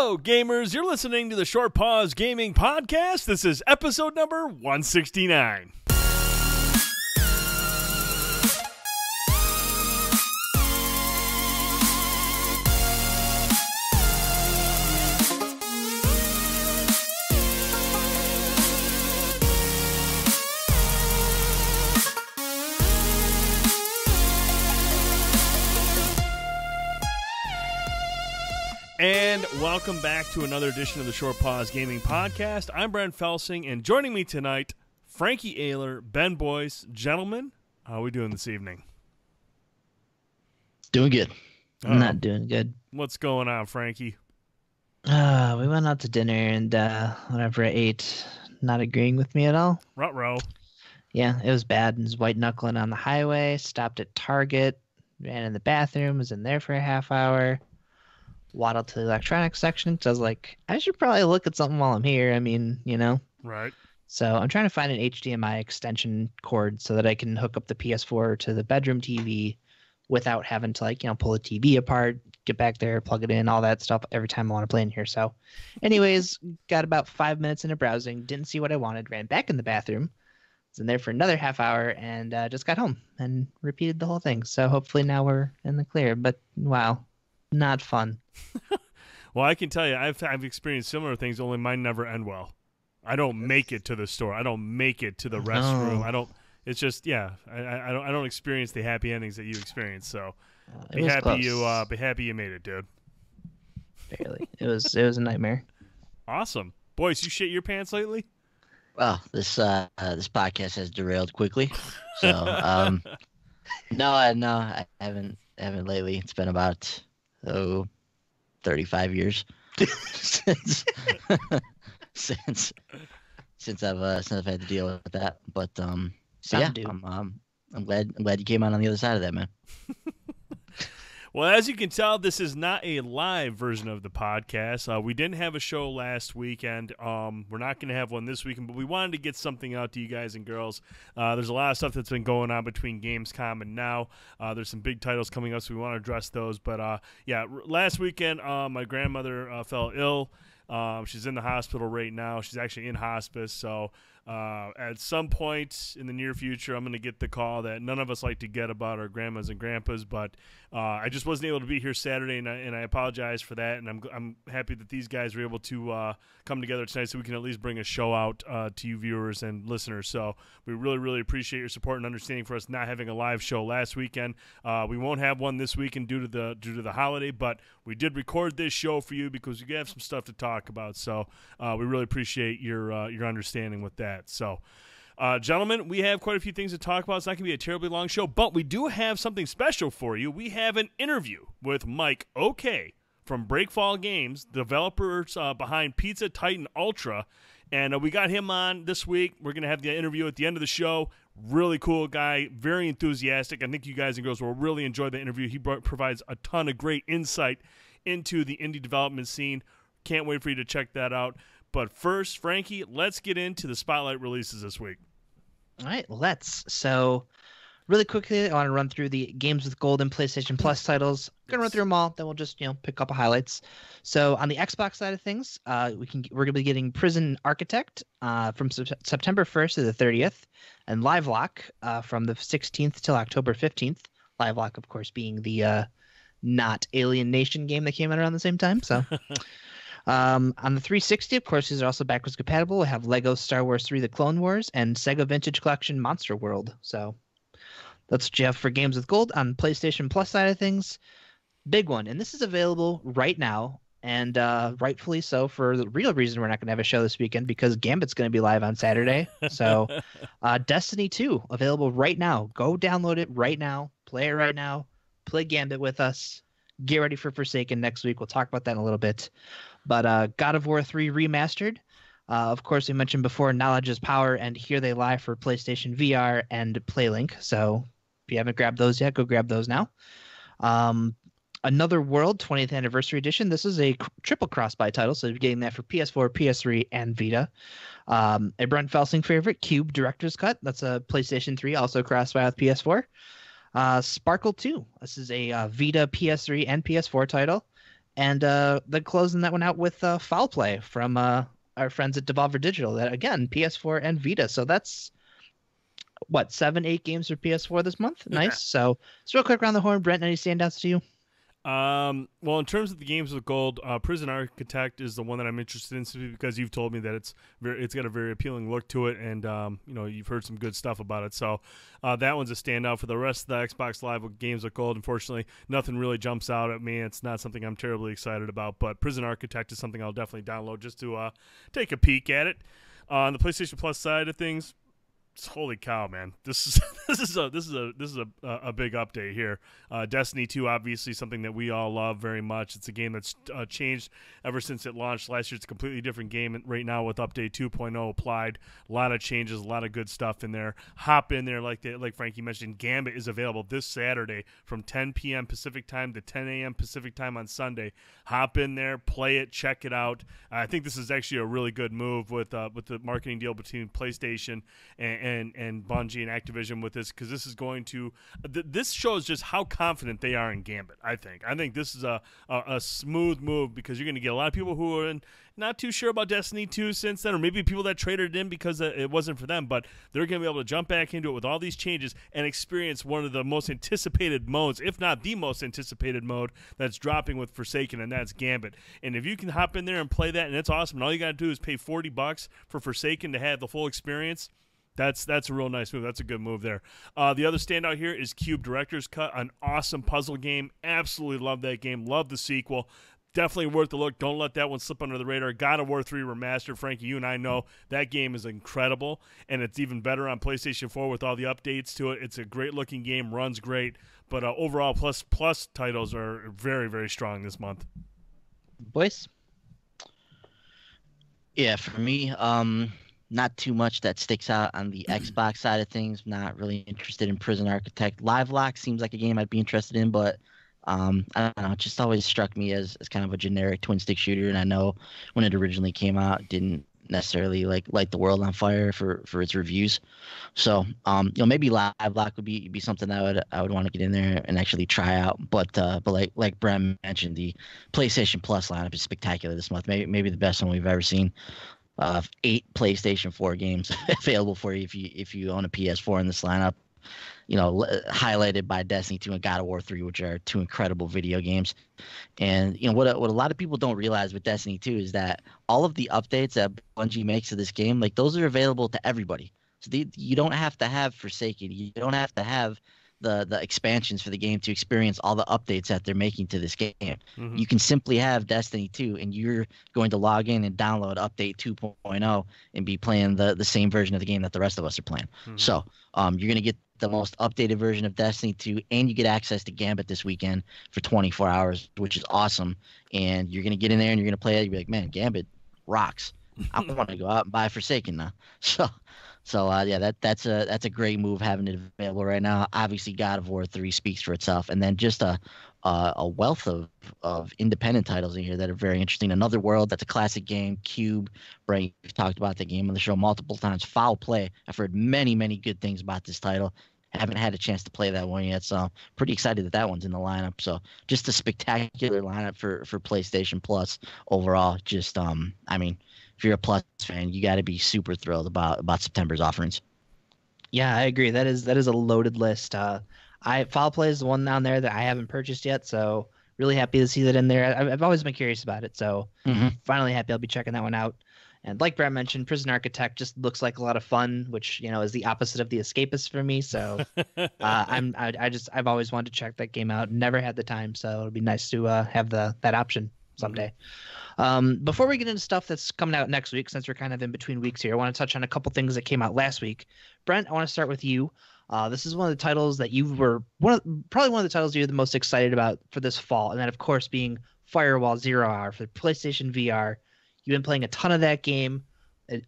Hello, gamers. You're listening to the Short Pause Gaming Podcast. This is episode number 169. And welcome back to another edition of the Short Pause Gaming Podcast. I'm Brent Felsing, and joining me tonight, Frankie Ayler, Ben Boyce. Gentlemen, how are we doing this evening? Doing good. I'm not doing good. What's going on, Frankie? We went out to dinner, and whenever I ate, not agreeing with me at all. Ruh-roh. Yeah, it was bad. It was white knuckling on the highway, stopped at Target, ran in the bathroom, was in there for a half hour. Waddled to the electronics section because I was like, I should probably look at something while I'm here. I mean, you know. Right. So I'm trying to find an HDMI extension cord so that I can hook up the PS4 to the bedroom TV without having to, like, you know, pull the TV apart, get back there, plug it in, all that stuff every time I want to play in here. So anyways, got about 5 minutes into browsing, didn't see what I wanted, ran back in the bathroom, was in there for another half hour, and just got home and repeated the whole thing. So hopefully now we're in the clear. But wow, not fun. Well, I can tell you, I've experienced similar things, only mine never end well. I don't make it to the store. I don't make it to the restroom. I don't. It's just, yeah. I don't experience the happy endings that you experience. So be happy you made it, dude. Barely. It was a nightmare. Awesome, boys. You shit your pants lately? Well, this podcast has derailed quickly. So no, I haven't got it's been about 35 years since I've had to deal with that. But so yeah, I'm glad you came on the other side of that, man. Well, as you can tell, this is not a live version of the podcast. We didn't have a show last weekend. We're not going to have one this weekend, but we wanted to get something out to you guys and girls. There's a lot of stuff that's been going on between Gamescom and now. There's some big titles coming up, so we want to address those. But, yeah, last weekend, my grandmother fell ill. She's in the hospital right now. She's actually in hospice, so at some point in the near future, I'm going to get the call that none of us like to get about our grandmas and grandpas, but I just wasn't able to be here Saturday, and I apologize for that, and I'm happy that these guys were able to come together tonight so we can at least bring a show out to you viewers and listeners. So we really, really appreciate your support and understanding for us not having a live show last weekend. We won't have one this weekend due to the holiday, but we did record this show for you because we have some stuff to talk about. So we really appreciate your understanding with that. So, gentlemen, we have quite a few things to talk about. It's not going to be a terribly long show, but we do have something special for you. We have an interview with Mike O.K. from Breakfall Games, developers behind Pizza Titan Ultra, and we got him on this week. We're going to have the interview at the end of the show. Really cool guy, very enthusiastic. I think you guys and girls will really enjoy the interview. He provides a ton of great insight into the indie development scene. Can't wait for you to check that out. But first, Frankie, let's get into the Spotlight releases this week. All right, let's. So, really quickly, I want to run through the Games with Gold and PlayStation Plus titles. I'm gonna run through them all. Then we'll just pick a couple highlights. So, on the Xbox side of things, we're gonna be getting Prison Architect from September 1st to the 30th, and Livelock from the 16th till October 15th. Livelock, of course, being the not Alien Nation game that came out around the same time. So. On the 360, of course, these are also backwards compatible. We have Lego Star Wars 3 The Clone Wars and Sega Vintage Collection Monster World. So that's what you have for Games with Gold. On PlayStation Plus side of things, big one. And this is available right now, and rightfully so, for the real reason we're not going to have a show this weekend, because Gambit's going to be live on Saturday. So Destiny 2, available right now. Go download it right now. Play it right now. Play Gambit with us. Get ready for Forsaken next week. We'll talk about that in a little bit. But God of War 3 Remastered. Of course, we mentioned before, Knowledge is Power, and Here They Lie for PlayStation VR and PlayLink. So if you haven't grabbed those yet, go grab those now. Another World 20th Anniversary Edition. This is a triple cross-buy title, so you're getting that for PS4, PS3, and Vita. A Brent Felsing favorite, Cube Director's Cut. That's a PlayStation 3, also cross-buy with PS4. Sparkle 2. This is a Vita, PS3, and PS4 title. And then closing that one out with Foul Play from our friends at Devolver Digital. That again, PS4 and Vita. So that's what 7, 8 games for PS4 this month. Nice. So real quick around the horn, Brent. Any standouts to you? Well, in terms of the games with gold, Prison Architect is the one that I'm interested in simply because you've told me that it's got a very appealing look to it, and you've heard some good stuff about it. So that one's a standout. For the rest of the Xbox Live games with gold, unfortunately, nothing really jumps out at me. It's not something I'm terribly excited about, but Prison Architect is something I'll definitely download just to take a peek at it. On the PlayStation Plus side of things, holy cow, man! This is a big update here. Destiny 2, obviously something that we all love very much. It's a game that's changed ever since it launched last year. It's a completely different game right now with update 2.0 applied. A lot of changes, a lot of good stuff in there. Hop in there, like Frankie mentioned. Gambit is available this Saturday from 10 p.m. Pacific time to 10 a.m. Pacific time on Sunday. Hop in there, play it, check it out. I think this is actually a really good move with the marketing deal between PlayStation and Bungie and Activision with this, because this is going to this shows just how confident they are in Gambit. I think this is a smooth move, because you're going to get a lot of people who are not too sure about Destiny 2 since then, or maybe people that traded it in because it wasn't for them, but they're going to be able to jump back into it with all these changes and experience one of the most anticipated modes, if not the most anticipated mode that's dropping with Forsaken, and that's Gambit. And if you can hop in there and play that, and it's awesome, and all you got to do is pay $40 for Forsaken to have the full experience, that's a real nice move. That's a good move there. The other standout here is Cube Director's Cut, an awesome puzzle game. Absolutely love that game. Love the sequel. Definitely worth a look. Don't let that one slip under the radar. God of War 3 Remastered. Frankie, you and I know that game is incredible, and it's even better on PlayStation 4 with all the updates to it. It's a great-looking game, runs great, but overall plus titles are very, very strong this month. Boys? Yeah, for me, not too much that sticks out on the Xbox side of things. Not really interested in Prison Architect. Livelock seems like a game I'd be interested in, but I don't know. It just always struck me as kind of a generic twin stick shooter, and I know when it originally came out, it didn't necessarily light the world on fire for its reviews. So maybe Livelock would be something that I would want to get in there and actually try out. But like Brent mentioned, the PlayStation Plus lineup is spectacular this month. Maybe the best one we've ever seen. 8 PlayStation 4 games available for you if you own a PS4 in this lineup. Highlighted by Destiny 2 and God of War 3, which are 2 incredible video games. And what a lot of people don't realize with Destiny 2 is that all of the updates that Bungie makes to this game, those are available to everybody. So you don't have to have Forsaken. You don't have to have the expansions for the game to experience all the updates that they're making to this game. Mm-hmm. You can simply have Destiny 2, and you're going to log in and download update 2.0 and be playing the same version of the game that the rest of us are playing. Mm-hmm. So you're going to get the most updated version of Destiny 2, and you get access to Gambit this weekend for 24 hours, which is awesome. And you're going to get in there and you're going to play it. You'll be like, man, Gambit rocks. I want to go out and buy Forsaken now. So that's a great move having it available right now. Obviously, God of War 3 speaks for itself, and then just a wealth of independent titles in here that are very interesting. Another World, that's a classic game. Cube, Brent, we've talked about the game on the show multiple times. Foul Play, I've heard many, many good things about this title. Haven't had a chance to play that one yet, so I'm pretty excited that one's in the lineup. So just a spectacular lineup for PlayStation Plus overall. Just if you're a Plus fan, you got to be super thrilled about September's offerings. Yeah, I agree. That is a loaded list. Foul Play is the one down there that I haven't purchased yet, so really happy to see that in there. I've always been curious about it, so finally happy I'll be checking that one out. And like Brent mentioned, Prison Architect just looks like a lot of fun, which is the opposite of the Escapist for me. So I've always wanted to check that game out. Never had the time, so it'll be nice to have that option someday. Before we get into stuff that's coming out next week, since we're kind of in between weeks here, I want to touch on a couple things that came out last week. Brent, I want to start with you. This is one of the titles that you were probably one of the titles you're the most excited about for this fall, and that of course being Firewall Zero Hour for PlayStation VR. You've been playing a ton of that game,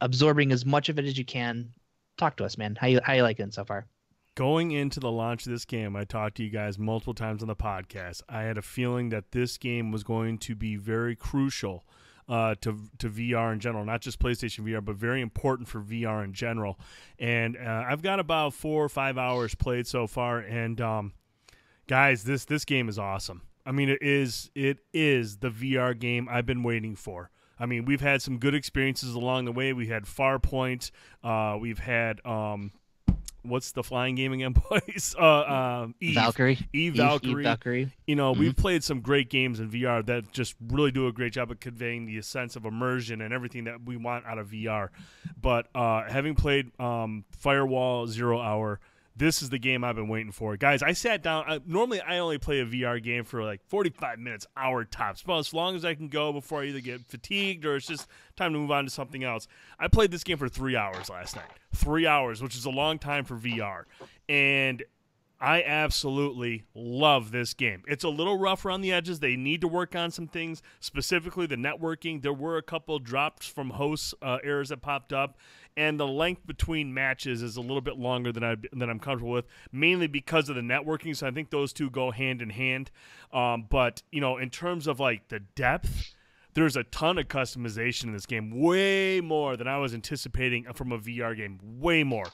absorbing as much of it as you can. Talk to us, man. How you liking it so far? Going into the launch of this game, I talked to you guys multiple times on the podcast. I had a feeling that this game was going to be very crucial to VR in general, not just PlayStation VR, but very important for VR in general. And I've got about 4 or 5 hours played so far, and guys, this game is awesome. I mean, it is the VR game I've been waiting for. I mean, we've had some good experiences along the way. We had Farpoint. We've had what's the flying game again, boys? Eve. Valkyrie. Eve Valkyrie. Eve Valkyrie. You know, we've played some great games in VR that just really do a great job of conveying the sense of immersion and everything that we want out of VR. But having played Firewall Zero Hour, this is the game I've been waiting for. Guys, I sat down. Normally, I only play a VR game for like 45 minutes, hour tops. About as long as I can go before I either get fatigued or it's just time to move on to something else. I played this game for 3 hours last night. 3 hours, which is a long time for VR. And I absolutely love this game. It's a little rough around the edges. They need to work on some things, specifically the networking. There were a couple drops from host errors that popped up, and the length between matches is a little bit longer than I'm comfortable with, mainly because of the networking. So I think those two go hand in hand. But you know, in terms of like the depth, there's a ton of customization in this game, way more than I was anticipating from a VR game. Way more.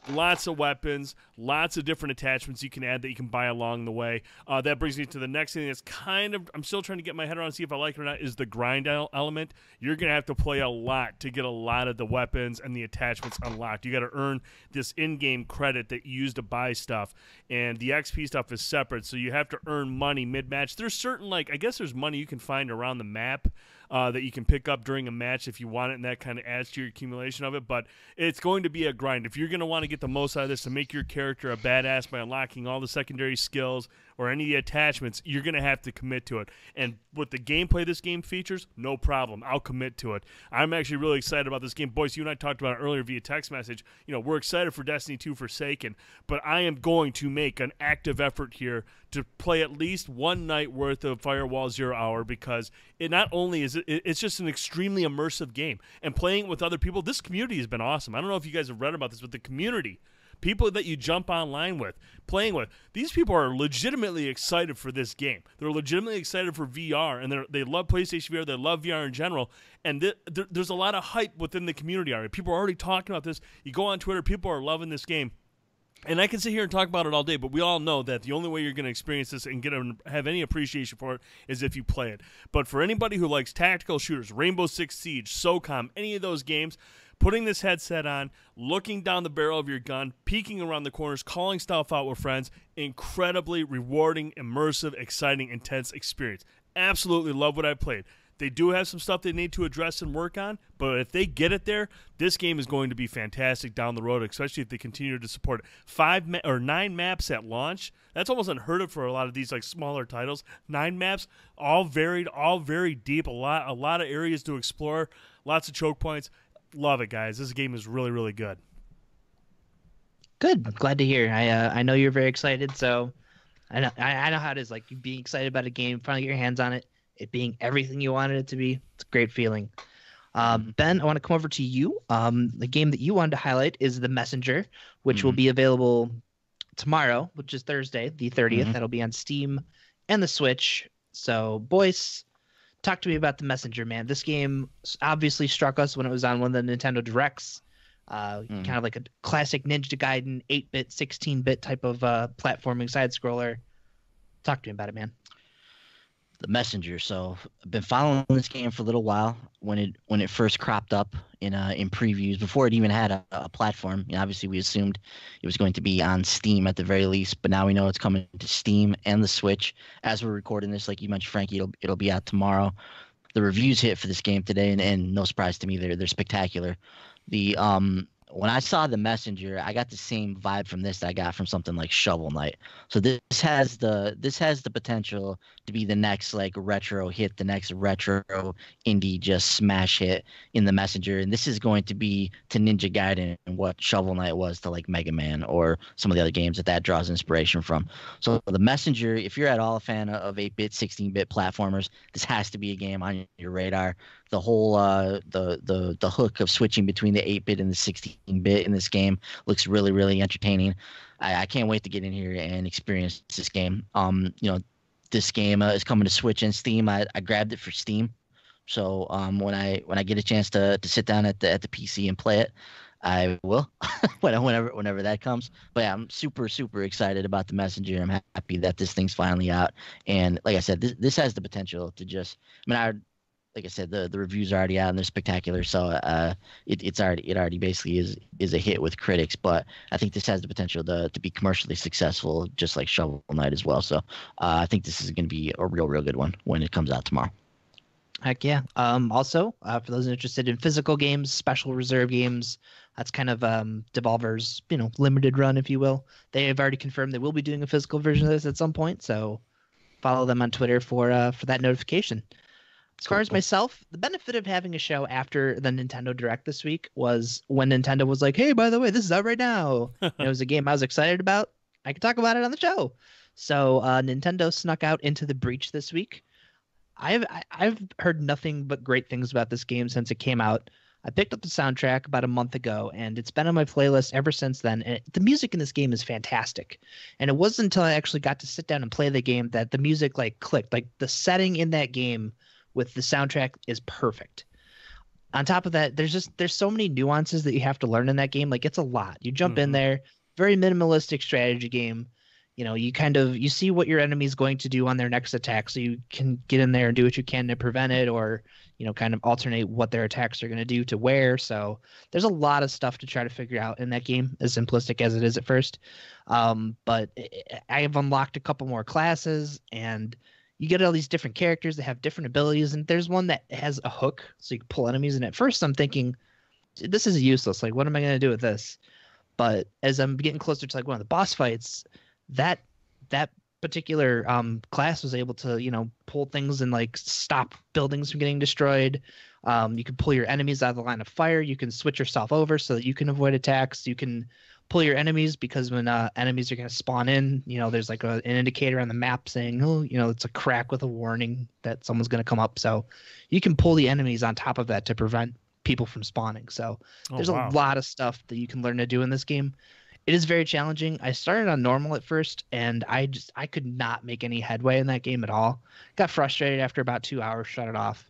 Lots of weapons, lots of different attachments you can add that you can buy along the way. That brings me to the next thing that's kind of, I'm still trying to get my head around, see if I like it or not, is the grind element. You're going to have to play a lot to get a lot of the weapons and the attachments unlocked. You got to earn this in-game credit that you use to buy stuff, and the XP stuff is separate, so you have to earn money mid-match. There's certain, like, I guess there's money you can find around the map that you can pick up during a match if you want it, and that kind of adds to your accumulation of it. But it's going to be a grind. If you're going to want to get the most out of this to make your character a badass by unlocking all the secondary skills or any of the attachments, you're going to have to commit to it. And with the gameplay this game features, no problem. I'll commit to it. I'm actually really excited about this game. Boyce, you and I talked about it earlier via text message. You know, we're excited for Destiny 2 Forsaken, but I am going to make an active effort here to play at least one night worth of Firewall Zero Hour, because it not only is it's just an extremely immersive game. And playing with other people, this community has been awesome. I don't know if you guys have read about this, but the community, people that you jump online with, playing with, these people are legitimately excited for this game. They're legitimately excited for VR, and they love PlayStation VR. They love VR in general. And there's a lot of hype within the community already. People are already talking about this. You go on Twitter, people are loving this game. And I can sit here and talk about it all day, but we all know that the only way you're going to experience this and have any appreciation for it is if you play it. But for anybody who likes tactical shooters, Rainbow Six Siege, SOCOM, any of those games, putting this headset on, looking down the barrel of your gun, peeking around the corners, calling stuff out with friends, incredibly rewarding, immersive, exciting, intense experience. Absolutely love what I played. They do have some stuff they need to address and work on, but if they get it there, this game is going to be fantastic down the road, especially if they continue to support it. 9 maps at launch. That's almost unheard of for a lot of these like smaller titles. 9 maps, all varied, all very deep, a lot of areas to explore, lots of choke points. Love it, guys. This game is really, really good. Good. I'm glad to hear. I know you're very excited, so I know how it is. Like, you being excited about a game, finally get your hands on it, it being everything you wanted it to be. It's a great feeling. Ben, I want to come over to you. The game that you wanted to highlight is The Messenger, which will be available tomorrow, which is Thursday, the 30th. That'll be on Steam and the Switch. So, Boyce, talk to me about The Messenger, man. This game obviously struck us when it was on one of the Nintendo Directs. Kind of like a classic Ninja Gaiden 8-bit, 16-bit type of platforming side-scroller. Talk to me about it, man. The Messenger. So I've been following this game for a little while. When it first cropped up in previews, before it even had a platform, you know, obviously we assumed it was going to be on Steam at the very least, but now we know it's coming to Steam and the Switch. As we're recording this, like you mentioned, Frankie, it'll be out tomorrow. The reviews hit for this game today, and no surprise to me, they're spectacular. The when I saw The Messenger, I got the same vibe from this that I got from something like Shovel Knight. So this has the potential to be the next like retro hit, the next retro indie just smash hit in The Messenger. And this is going to be to Ninja Gaiden and what Shovel Knight was to like Mega Man or some of the other games that draws inspiration from. So The Messenger, if you're at all a fan of 8-bit, 16-bit platformers, this has to be a game on your radar. The whole the hook of switching between the 8-bit and the 16-bit in this game looks really, really entertaining. I can't wait to get in here and experience this game. This game is coming to Switch and Steam. I grabbed it for Steam, so when I get a chance to sit down at the PC and play it, I will whenever that comes. But yeah, I'm super excited about the Messenger. I'm happy that this thing's finally out. And like I said, this has the potential to just. I mean, like I said, the reviews are already out and they're spectacular. So it already basically is a hit with critics. But I think this has the potential to be commercially successful, just like Shovel Knight as well. So I think this is going to be a real good one when it comes out tomorrow. Heck yeah. Also, for those interested in physical games, special reserve games, that's kind of Devolver's, limited run, if you will. They have already confirmed they will be doing a physical version of this at some point. So follow them on Twitter for that notification. As far as myself, the benefit of having a show after the Nintendo Direct this week was when Nintendo was like, "Hey, by the way, this is out right now." And it was a game I was excited about. I could talk about it on the show. So Nintendo snuck out Into the Breach this week. I've heard nothing but great things about this game since it came out. I picked up the soundtrack about a month ago, and it's been on my playlist ever since then. And the music in this game is fantastic. And it wasn't until I actually got to sit down and play the game that the music clicked. Like the setting in that game with the soundtrack is perfect. On top of that, there's so many nuances that you have to learn in that game. Like it's a lot. You jump in there, very minimalistic strategy game. You see what your enemy's going to do on their next attack, so you can get in there and do what you can to prevent it, or kind of alternate what their attacks are going to do to where. So there's a lot of stuff to try to figure out in that game, as simplistic as it is at first. But I have unlocked a couple more classes, and you get all these different characters that have different abilities, and there's one that has a hook, so you can pull enemies. And at first I'm thinking, this is useless. Like, what am I going to do with this? But as I'm getting closer to one of the boss fights, that particular class was able to pull things and stop buildings from getting destroyed. You can pull your enemies out of the line of fire. You can switch yourself over so that you can avoid attacks. You can pull your enemies because when enemies are going to spawn in, there's an indicator on the map saying, it's a crack with a warning that someone's going to come up. So you can pull the enemies on top of that to prevent people from spawning. So there's a lot of stuff that you can learn to do in this game. It is very challenging. I started on normal at first, and I could not make any headway in that game at all. Got frustrated after about 2 hours, shut it off,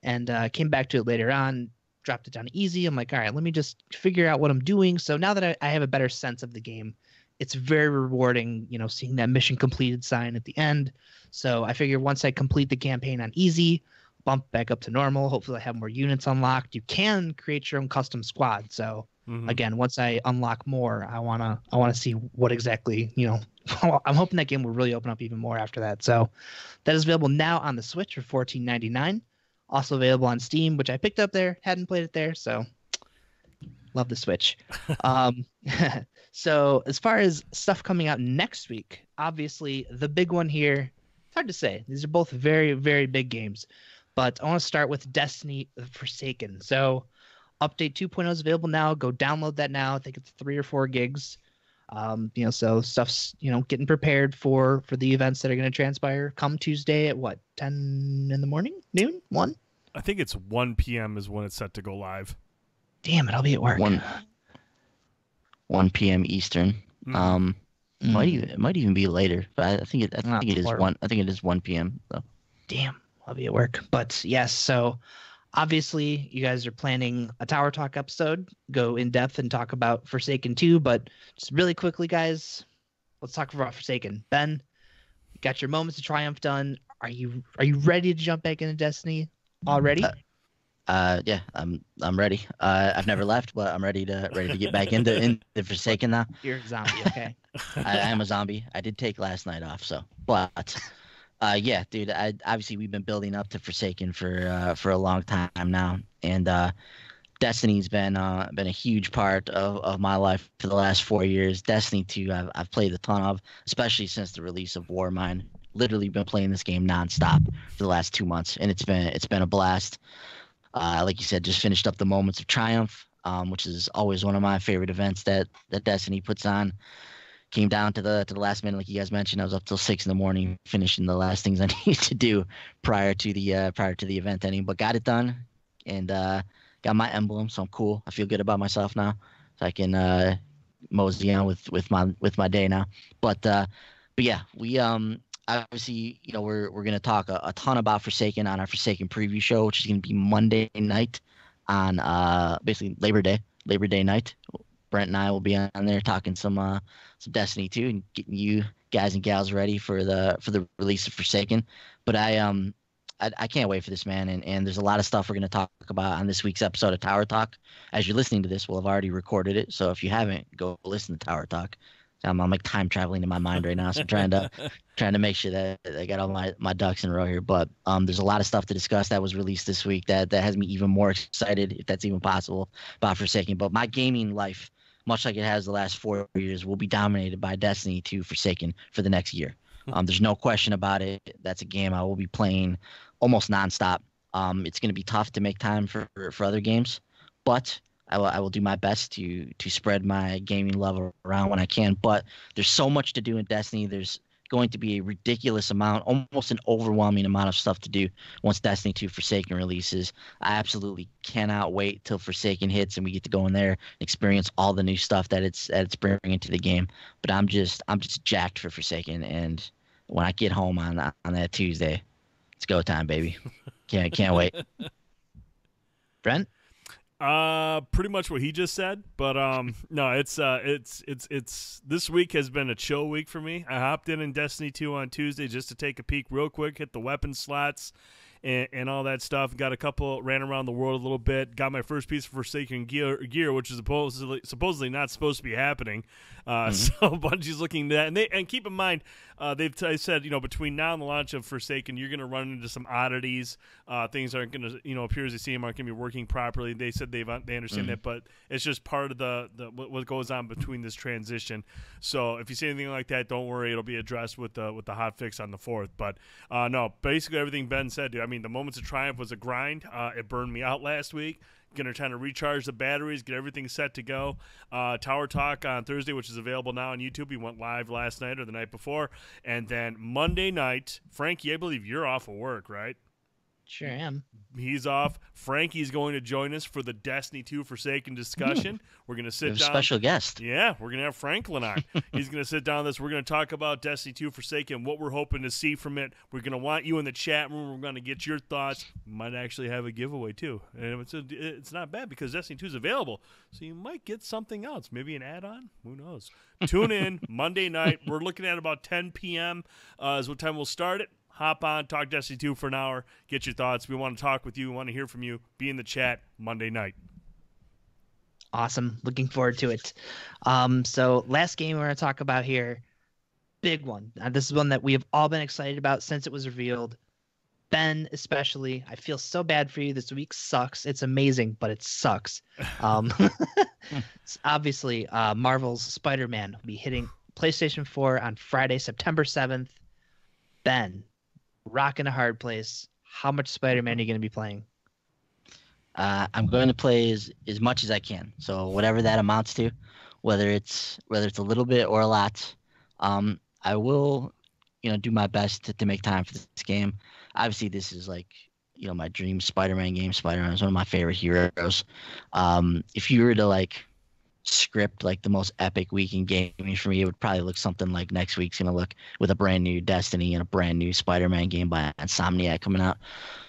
and came back to it later on, dropped it down to easy. I'm like, all right, let me just figure out what I'm doing. So now that I have a better sense of the game, it's very rewarding, seeing that mission completed sign at the end. So I figure once I complete the campaign on easy, bump back up to normal. Hopefully I have more units unlocked. You can create your own custom squad. So again, once I unlock more, I wanna see what exactly, I'm hoping that game will really open up even more after that. So that is available now on the Switch for $14.99. Also available on Steam, which I picked up there, hadn't played it there, so love the Switch. So as far as stuff coming out next week, obviously the big one here, it's hard to say. These are both very, very big games. But I want to start with Destiny Forsaken. So Update 2.0 is available now. Go download that now. I think it's 3 or 4 gigs. So stuff's, getting prepared for the events that are going to transpire come Tuesday at 10 in the morning? Noon? 1? I think it's 1 p.m. is when it's set to go live. Damn it, I'll be at work. 1 p.m. Eastern. It might even be later, but I think it is 1. I think it is 1 p.m. So. Damn, I'll be at work. But yes, so obviously you guys are planning a Tower Talk episode, go in depth and talk about Forsaken 2, but just really quickly, guys, let's talk about Forsaken. Ben, you got your Moments of Triumph done. Are you ready to jump back into Destiny already? Yeah, I'm ready. I've never left, but I'm ready to get back into Forsaken now. You're a zombie, okay? I am a zombie. I did take last night off, so but yeah, dude. Obviously we've been building up to Forsaken for a long time now, and Destiny's been a huge part of my life for the last 4 years. Destiny 2, I've played a ton of, especially since the release of Warmind. Literally been playing this game nonstop for the last 2 months, and it's been a blast. Like you said, just finished up the Moments of Triumph, which is always one of my favorite events that Destiny puts on. Came down to the last minute, like you guys mentioned. I was up till 6 in the morning, finishing the last things I needed to do prior to the event ending. But got it done, and got my emblem, so I'm cool. I feel good about myself now, so I can mosey on with my day now. But yeah, we obviously, we're going to talk a ton about Forsaken on our Forsaken preview show, which is going to be Monday night on basically Labor Day. Labor Day night. Brent and I will be on there talking some Destiny 2 and getting you guys and gals ready for the release of Forsaken. But I can't wait for this, man. And there's a lot of stuff we're going to talk about on this week's episode of Tower Talk. As you're listening to this, we'll have already recorded it. So if you haven't, go listen to Tower Talk. I'm like time traveling in my mind right now, so I'm trying to make sure that I got all my ducks in a row here. But there's a lot of stuff to discuss that was released this week that has me even more excited, if that's even possible, about Forsaken. But my gaming life, much like it has the last 4 years, will be dominated by Destiny 2 Forsaken for the next year. There's no question about it. That's a game I will be playing almost nonstop. It's going to be tough to make time for other games, but I will do my best to spread my gaming love around when I can. But there's so much to do in Destiny. There's going to be a ridiculous amount, almost an overwhelming amount of stuff to do once Destiny 2 Forsaken releases. I absolutely cannot wait till Forsaken hits and we get to go in there and experience all the new stuff that it's bringing to the game. But I'm just jacked for Forsaken, and when I get home on that Tuesday, it's go time, baby. Can't wait. Brent? Pretty much what he just said, but no, it's this week has been a chill week for me. I hopped in Destiny 2 on Tuesday just to take a peek real quick, hit the weapon slots and all that stuff. Got a couple, ran around the world a little bit. Got my first piece of Forsaken gear, which is supposedly not supposed to be happening. So Bungie's looking at that, and keep in mind, they've said, between now and the launch of Forsaken, you're going to run into some oddities. Things aren't going to, appear as they seem, aren't going to be working properly. They said they understand that, but it's just part of the what goes on between this transition. So if you see anything like that, don't worry, it'll be addressed with the hot fix on the 4th. But no, basically everything Ben said, dude. I mean, the Moments of Triumph was a grind. It burned me out last week. Gonna try to recharge the batteries, get everything set to go. Tower Talk on Thursday, which is available now on YouTube. We went live last night or the night before. And then Monday night, Frankie, I believe you're off of work, right? Sure am. He's off. Frankie's going to join us for the Destiny 2 Forsaken discussion. We're going to sit down. Special guest. Yeah, we're going to have Franklin on. He's going to sit down with us. We're going to talk about Destiny 2 Forsaken, what we're hoping to see from it. We're going to want you in the chat room. We're going to get your thoughts. Might actually have a giveaway, too. And it's not bad because Destiny 2 is available. So you might get something else. Maybe an add-on? Who knows? Tune in Monday night. We're looking at about 10 p.m. Is what time we'll start it. Hop on, talk Destiny 2 for an hour, get your thoughts. We want to talk with you. We want to hear from you. Be in the chat Monday night. Awesome. Looking forward to it. So last game we're going to talk about here, big one. This is one that we have all been excited about since it was revealed. Ben, especially, I feel so bad for you. This week sucks. It's amazing, but it sucks. It's obviously, Marvel's Spider-Man will be hitting PlayStation 4 on Friday, September 7th. Ben, rocking a hard place. How much Spider-Man are you going to be playing? I'm going to play as much as I can. So whatever that amounts to, whether it's a little bit or a lot, I will, do my best to make time for this game. Obviously, this is like, my dream Spider-Man game. Spider-Man is one of my favorite heroes. If you were to script the most epic week in gaming for me, it would probably look something like next week's gonna look, with a brand new Destiny and a brand new Spider-Man game by Insomniac coming out.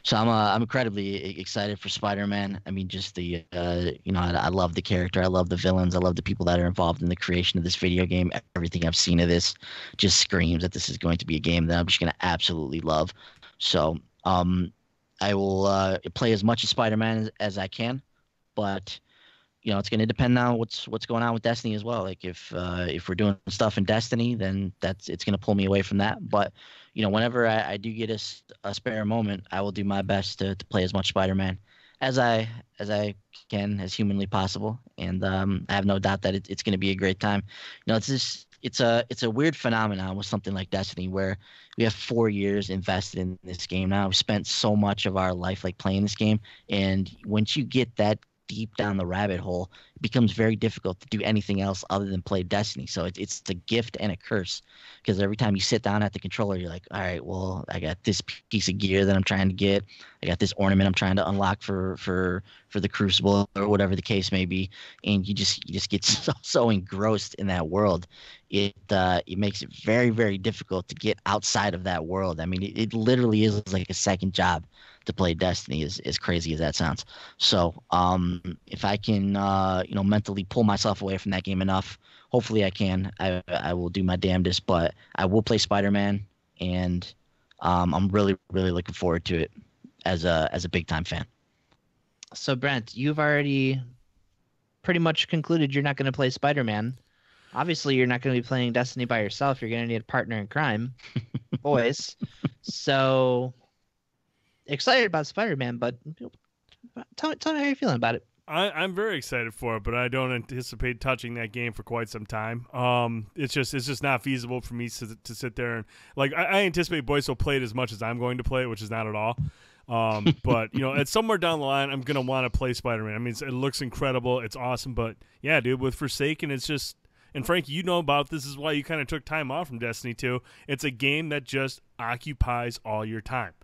So I'm incredibly excited for Spider-Man. I mean, just the I love the character, I love the villains, I love the people that are involved in the creation of this video game. Everything I've seen of this just screams that this is going to be a game that I'm just gonna absolutely love. So I will play as much as Spider-Man as I can, but it's going to depend on what's going on with Destiny as well. If we're doing stuff in Destiny, then it's going to pull me away from that. But whenever I do get a spare moment, I will do my best to play as much Spider-Man as I can, as humanly possible. And I have no doubt that it's going to be a great time. It's a weird phenomenon with something like Destiny, where we have 4 years invested in this game now. We've spent so much of our life playing this game, and once you get that deep down the rabbit hole, it becomes very difficult to do anything else other than play Destiny. So it's a gift and a curse, because every time you sit down at the controller, you're like, all right, well, I got this piece of gear that I'm trying to get, I got this ornament I'm trying to unlock for the Crucible, or whatever the case may be, and you just get so engrossed in that world. It makes it very, very difficult to get outside of that world. I mean, it literally is like a second job to play Destiny, as crazy as that sounds. So if I can mentally pull myself away from that game enough, hopefully I can. I will do my damnedest, but I will play Spider-Man, and I'm really really looking forward to it as a big time fan. So Brent, you've already pretty much concluded you're not going to play Spider-Man. Obviously, you're not going to be playing Destiny by yourself. You're going to need a partner in crime, boys. So excited about Spider-Man, but tell me how you're feeling about it. I'm very excited for it, but I don't anticipate touching that game for quite some time. It's just not feasible for me to sit there and I anticipate Boyce will play it as much as I'm going to play it, which is not at all. But it's somewhere down the line I'm gonna want to play Spider-Man. I mean, it looks incredible, it's awesome, but yeah, dude, with Forsaken, it's just. And Frankie, you know about this is why you kind of took time off from Destiny 2. It's a game that just occupies all your time.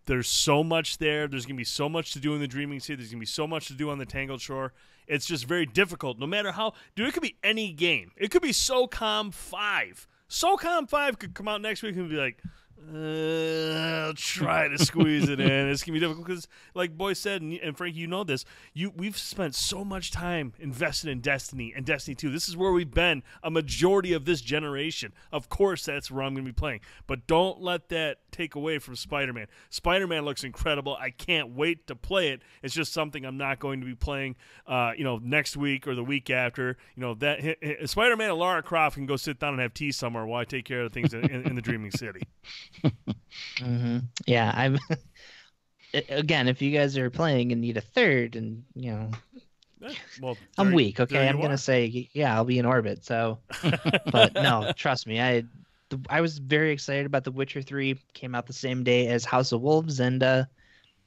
There's so much there. There's going to be so much to do in the Dreaming Sea. There's going to be so much to do on the Tangled Shore. It's just very difficult. No matter how... Dude, it could be any game. It could be SOCOM 5. SOCOM 5 could come out next week and be like... I'll try to squeeze it in. It's gonna be difficult because, like Boy said, and Frankie, you know this. We've spent so much time invested in Destiny and Destiny 2. This is where we've been a majority of this generation. Of course, that's where I'm gonna be playing. But don't let that take away from Spider-Man. Spider-Man looks incredible. I can't wait to play it. It's just something I'm not going to be playing, next week or the week after. That Spider-Man and Lara Croft can go sit down and have tea somewhere while I take care of things in the Dreaming City. Mm-hmm. Yeah, I'm. Again, if you guys are playing and need a third, and I'm weak. Okay, I'm gonna say I'll be in orbit. So, but no, trust me, I was very excited about The Witcher 3. Came out the same day as House of Wolves, and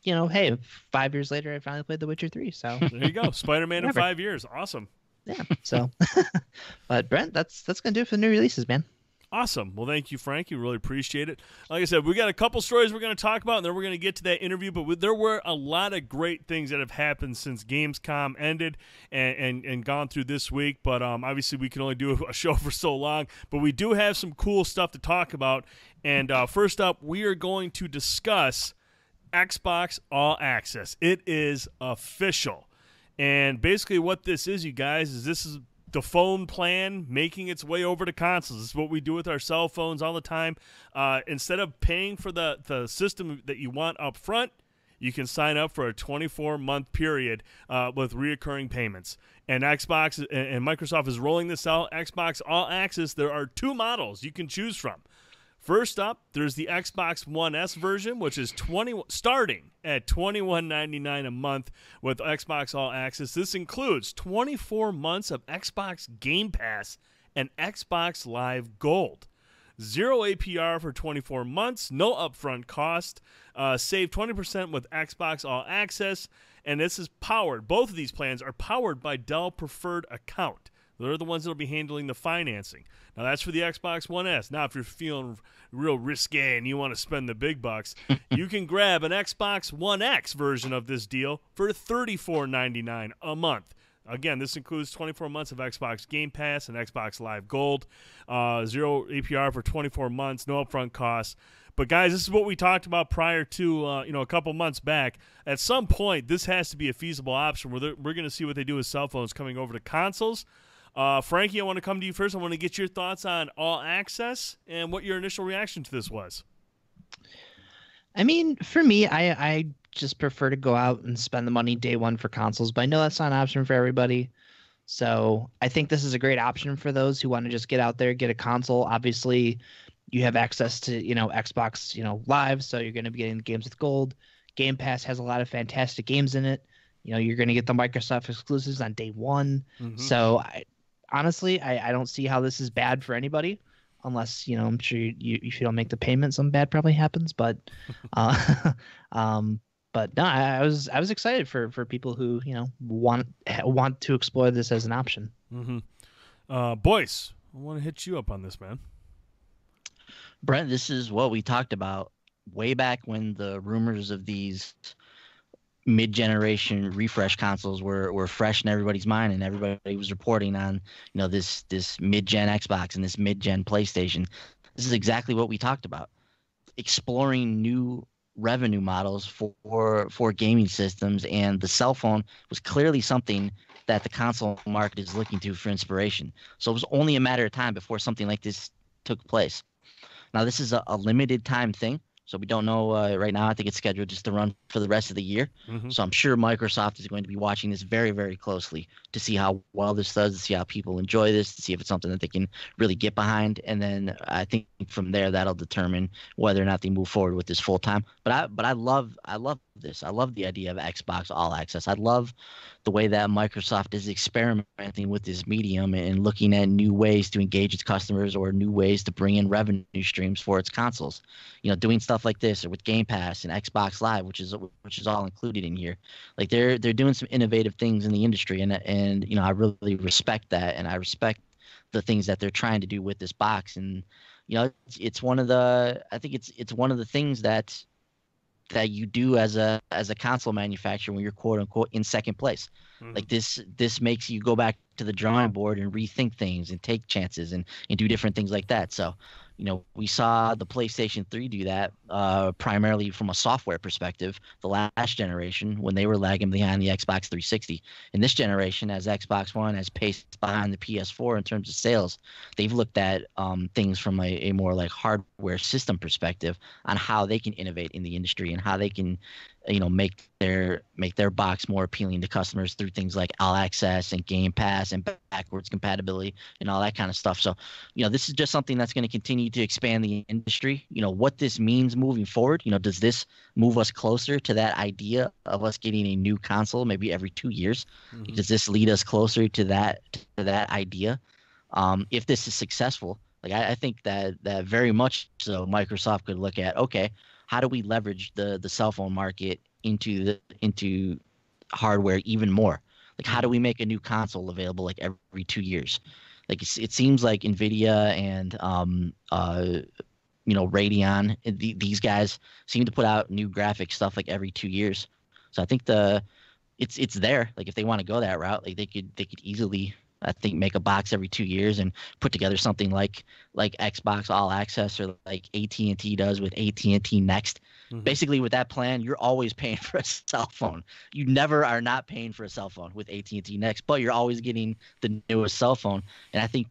hey, 5 years later, I finally played The Witcher 3. So there you go, Spider-Man in 5 years, awesome. Yeah. So, but Brent, that's gonna do it for the new releases, man. Awesome. Well, thank you, Frankie. Really appreciate it. Like I said, we got a couple stories we're going to talk about, and then we're going to get to that interview. But there were a lot of great things that have happened since Gamescom ended and gone through this week. But obviously, we can only do a show for so long. But we do have some cool stuff to talk about. And first up, we are going to discuss Xbox All Access. It is official. And basically what this is, you guys, is this is the phone plan making its way over to consoles. This is what we do with our cell phones all the time. Instead of paying for the system that you want up front, you can sign up for a 24-month period with reoccurring payments. And Xbox and Microsoft is rolling this out. Xbox All Access, there are 2 models you can choose from. First up, there's the Xbox One S version, which is starting at $21.99 a month with Xbox All Access. This includes 24 months of Xbox Game Pass and Xbox Live Gold. 0 APR for 24 months, no upfront cost. Save 20% with Xbox All Access, and this is powered. Both of these plans are powered by Dell Preferred Account. They're the ones that will be handling the financing. Now, that's for the Xbox One S. Now, if you're feeling real risque and you want to spend the big bucks, you can grab an Xbox One X version of this deal for $34.99 a month. Again, this includes 24 months of Xbox Game Pass and Xbox Live Gold. 0 APR for 24 months, no upfront costs. But, guys, this is what we talked about prior to, a couple months back. At some point, this has to be a feasible option. We're going to see what they do with cell phones coming over to consoles. Frankie, I want to come to you first. I want to get your thoughts on All Access and what your initial reaction to this was. I mean, for me, I just prefer to go out and spend the money day one for consoles, but I know that's not an option for everybody. So I think this is a great option for those who want to just get out there, get a console. Obviously, you have access to, Xbox, Live, so you're going to be getting games with gold. Game Pass has a lot of fantastic games in it. You're going to get the Microsoft exclusives on day one. Mm-hmm. So honestly, I don't see how this is bad for anybody, unless I'm sure if you don't make the payment, something bad probably happens. But, but no, I was excited for people who want to explore this as an option. Mm-hmm. Boyce, I want to hit you up on this, man. Brent, this is what we talked about way back when the rumors of these mid-generation refresh consoles were fresh in everybody's mind, and everybody was reporting on this mid-gen Xbox and this mid-gen PlayStation. This is exactly what we talked about, exploring new revenue models for gaming systems, and the cell phone was clearly something that the console market is looking to for inspiration. So it was only a matter of time before something like this took place. Now, this is a limited time thing, so we don't know right now. I think it's scheduled just to run for the rest of the year. Mm-hmm. So I'm sure Microsoft is going to be watching this very, very closely to see how well this does, to see how people enjoy this, to see if it's something that they can really get behind. And then I think from there, that'll determine whether or not they move forward with this full time. But I love this. I love the idea of Xbox All Access. I love the way that Microsoft is experimenting with this medium and looking at new ways to engage its customers or new ways to bring in revenue streams for its consoles. You know, doing stuff like this, or with Game Pass and Xbox Live, which is all included in here. Like they're doing some innovative things in the industry, and you know, I really respect that, and I respect the things that they're trying to do with this box. And you know, it's one of the, I think it's one of the things that you do as a console manufacturer when you're quote unquote in second place. Mm-hmm. Like this makes you go back to the drawing board and rethink things and take chances and do different things like that. So, you know, we saw the PlayStation 3 do that primarily from a software perspective the last generation when they were lagging behind the Xbox 360. In this generation, as Xbox One has paced behind the PS4 in terms of sales, they've looked at things from a more like hardware system perspective on how they can innovate in the industry and how they can, you know, make their box more appealing to customers through things like All Access and Game Pass and backwards compatibility and all that kind of stuff. So, you know, this is just something that's going to continue to expand the industry. You know, what this means moving forward, you know, does this move us closer to that idea of us getting a new console maybe every 2 years? Mm-hmm. Does this lead us closer to that idea? If this is successful, like I think that very much so Microsoft could look at, okay, how do we leverage the cell phone market into hardware even more? Like, how do we make a new console available like every 2 years? Like, it seems like Nvidia and you know, Radeon, these guys seem to put out new graphic stuff like every 2 years. So I think it's there. Like, if they want to go that route, like they could easily, I think, make a box every 2 years and put together something like Xbox All Access, or like AT&T does with AT&T Next. Mm-hmm. Basically, with that plan, you're always paying for a cell phone. You never are not paying for a cell phone with AT&T Next, but you're always getting the newest cell phone. And I think,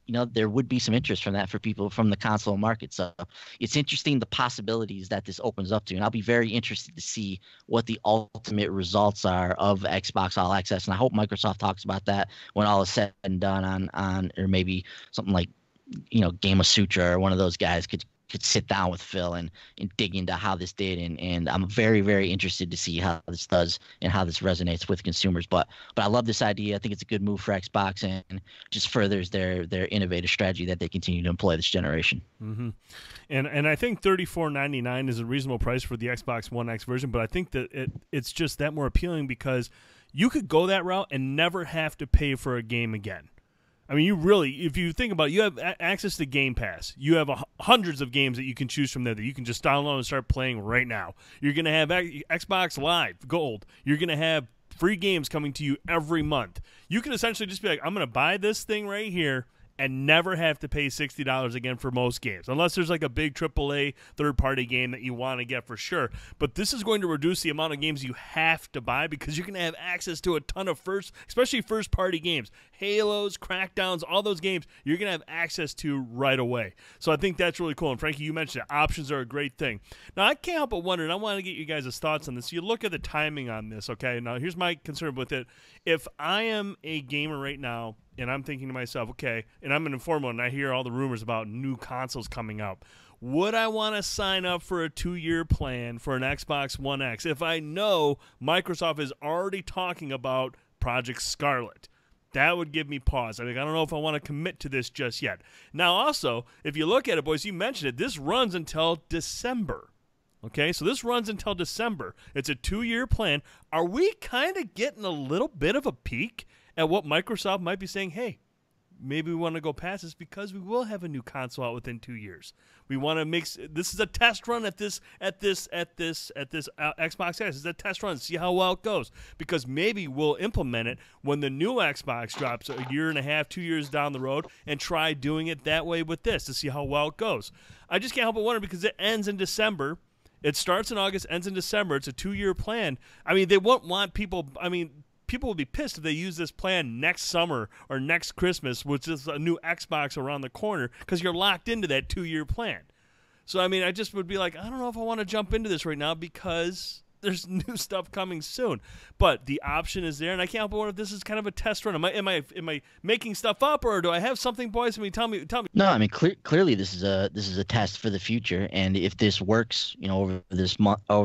you know, there would be some interest from that for people from the console market. So it's interesting the possibilities that this opens up to. And I'll be very interested to see what the ultimate results are of Xbox All Access. And I hope Microsoft talks about that when all is said and done on or maybe something like, you know, Game of Sutra or one of those guys could sit down with Phil and dig into how this did. And I'm very, very interested to see how this does and how this resonates with consumers. But I love this idea. I think it's a good move for Xbox and just furthers their innovative strategy that they continue to employ this generation. Mm-hmm. And I think $34.99 is a reasonable price for the Xbox One X version, but I think that it's just that more appealing because you could go that route and never have to pay for a game again. I mean, you really, if you think about it, you have access to Game Pass. You have hundreds of games that you can choose from there that you can just download and start playing right now. You're going to have Xbox Live Gold. You're going to have free games coming to you every month. You can essentially just be like, I'm going to buy this thing right here and never have to pay $60 again for most games, unless there's like a big AAA third-party game that you want to get for sure. But this is going to reduce the amount of games you have to buy because you're going to have access to a ton of especially first-party games. Halos, Crackdowns, all those games you're going to have access to right away. So I think that's really cool. And Frankie, you mentioned it. Options are a great thing. Now, I can't help but wonder, and I want to get you guys' thoughts on this. You look at the timing on this, okay? Now, here's my concern with it. If I am a gamer right now, and I'm thinking to myself, okay, and I'm an informer, and I hear all the rumors about new consoles coming out. Would I want to sign up for a 2-year plan for an Xbox One X if I know Microsoft is already talking about Project Scarlet? That would give me pause. I mean, I don't know if I want to commit to this just yet. Now, also, if you look at it, boys, you mentioned it, this runs until December. Okay, so this runs until December. It's a 2-year plan. Are we kind of getting a little bit of a peek at what Microsoft might be saying? Hey, maybe we want to go past this because we will have a new console out within 2 years. We want to make this is a test run at this Xbox X. This is a test run. See how well it goes, because maybe we'll implement it when the new Xbox drops a year and a half, 2 years down the road, and try doing it that way with this to see how well it goes. I just can't help but wonder because it ends in December. It starts in August, ends in December. It's a 2-year plan. I mean, they won't want people. I mean, people will be pissed if they use this plan next summer or next Christmas, which is a new Xbox around the corner, because you're locked into that 2-year plan. So, I mean, I just would be like, I don't know if I want to jump into this right now because there's new stuff coming soon. But the option is there, and I can't help but wonder if this is kind of a test run. Am I making stuff up, or do I have something, boys? I mean, tell me. No, I mean clearly this is a test for the future, and if this works, over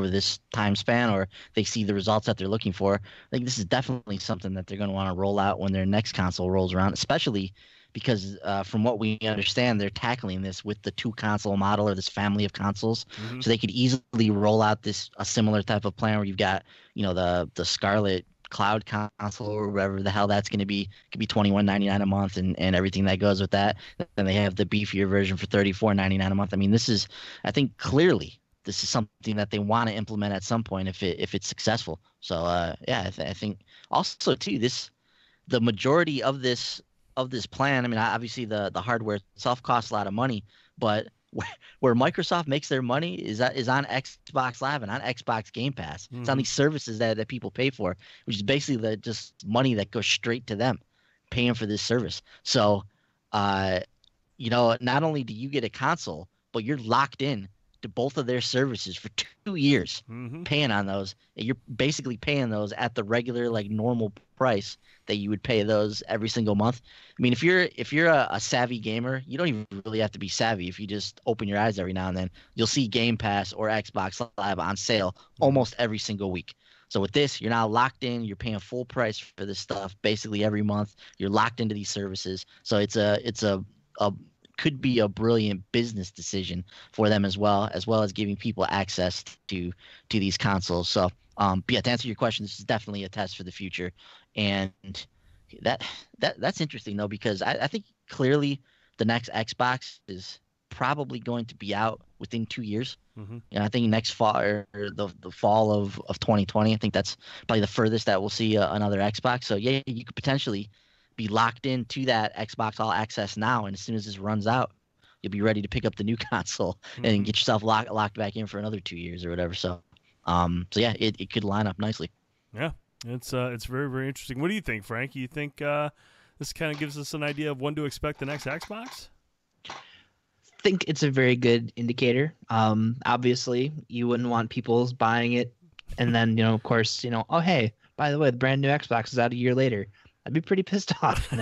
this time span, or they see the results that they're looking for, I think this is definitely something that they're going to want to roll out when their next console rolls around, especially because from what we understand, they're tackling this with the 2-console model, or this family of consoles. Mm-hmm. So they could easily roll out a similar type of plan where you've got, the Scarlet Cloud console, or whatever the hell that's going to be. It could be $21.99 a month and everything that goes with that. Then they have the beefier version for $34.99 a month. I mean, I think clearly this is something that they want to implement at some point if it's successful. So I think also too, the majority of this plan, I mean, obviously the hardware itself costs a lot of money, but where Microsoft makes their money is on Xbox Live and on Xbox Game Pass. Mm-hmm. It's on these services that people pay for, which is basically just money that goes straight to them, paying for this service. So, not only do you get a console, but you're locked in to both of their services for 2 years, mm-hmm. paying on those. And you're basically paying those at the regular, normal price that you would pay those every single month. I mean, if you're a savvy gamer, you don't even really have to be savvy. If you just open your eyes every now and then, you'll see Game Pass or Xbox Live on sale almost every single week. So with this, you're now locked in. You're paying full price for this stuff basically every month. You're locked into these services. So it's a could be a brilliant business decision for them as well as giving people access to these consoles. So, but yeah, to answer your question, this is definitely a test for the future, and that's interesting though, because I think clearly the next Xbox is probably going to be out within 2 years. Mm-hmm. I think next fall, or the fall of 2020. I think that's probably the furthest that we'll see another Xbox. So yeah, you could potentially be locked into that Xbox All Access now, and as soon as this runs out, you'll be ready to pick up the new console and get yourself locked back in for another 2 years or whatever. So, yeah, it could line up nicely. Yeah, it's very, very interesting. What do you think, Frank? You think this kind of gives us an idea of when to expect the next Xbox? I think it's a very good indicator. Obviously, you wouldn't want people buying it, and then of course, oh hey, by the way, the brand new Xbox is out a year later. I'd be pretty pissed off,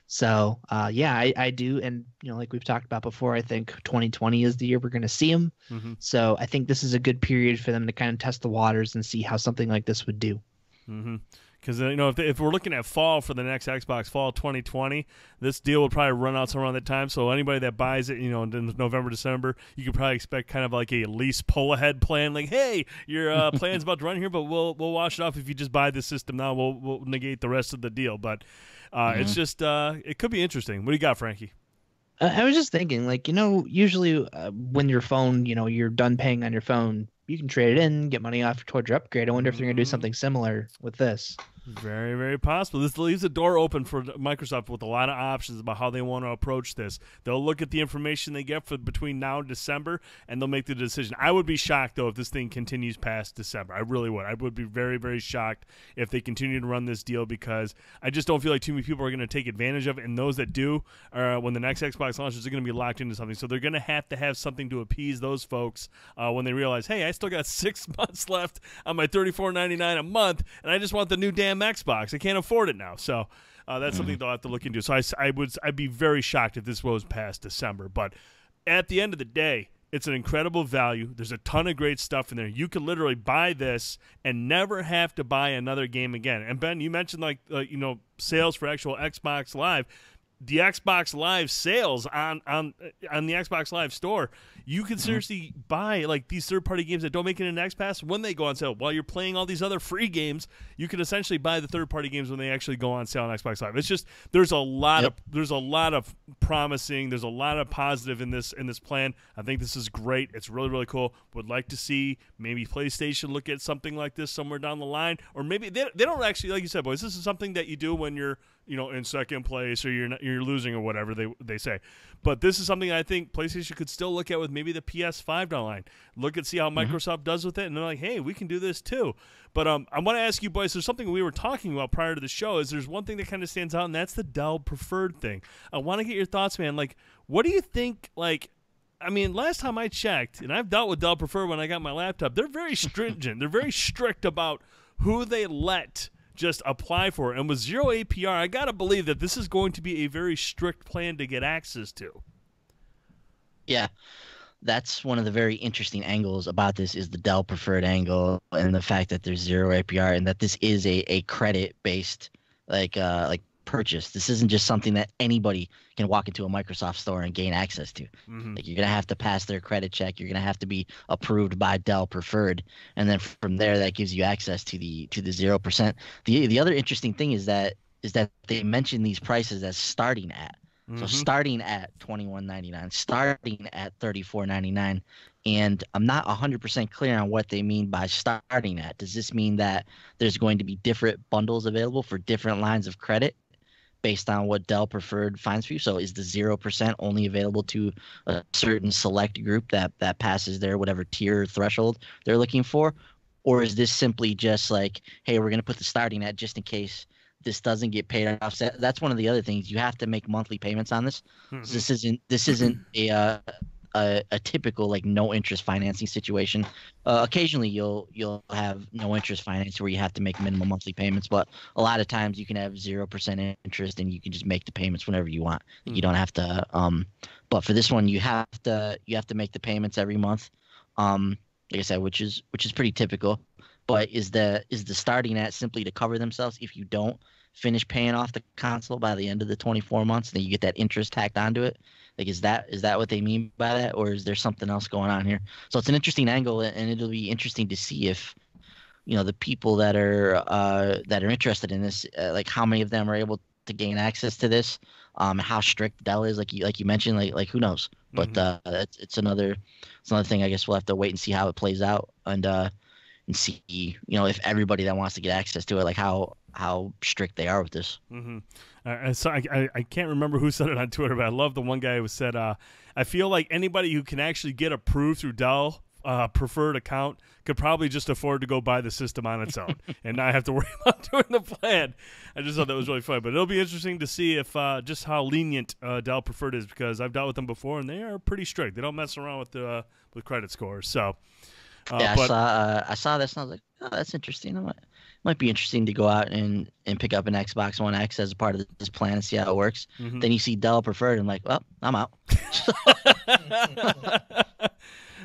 So, yeah, I do. And, like we've talked about before, I think 2020 is the year we're going to see them. Mm-hmm. So I think this is a good period for them to kind of test the waters and see how something like this would do. Mm-hmm. Because, if we're looking at fall for the next Xbox, fall 2020, this deal will probably run out somewhere around that time. So anybody that buys it, in November, December, you could probably expect kind of like a lease pull-ahead plan. Like, hey, your plan's about to run here, but we'll wash it off if you just buy the system now. We'll negate the rest of the deal. But it's just it could be interesting. What do you got, Frankie? I was just thinking, usually when your phone, you're done paying on your phone, you can trade it in, get money off towards your upgrade. I wonder if they're going to do something similar with this. Very, very possible. This leaves the door open for Microsoft with a lot of options about how they want to approach this. They'll look at the information they get for between now and December, and they'll make the decision. I would be shocked, though, if this thing continues past December. I really would. I would be very, very shocked if they continue to run this deal, because I just don't feel like too many people are going to take advantage of it, and those that do, when the next Xbox launches, are going to be locked into something. So they're going to have something to appease those folks when they realize, hey, I still got 6 months left on my $34.99 a month, and I just want the new damn Xbox. I can't afford it now. So that's something they'll have to look into. So I'd be very shocked if this goes past December. But at the end of the day, it's an incredible value. There's a ton of great stuff in there. You could literally buy this and never have to buy another game again. And Ben, you mentioned sales for actual Xbox Live. The Xbox Live sales on the Xbox Live store, you can seriously buy these third-party games that don't make it in X Pass when they go on sale. While you're playing all these other free games, you can essentially buy the third-party games when they actually go on sale on Xbox Live. It's just there's a lot of promising, there's a lot of positive in this plan. I think this is great. It's really, really cool. Would like to see maybe PlayStation look at something like this somewhere down the line, or maybe they don't actually, like you said, boys. This is something that you do when you're in second place, or you're you're losing or whatever they say. But this is something I think PlayStation could still look at with maybe the PS5 down the line. Look and see how Microsoft does with it, and they're like, hey, we can do this too. But I want to ask you boys, there's something we were talking about prior to the show, is there's one thing that kind of stands out, and that's the Dell preferred thing. I want to get your thoughts, man. Like, what do you think, like, I mean, last time I checked, and I've dealt with Dell Preferred when I got my laptop, they're very stringent. They're very strict about who they let just apply for. And with zero APR, I got to believe that this is going to be a very strict plan to get access to. Yeah, that's one of the very interesting angles about this is the Dell Preferred angle and the fact that there's zero APR and that this is a credit-based like purchase. This isn't just something that anybody can walk into a Microsoft store and gain access to. Like, you're gonna have to pass their credit check. You're gonna have to be approved by Dell Preferred, and then from there, that gives you access to the 0%. The other interesting thing is that they mention these prices as starting at. So starting at $21.99, starting at $34.99, and I'm not 100% clear on what they mean by starting at. Does this mean that there's going to be different bundles available for different lines of credit based on what Dell Preferred finds for you? So is the 0% only available to a certain select group that passes their whatever tier or threshold they're looking for? Or is this simply just like, hey, we're going to put the starting at just in case this doesn't get paid off? That's one of the other things. You have to make monthly payments on this. This isn't a typical like no interest financing situation. Occasionally you'll have no interest financing where you have to make minimum monthly payments, but a lot of times you can have 0% interest and you can just make the payments whenever you want. You don't have to. But for this one, you have to make the payments every month. Like I said, which is pretty typical. But is the starting at simply to cover themselves if you don't finish paying off the console by the end of the 24 months, then you get that interest tacked onto it? Like, is that what they mean by that, or is there something else going on here? So it's an interesting angle, and it'll be interesting to see if, you know, the people that are interested in this, like how many of them are able to gain access to this, how strict Dell is, like you mentioned, like who knows? But it's another thing. I guess we'll have to wait and see how it plays out, and see, you know, if everybody that wants to get access to it, like how strict they are with this. So I can't remember who said it on Twitter, but I love the one guy who said, I feel like anybody who can actually get approved through Dell Preferred account could probably just afford to go buy the system on its own and not have to worry about doing the plan. I just thought that was really fun. But it'll be interesting to see if just how lenient Dell Preferred is, because I've dealt with them before, and they are pretty strict. They don't mess around with credit scores. So yeah, I saw this and I was like, oh, that's interesting. It might be interesting to go out and pick up an Xbox One X as a part of this plan and see how it works. Then you see Dell Preferred and like, well, I'm out.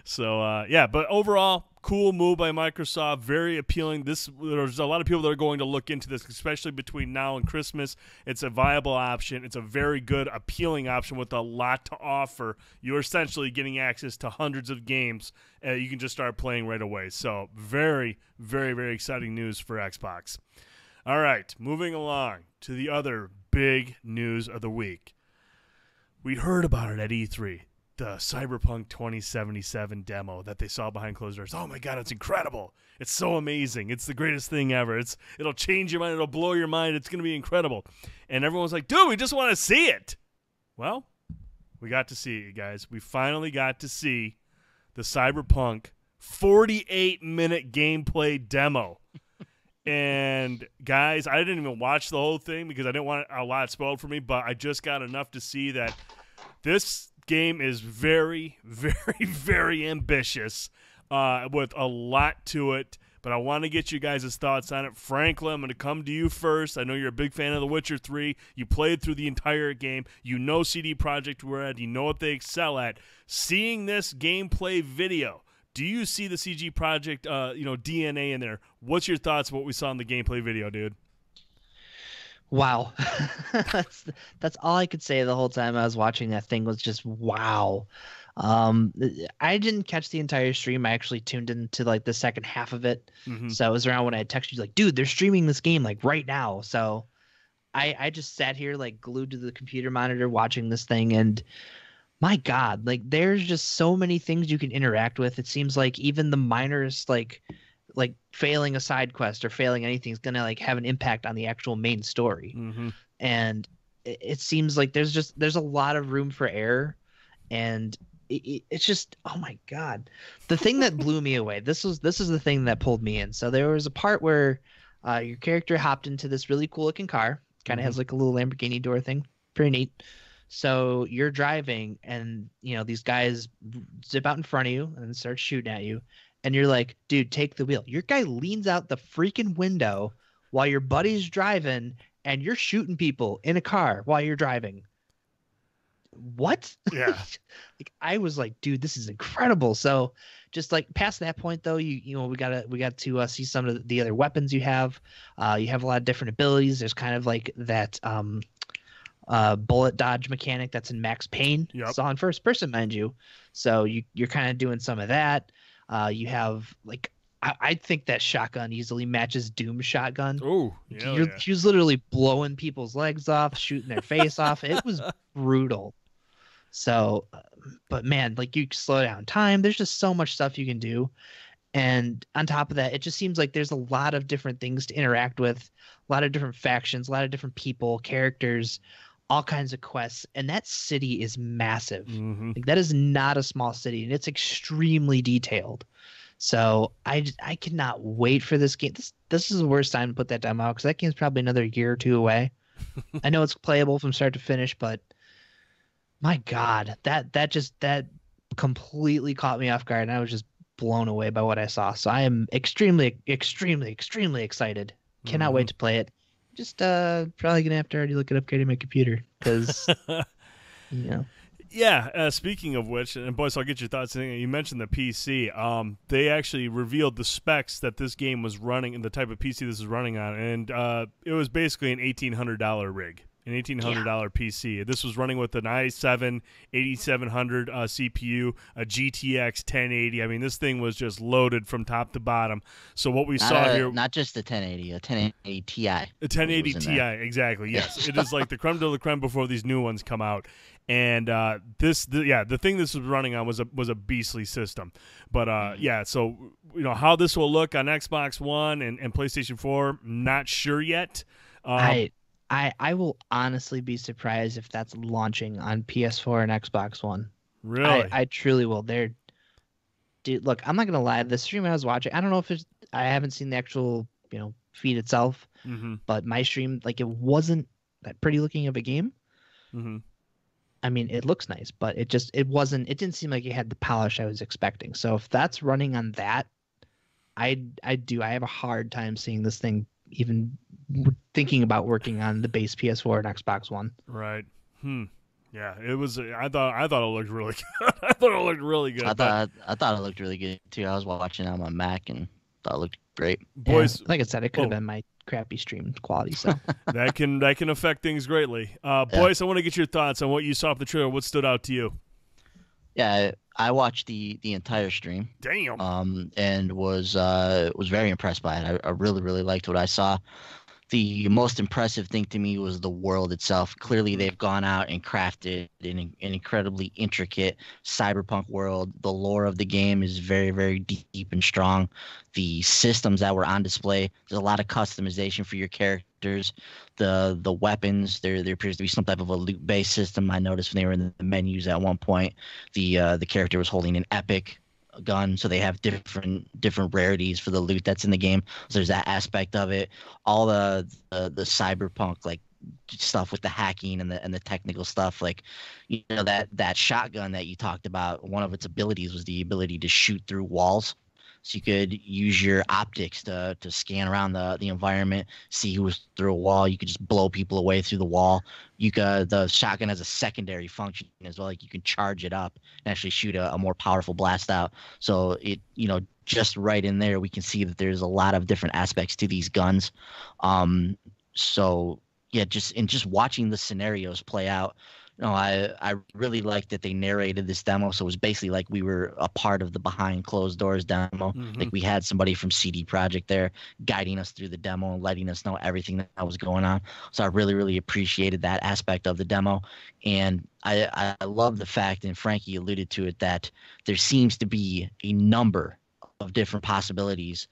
So, yeah, but overall, cool move by Microsoft, very appealing. There's a lot of people that are going to look into this, especially between now and Christmas. It's a viable option. It's a very good, appealing option with a lot to offer. You're essentially getting access to hundreds of games. You can just start playing right away. So very, very, very exciting news for Xbox. All right, moving along to the other big news of the week. We heard about it at E3. The Cyberpunk 2077 demo that they saw behind closed doors. Oh my God, it's incredible. It's so amazing. It's the greatest thing ever. It'll change your mind. It'll blow your mind. It's going to be incredible. And everyone's like, dude, we just want to see it. Well, we got to see it, you guys. We finally got to see the Cyberpunk 48-minute gameplay demo. And guys, I didn't even watch the whole thing because I didn't want a lot spoiled for me, but I just got enough to see that this game is very, very, very ambitious with a lot to it. But I want to get you guys' thoughts on it. Franklin, I'm going to come to you first. I know you're a big fan of The Witcher 3. You played through the entire game. You know CD Projekt Red. You know what they excel at. Seeing this gameplay video, do you see the CG Projekt DNA in there? What's your thoughts on what we saw in the gameplay video, dude? Wow. That's all I could say the whole time I was watching that thing was just wow. I didn't catch the entire stream. I actually tuned into like the second half of it. So it was around when I texted you like, dude, they're streaming this game like right now. So I just sat here like glued to the computer monitor watching this thing, and my God, like there's just so many things you can interact with. It seems like even the minorest like failing a side quest or failing anything is gonna like have an impact on the actual main story. And it seems like there's a lot of room for error, and it's just, oh my god. The thing that blew me away, this is the thing that pulled me in. So there was a part where your character hopped into this really cool looking car, kind of has like a little Lamborghini door thing, pretty neat. So you're driving, and these guys zip out in front of you and start shooting at you, and you're like, dude, take the wheel. Your guy leans out the freaking window while your buddy's driving, and you're shooting people in a car while you're driving. What? Yeah. Like, I was like, dude, this is incredible. So just like past that point though, we got to see some of the other weapons you have. You have a lot of different abilities. There's kind of like that bullet dodge mechanic that's in Max Payne. Yep. It's on first person, mind you. So you're kind of doing some of that. You have like, I think that shotgun easily matches Doom's shotgun. Oh, yeah. She was literally blowing people's legs off, shooting their face off. It was brutal. So, but man, like, you slow down time. There's just so much stuff you can do. And on top of that, it just seems like there's a lot of different things to interact with, a lot of different factions, a lot of different people, characters, all kinds of quests. And that city is massive. Mm-hmm. Like, that is not a small city, and it's extremely detailed. So I cannot wait for this game. This is the worst time to put that demo out, because that game's probably another year or two away. I know it's playable from start to finish, but my God, that completely caught me off guard, and I was just blown away by what I saw. So I am extremely, extremely, extremely excited. Cannot wait to play it. Just probably gonna have to already look it up, upgrading my computer, because Yeah, speaking of which, and boys, I'll get your thoughts. You mentioned the PC. They actually revealed the specs that this game was running and the type of PC this is running on, and it was basically an $1,800 rig, an $1,800 PC. This was running with an i7 8700 CPU, a GTX 1080. I mean, this thing was just loaded from top to bottom. So what we saw here, not just a 1080, a 1080 Ti. A 1080 Ti, exactly. Yes, it is like the creme de la creme before these new ones come out. And the thing this was running on was a beastly system. But so how this will look on Xbox One and PlayStation 4, not sure yet. I will honestly be surprised if that's launching on PS4 and Xbox One. Really? I truly will. Dude, look, I'm not gonna lie. The stream I was watching, I don't know if I haven't seen the actual feed itself, but my stream, like, it wasn't that pretty looking of a game. Mm-hmm. I mean, it looks nice, but it didn't seem like it had the polish I was expecting. So if that's running on that, I have a hard time seeing this thing even thinking about working on the base PS4 and Xbox One. Right. Yeah, it was. I thought it looked really good. I thought it looked really good. I thought it looked really good too. I was watching on my Mac and thought it looked great. Boys, like I said, it could have been my crappy stream quality. So that can affect things greatly. Boys, I want to get your thoughts on what you saw of the trailer. What stood out to you? Yeah, I watched the entire stream. Damn. And was very impressed by it. I really, really liked what I saw. The most impressive thing to me was the world itself. Clearly, they've gone out and crafted an incredibly intricate cyberpunk world. The lore of the game is very, very deep and strong. The systems that were on display, there's a lot of customization for your characters. The weapons, there appears to be some type of a loot-based system. I noticed when they were in the menus at one point, the character was holding an epic gun, so they have different rarities for the loot that's in the game. So there's that aspect of it. All the cyberpunk like stuff with the hacking and the technical stuff, like that shotgun that you talked about, one of its abilities was the ability to shoot through walls. So you could use your optics to scan around the environment, see who was through a wall. You could just blow people away through the wall. The shotgun has a secondary function as well. Like, you can charge it up and actually shoot a more powerful blast out. So it, just right in there, we can see that there's a lot of different aspects to these guns. So yeah, just watching the scenarios play out, I really liked that they narrated this demo. So it was basically like we were a part of the behind closed doors demo. Mm-hmm. Like, we had somebody from CD Projekt there guiding us through the demo and letting us know everything that was going on. So I really, really appreciated that aspect of the demo. And I love the fact, and Frankie alluded to it, that there seems to be a number of different possibilities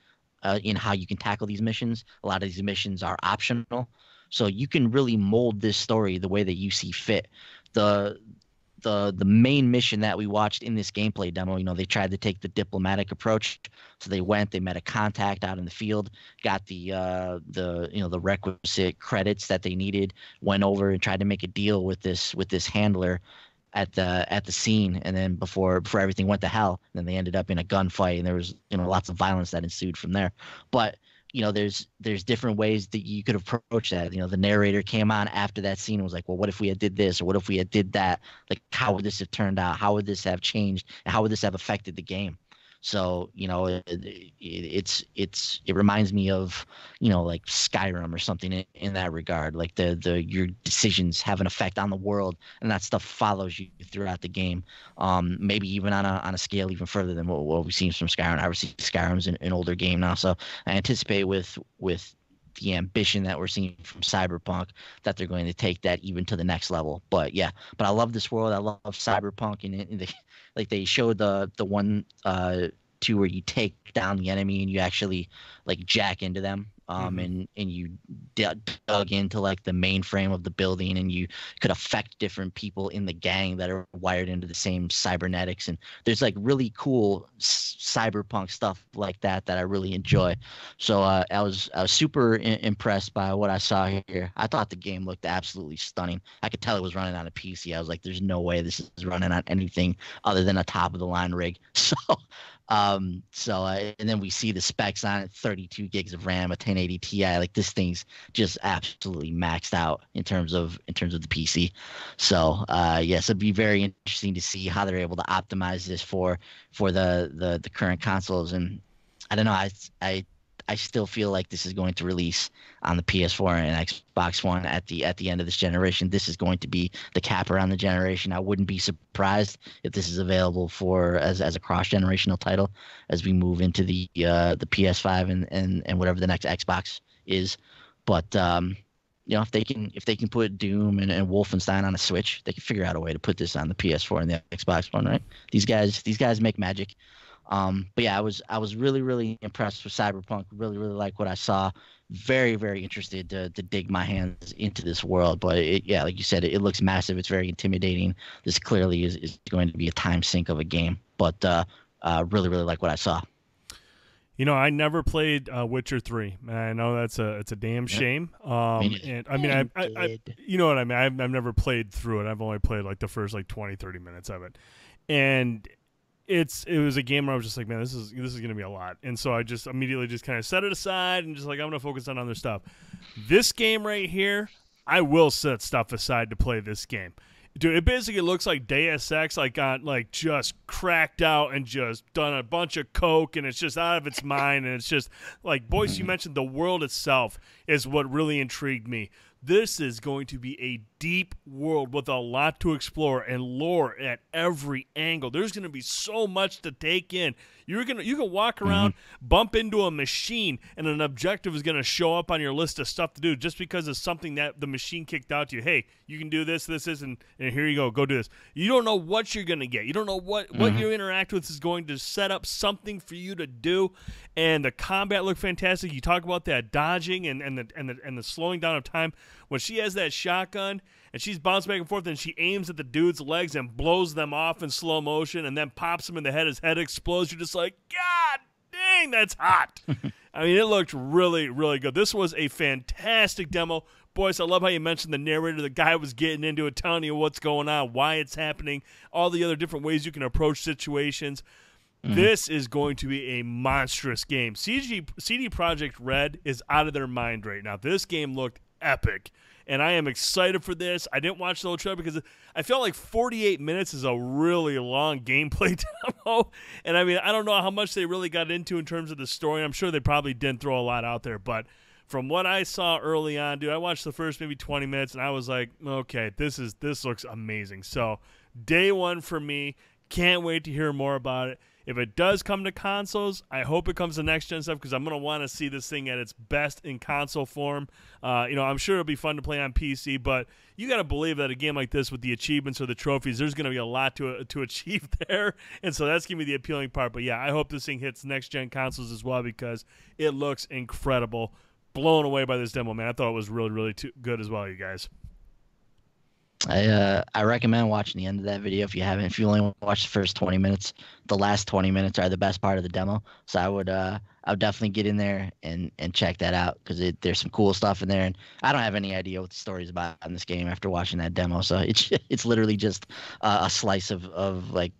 in how you can tackle these missions. A lot of these missions are optional, so you can really mold this story the way that you see fit. The the main mission that we watched in this gameplay demo, they tried to take the diplomatic approach. So they met a contact out in the field, got the requisite credits that they needed, went over and tried to make a deal with this handler at the scene, and then before everything went to hell, then they ended up in a gunfight, and there was lots of violence that ensued from there. But there's different ways that you could approach that. The narrator came on after that scene and was like, well, what if we had did this, or what if we had did that? Like, how would this have turned out? How would this have changed? And how would this have affected the game? So it reminds me of like Skyrim or something in that regard. Like your decisions have an effect on the world, and that stuff follows you throughout the game. Maybe even on a scale even further than what we've seen from Skyrim. Obviously, Skyrim's an older game now, so I anticipate with the ambition that we're seeing from Cyberpunk that they're going to take that even to the next level. But I love this world. I love Cyberpunk, and like they showed the one to where you take down the enemy and you actually like jack into them. And you dug into like the mainframe of the building, and you could affect different people in the gang that are wired into the same cybernetics. And there's like really cool cyberpunk stuff like that I really enjoy. So I was super impressed by what I saw here. I thought the game looked absolutely stunning. I could tell it was running on a PC. I was like, there's no way this is running on anything other than a top of the line rig. And then we see the specs on it: 32 gigs of RAM, a 1080 Ti. Like, this thing's just absolutely maxed out in terms of the PC. So yes, it'd be very interesting to see how they're able to optimize this for the current consoles. And I don't know, I still feel like this is going to release on the PS4 and Xbox One at the end of this generation. This is going to be the capper on the generation. I wouldn't be surprised if this is available as a cross-generational title as we move into the PS5 and whatever the next Xbox is. But if they can put Doom and Wolfenstein on a Switch, they can figure out a way to put this on the PS4 and the Xbox One, right? These guys make magic. But yeah, I was really, really impressed with Cyberpunk. Really, really like what I saw. Very, very interested to dig my hands into this world. But like you said, it looks massive. It's very intimidating. This clearly is going to be a time sink of a game. But really, really like what I saw. I never played Witcher 3. I know it's a damn shame. And I mean, I you know what I mean. I've never played through it. I've only played like the first 20, 30 minutes of it, and it was a game where I was just like, man, this is going to be a lot. And so I just immediately just kind of set it aside and just like, I'm going to focus on other stuff. This game right here, I will set stuff aside to play this game. Dude, it basically looks like Deus Ex, got just cracked out and just done a bunch of coke, and it's just out of its mind. And it's just like, Boyce, you mentioned the world itself is what really intrigued me. This is going to be a deep world with a lot to explore and lore at every angle. There's going to be so much to take in. You can walk around, bump into a machine, and an objective is going to show up on your list of stuff to do just because of something that the machine kicked out to you. Hey, you can do this, and here you go do this. You don't know what you're going to get. You don't know what you interact with is going to set up something for you to do. And the combat looked fantastic. You talk about that dodging and the slowing down of time. When she has that shotgun and she's bouncing back and forth and she aims at the dude's legs and blows them off in slow motion and then pops him in the head, his head explodes, you're just like, God dang, that's hot. I mean, it looked really, really good. This was a fantastic demo. Boys, I love how you mentioned the narrator. The guy was getting into it, telling you what's going on, why it's happening, all the other different ways you can approach situations. This is going to be a monstrous game. CD Projekt Red is out of their mind right now. This game looked epic, and I am excited for this. I didn't watch the whole trailer because I felt like 48 minutes is a really long gameplay demo, and I mean, I don't know how much they really got into in terms of the story. I'm sure they probably didn't throw a lot out there, but from what I saw early on, dude, I watched the first maybe 20 minutes, and I was like, okay, this looks amazing. So day one for me. Can't wait to hear more about it. If it does come to consoles, I hope it comes to next-gen stuff because I'm going to want to see this thing at its best in console form. I'm sure it'll be fun to play on PC, but you got to believe that a game like this with the achievements or the trophies, there's going to be a lot to achieve there, and so that's going to be the appealing part. But, yeah, I hope this thing hits next-gen consoles as well because it looks incredible. Blown away by this demo, man. I thought it was really, really good as well, you guys. I recommend watching the end of that video if you haven't. If you only watch the first 20 minutes, the last 20 minutes are the best part of the demo. So I would definitely get in there and check that out because there's some cool stuff in there. And I don't have any idea what the story's about in this game after watching that demo. So it's literally just a slice of like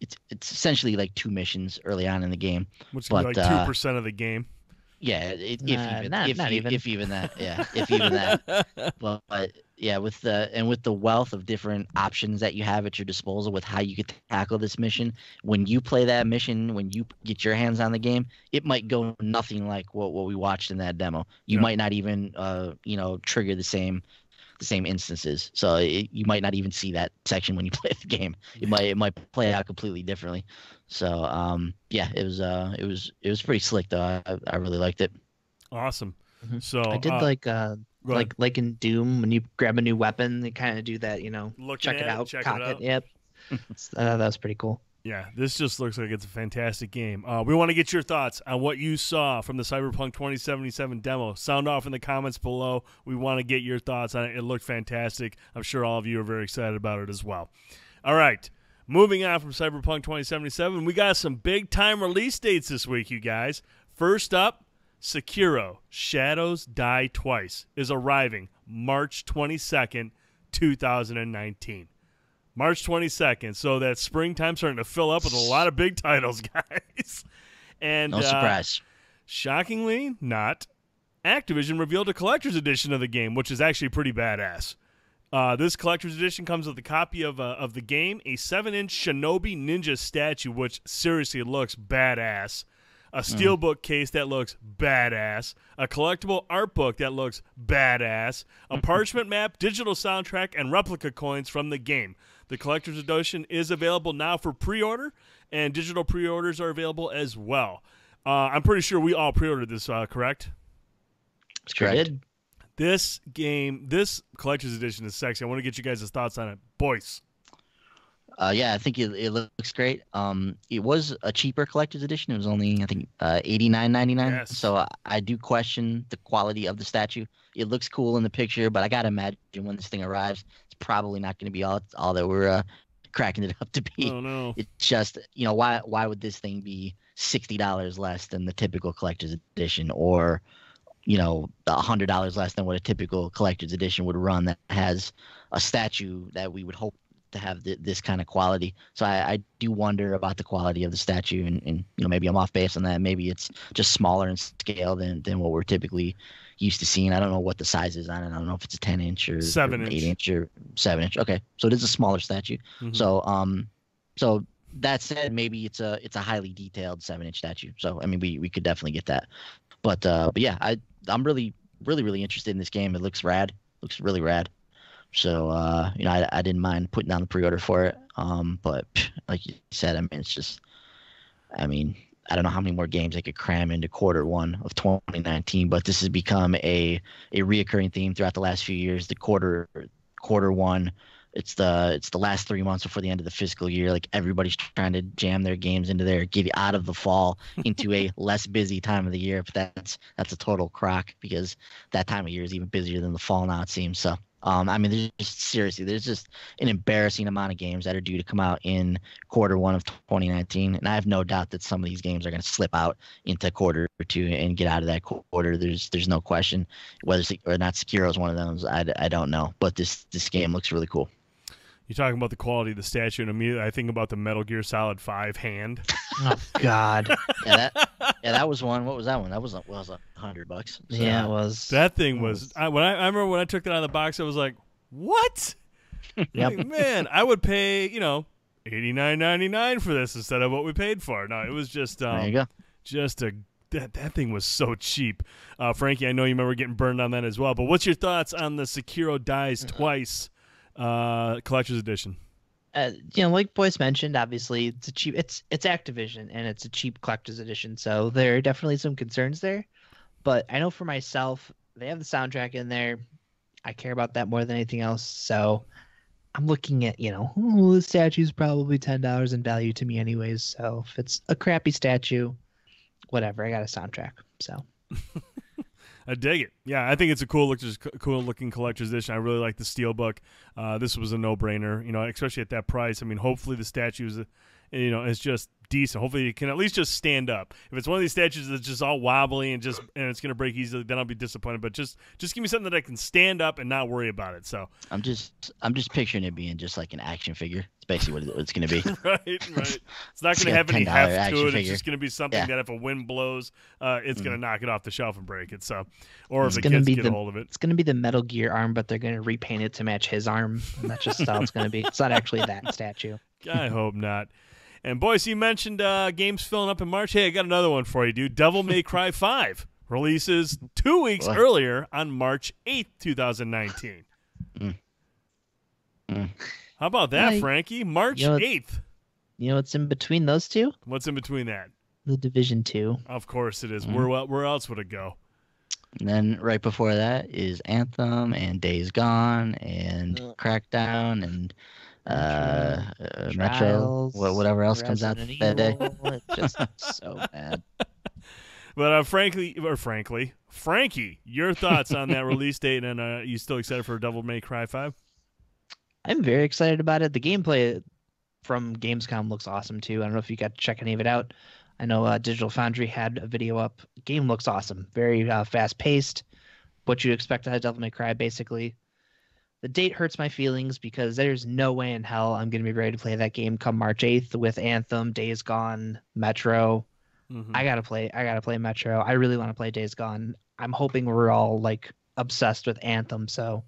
it's essentially like 2 missions early on in the game, which is like 2% of the game. Yeah, if even that. Yeah, if even that. But yeah, with the wealth of different options that you have at your disposal with how you could tackle this mission, when you play that mission, when you get your hands on the game, it might go nothing like what we watched in that demo. You might not even trigger the same instances. So you might not even see that section when you play the game. It might play out completely differently. So yeah, it was pretty slick though. I really liked it. Awesome. Mm-hmm. So I did like in Doom when you grab a new weapon, they kind of do that, check it out, cock it. Yep. That was pretty cool. Yeah, this just looks like it's a fantastic game. We want to get your thoughts on what you saw from the Cyberpunk 2077 demo. Sound off in the comments below. We want to get your thoughts on it. It looked fantastic. I'm sure all of you are very excited about it as well. All right, moving on from Cyberpunk 2077, we got some big-time release dates this week, you guys. First up, Sekiro: Shadows Die Twice is arriving March 22nd, 2019. March 22nd, so that springtime starting to fill up with a lot of big titles, guys. And no surprise. Shockingly not, Activision revealed a collector's edition of the game, which is actually pretty badass. This collector's edition comes with a copy of the game, a 7-inch Shinobi Ninja statue, which seriously looks badass, a steelbook case that looks badass, a collectible art book that looks badass, a parchment map, digital soundtrack, and replica coins from the game. The collector's edition is available now for pre-order, and digital pre-orders are available as well. I'm pretty sure we all pre-ordered this, correct? That's correct. This game, this collector's edition is sexy. I want to get you guys' thoughts on it. Boys. Yeah, I think it looks great. It was a cheaper collector's edition. It was only, I think, $89.99. Yes. So I do question the quality of the statue. It looks cool in the picture, but I gotta imagine when this thing arrives, it's probably not going to be all that we're cracking it up to be. Oh no! It's just, why would this thing be $60 less than the typical collector's edition, or $100 less than what a typical collector's edition would run that has a statue that we would hope to have this kind of quality. So I do wonder about the quality of the statue, and maybe I'm off base on that. Maybe it's just smaller in scale than what we're typically used to seeing. I don't know what the size is on it. I don't know if it's a 10-inch or 7-inch, 8-inch or 7-inch. Okay, so it is a smaller statue. Mm-hmm. So that said, maybe it's a highly detailed 7-inch statue. So I mean, we could definitely get that. But yeah, I'm really interested in this game. It looks rad. Looks really rad. So I didn't mind putting down the pre-order for it. But like you said, I don't know how many more games I could cram into Q1 of 2019, but this has become a reoccurring theme throughout the last few years. The quarter one, it's the last 3 months before the end of the fiscal year. Like, everybody's trying to jam their games into there, get out of the fall into a less busy time of the year. But that's a total crock, because that time of year is even busier than the fall now, it seems. So there's just an embarrassing amount of games that are due to come out in Q1 of 2019, and I have no doubt that some of these games are going to slip out into Q2 and get out of that quarter. There's no question. Whether or not Sekiro is one of those, I don't know. But this game looks really cool. You're talking about the quality of the statue, and immediately I think about the Metal Gear Solid 5 hand. Oh God. Yeah, that was one. What was that one? That was $100. So, yeah, it was. That thing was. I remember when I took that out of the box, I was like, "What? Yep. Like, man, I would pay $89.99 for this instead of what we paid for." No, it was just. There you go. That thing was so cheap. Frankie, I know you remember getting burned on that as well. But what's your thoughts on the Sekiro Dies Twice collector's edition? Like Boyce mentioned, obviously it's a cheap. It's Activision and it's a cheap collector's edition, so there are definitely some concerns there. But I know for myself, they have the soundtrack in there. I care about that more than anything else. So I'm looking at, the statue's probably $10 in value to me anyways. So if it's a crappy statue, whatever, I got a soundtrack. So I dig it. Yeah, I think it's a cool looking collector's edition. I really like the steelbook. This was a no-brainer, especially at that price. I mean, hopefully the statue is just decent. Hopefully it can at least just stand up. If it's one of these statues that's just all wobbly and it's going to break easily, then I'll be disappointed. But just give me something that I can stand up and not worry about it. So I'm just picturing it being just like an action figure. It's basically what it's going to be. Right. It's not going to have any heft to it. It's just going to be something that if a wind blows, it's going to knock it off the shelf and break it. So, or if the kids get a hold of it, it's going to be the Metal Gear arm, but they're going to repaint it to match his arm, and that's just how it's going to be. It's not actually that statue. I hope not. And Boyce, you mentioned games filling up in March. Hey, I got another one for you, dude. Devil May Cry 5 releases 2 weeks earlier on March 8th, 2019. How about that, Frankie? March 8th. You know what's in between those two? What's in between that? The Division 2. Of course it is. Where else would it go? And then right before that is Anthem and Days Gone and Crackdown and Metro, whatever else comes out that day. It's just so bad. But Frankie, your thoughts on that release date, and are you still excited for Devil May Cry 5? I'm very excited about it. The gameplay from Gamescom looks awesome too. I don't know if you got to check any of it out. I know Digital Foundry had a video up. The game looks awesome. Very fast paced. What you'd expect out of Devil May Cry, basically. The date hurts my feelings because there's no way in hell I'm going to be ready to play that game come March 8th with Anthem, Days Gone, Metro. I gotta play Metro. I really want to play Days Gone. I'm hoping we're all like obsessed with Anthem, so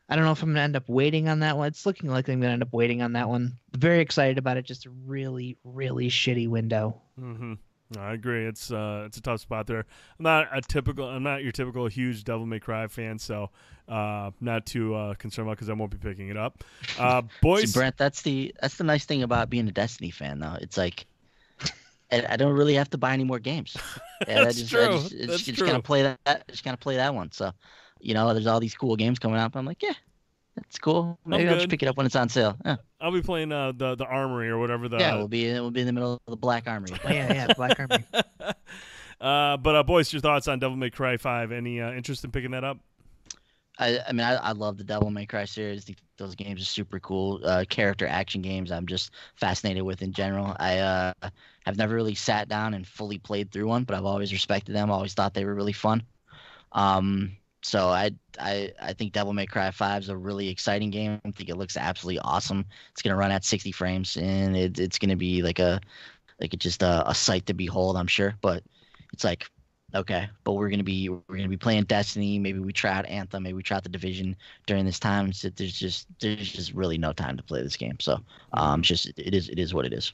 I don't know if I'm gonna end up waiting on that one. It's looking like I'm gonna end up waiting on that one. Very excited about it. Just a really, really shitty window. I agree. It's a tough spot there. I'm not your typical huge Devil May Cry fan, so not too concerned about because I won't be picking it up. Boys, see, Brent, that's the nice thing about being a Destiny fan, though. It's like I don't really have to buy any more games. That's true. I just kind of play that. Just kind of play that one. So, there's all these cool games coming out. I'm like, yeah, that's cool. Maybe I'll just pick it up when it's on sale. Yeah. I'll be playing the Armory or whatever. We'll be in the middle of the Black Armory. Yeah, Black Armory. But boys, your thoughts on Devil May Cry 5? Any interest in picking that up? I love the Devil May Cry series. I think those games are super cool. Character action games I'm just fascinated with in general. I have never really sat down and fully played through one, but I've always respected them. Always thought they were really fun. So I think Devil May Cry 5 is a really exciting game. I think it looks absolutely awesome. It's gonna run at 60 frames, and it's gonna be just a sight to behold, I'm sure. But it's like, okay, but we're gonna be playing Destiny. Maybe we try out Anthem. Maybe we try out the Division during this time. So there's just really no time to play this game. So it is what it is.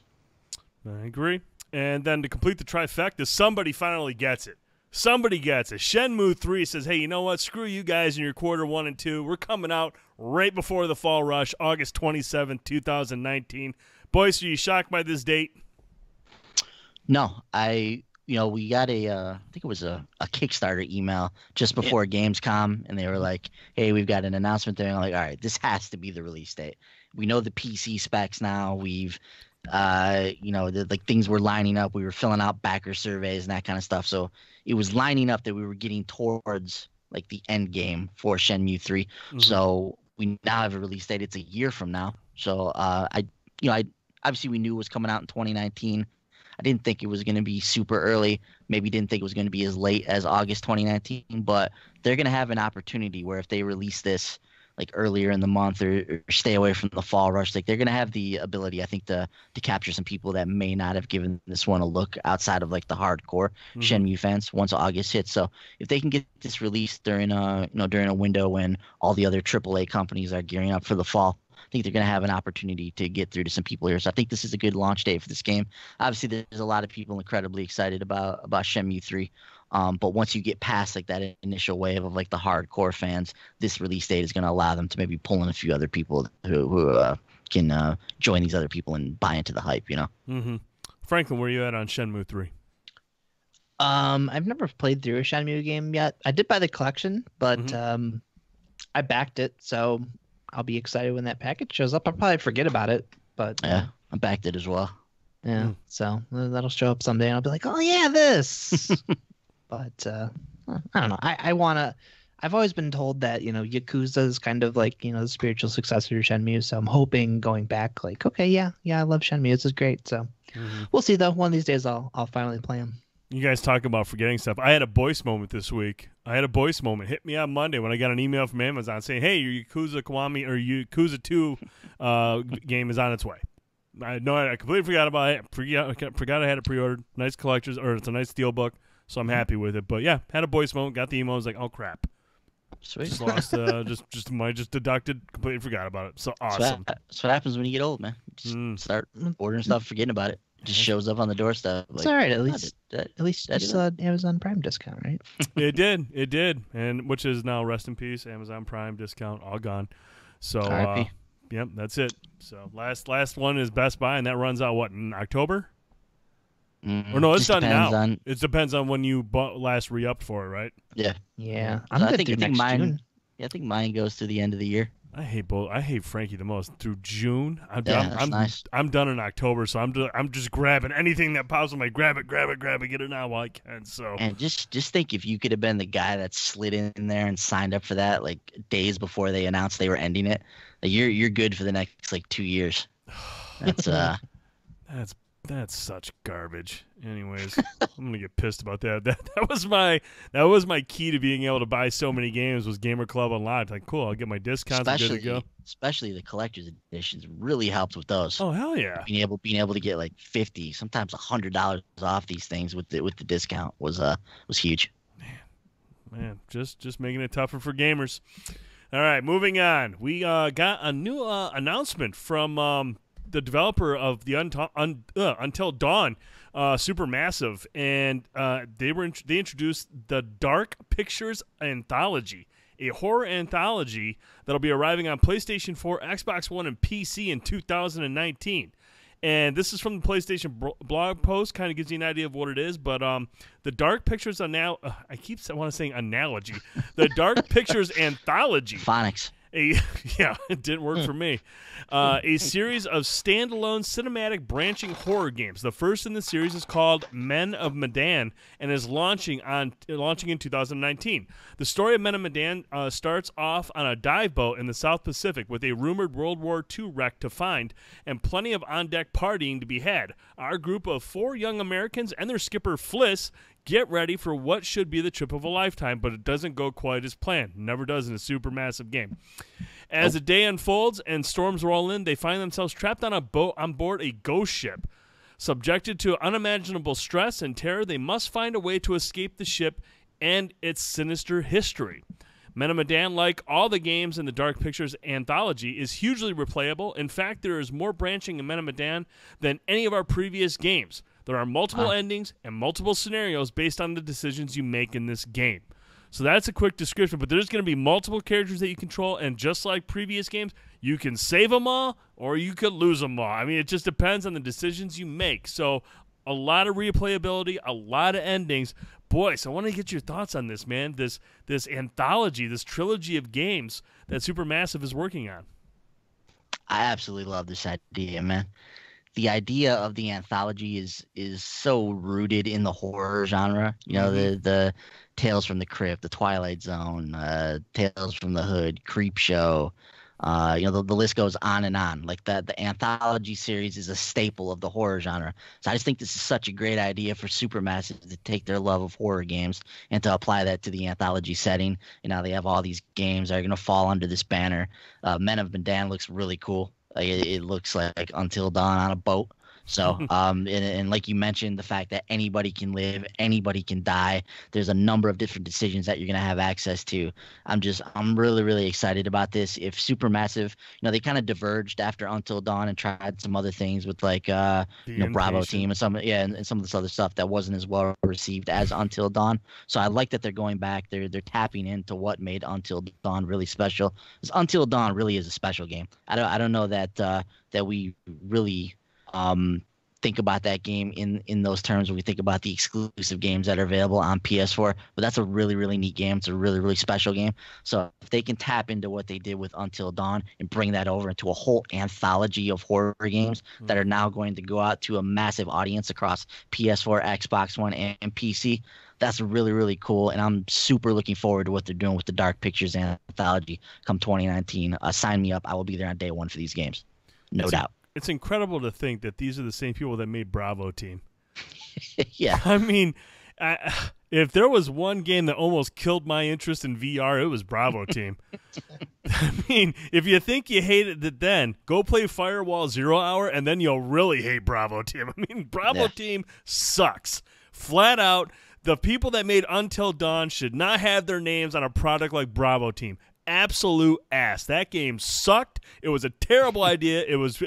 I agree. And then to complete the trifecta, somebody finally gets it. Somebody gets it. Shenmue 3 says, hey, you know what? Screw you guys in your quarter 1 and 2. We're coming out right before the fall rush, August 27th, 2019. Boys, are you shocked by this date? No, we got I think it was a Kickstarter email just before Gamescom, and they were like, hey, we've got an announcement there. And I'm like, all right, this has to be the release date. We know the PC specs now. We've things were lining up. We were filling out backer surveys and that kind of stuff. So it was lining up that we were getting towards like the end game for Shenmue 3. Mm-hmm. So we now have a release date. It's a year from now. So I obviously we knew it was coming out in 2019. I didn't think it was going to be super early. Maybe didn't think it was going to be as late as August 2019. But they're going to have an opportunity where if they release this like earlier in the month or stay away from the fall rush, like they're going to have the ability, I think, to capture some people that may not have given this one a look outside of like the hardcore Shenmue fans once August hits. So if they can get this released during a window when all the other AAA companies are gearing up for the fall, I think they're going to have an opportunity to get through to some people here. So I think this is a good launch date for this game. Obviously, there's a lot of people incredibly excited about Shenmue 3. But once you get past like that initial wave of like the hardcore fans, this release date is going to allow them to maybe pull in a few other people who can join these other people and buy into the hype. Mm-hmm. Franklin, where are you at on Shenmue 3? I've never played through a Shenmue game yet. I did buy the collection, but I backed it, so I'll be excited when that package shows up. I'll probably forget about it, but Yeah, I backed it as well. yeah. So that'll show up someday, and I'll be like, oh yeah, this. But I don't know. I've always been told that Yakuza is kind of like the spiritual successor to Shenmue, so I'm hoping going back, like, okay, yeah, I love Shenmue. This is great. So we'll see though. One of these days, I'll finally play them. You guys talk about forgetting stuff. I had a voice moment this week. Hit me on Monday when I got an email from Amazon saying, hey, your Yakuza Kiwami or Yakuza 2 game is on its way. I completely forgot about it. Forgot I had it pre-ordered. Nice collector's, or it's a nice steelbook, so I'm happy with it. But yeah, had a voice moment, got the email, I was like, oh crap. Sweet. Just lost, just deducted, completely forgot about it. So awesome. That's what happens when you get old, man. Just start ordering stuff, forgetting about it. Just shows up on the doorstep. It's all right. At least you saw Amazon Prime discount, right? It did, and which is now, rest in peace, Amazon Prime discount, all gone. So, yep, that's it. So last one is Best Buy, and that runs out in October? Or no, it's done now. It depends on when you last re-upped for it, right? Yeah. Yeah, I think mine. Yeah, I think mine goes to the end of the year. I hate Frankie the most through June. I'm nice. I'm done in October, so I'm just grabbing anything that pops. I'm like, grab it, get it now while I can. So and just think if you could have been the guy that slid in there and signed up for that like days before they announced they were ending it, like, you're good for the next 2 years. That's such garbage. Anyways, I'm gonna get pissed about that. That was my key to being able to buy so many games was Gamer Club Unlocked. Like, cool, I'll get my discounts. I'm good to go. Especially the collector's editions really helped with those. Oh hell yeah! Being able to get like $50, sometimes $100 off these things with the discount was huge. Man, just making it tougher for gamers. All right, moving on. We got a new announcement from the developer of the Until Dawn, Supermassive, and they introduced the Dark Pictures Anthology, a horror anthology that'll be arriving on PlayStation 4, Xbox One, and PC in 2019. And this is from the PlayStation blog post, kind of gives you an idea of what it is. But the Dark Pictures I want to say analogy. The Dark Pictures Anthology. Phonics. Yeah, it didn't work for me. A series of standalone cinematic branching horror games. The first in the series is called Men of Medan and is launching in 2019. The story of Men of Medan starts off on a dive boat in the South Pacific with a rumored World War II wreck to find and plenty of on-deck partying to be had. Our group of 4 young Americans and their skipper Fliss get ready for what should be the trip of a lifetime, but it doesn't go quite as planned. Never does in a Supermassive game. As the day unfolds and storms roll in, they find themselves trapped on a boat on board a ghost ship. Subjected to unimaginable stress and terror, they must find a way to escape the ship and its sinister history. Men of Medan, like all the games in the Dark Pictures Anthology, is hugely replayable. In fact, there is more branching in Men of Medan than any of our previous games. There are multiple endings and multiple scenarios based on the decisions you make in this game. So that's a quick description, but there's going to be multiple characters that you control, and just like previous games, you can save them all or you could lose them all. I mean, it just depends on the decisions you make. So a lot of replayability, a lot of endings. Boy, so I want to get your thoughts on this, man, this anthology, this trilogy of games that Supermassive is working on. I absolutely love this idea, man. The idea of the anthology is so rooted in the horror genre. You know, the Tales from the Crypt, the Twilight Zone, Tales from the Hood, Creepshow. The list goes on and on. Like the anthology series is a staple of the horror genre. So I just think this is such a great idea for Supermassive to take their love of horror games and to apply that to the anthology setting. You know, they have all these games that are going to fall under this banner. Men of Medan looks really cool. Like it looks like Until Dawn on a boat. So, and like you mentioned, the fact that anybody can live, anybody can die. There's a number of different decisions that you're gonna have access to. I'm really, really excited about this. If Supermassive, they kind of diverged after Until Dawn and tried some other things with like Bravo Team and and some of this other stuff that wasn't as well received as Until Dawn. So I like that they're going back. They're tapping into what made Until Dawn really special. Because Until Dawn really is a special game. I don't know that that we really think about that game in those terms when we think about the exclusive games that are available on PS4. But that's a really, really neat game. It's a really, really special game. So if they can tap into what they did with Until Dawn and bring that over into a whole anthology of horror games that are now going to go out to a massive audience across PS4, Xbox One, and PC, that's really, really cool. And I'm super looking forward to what they're doing with the Dark Pictures anthology come 2019. Sign me up. I will be there on day one for these games. No doubt. It's incredible to think that these are the same people that made Bravo Team. Yeah. I mean, if there was one game that almost killed my interest in VR, it was Bravo Team. I mean, if you think you hated it then, go play Firewall 0 Hour, and then you'll really hate Bravo Team. I mean, Bravo Team sucks. Flat out, the people that made Until Dawn should not have their names on a product like Bravo Team. Absolute ass. That game sucked. It was a terrible idea. It was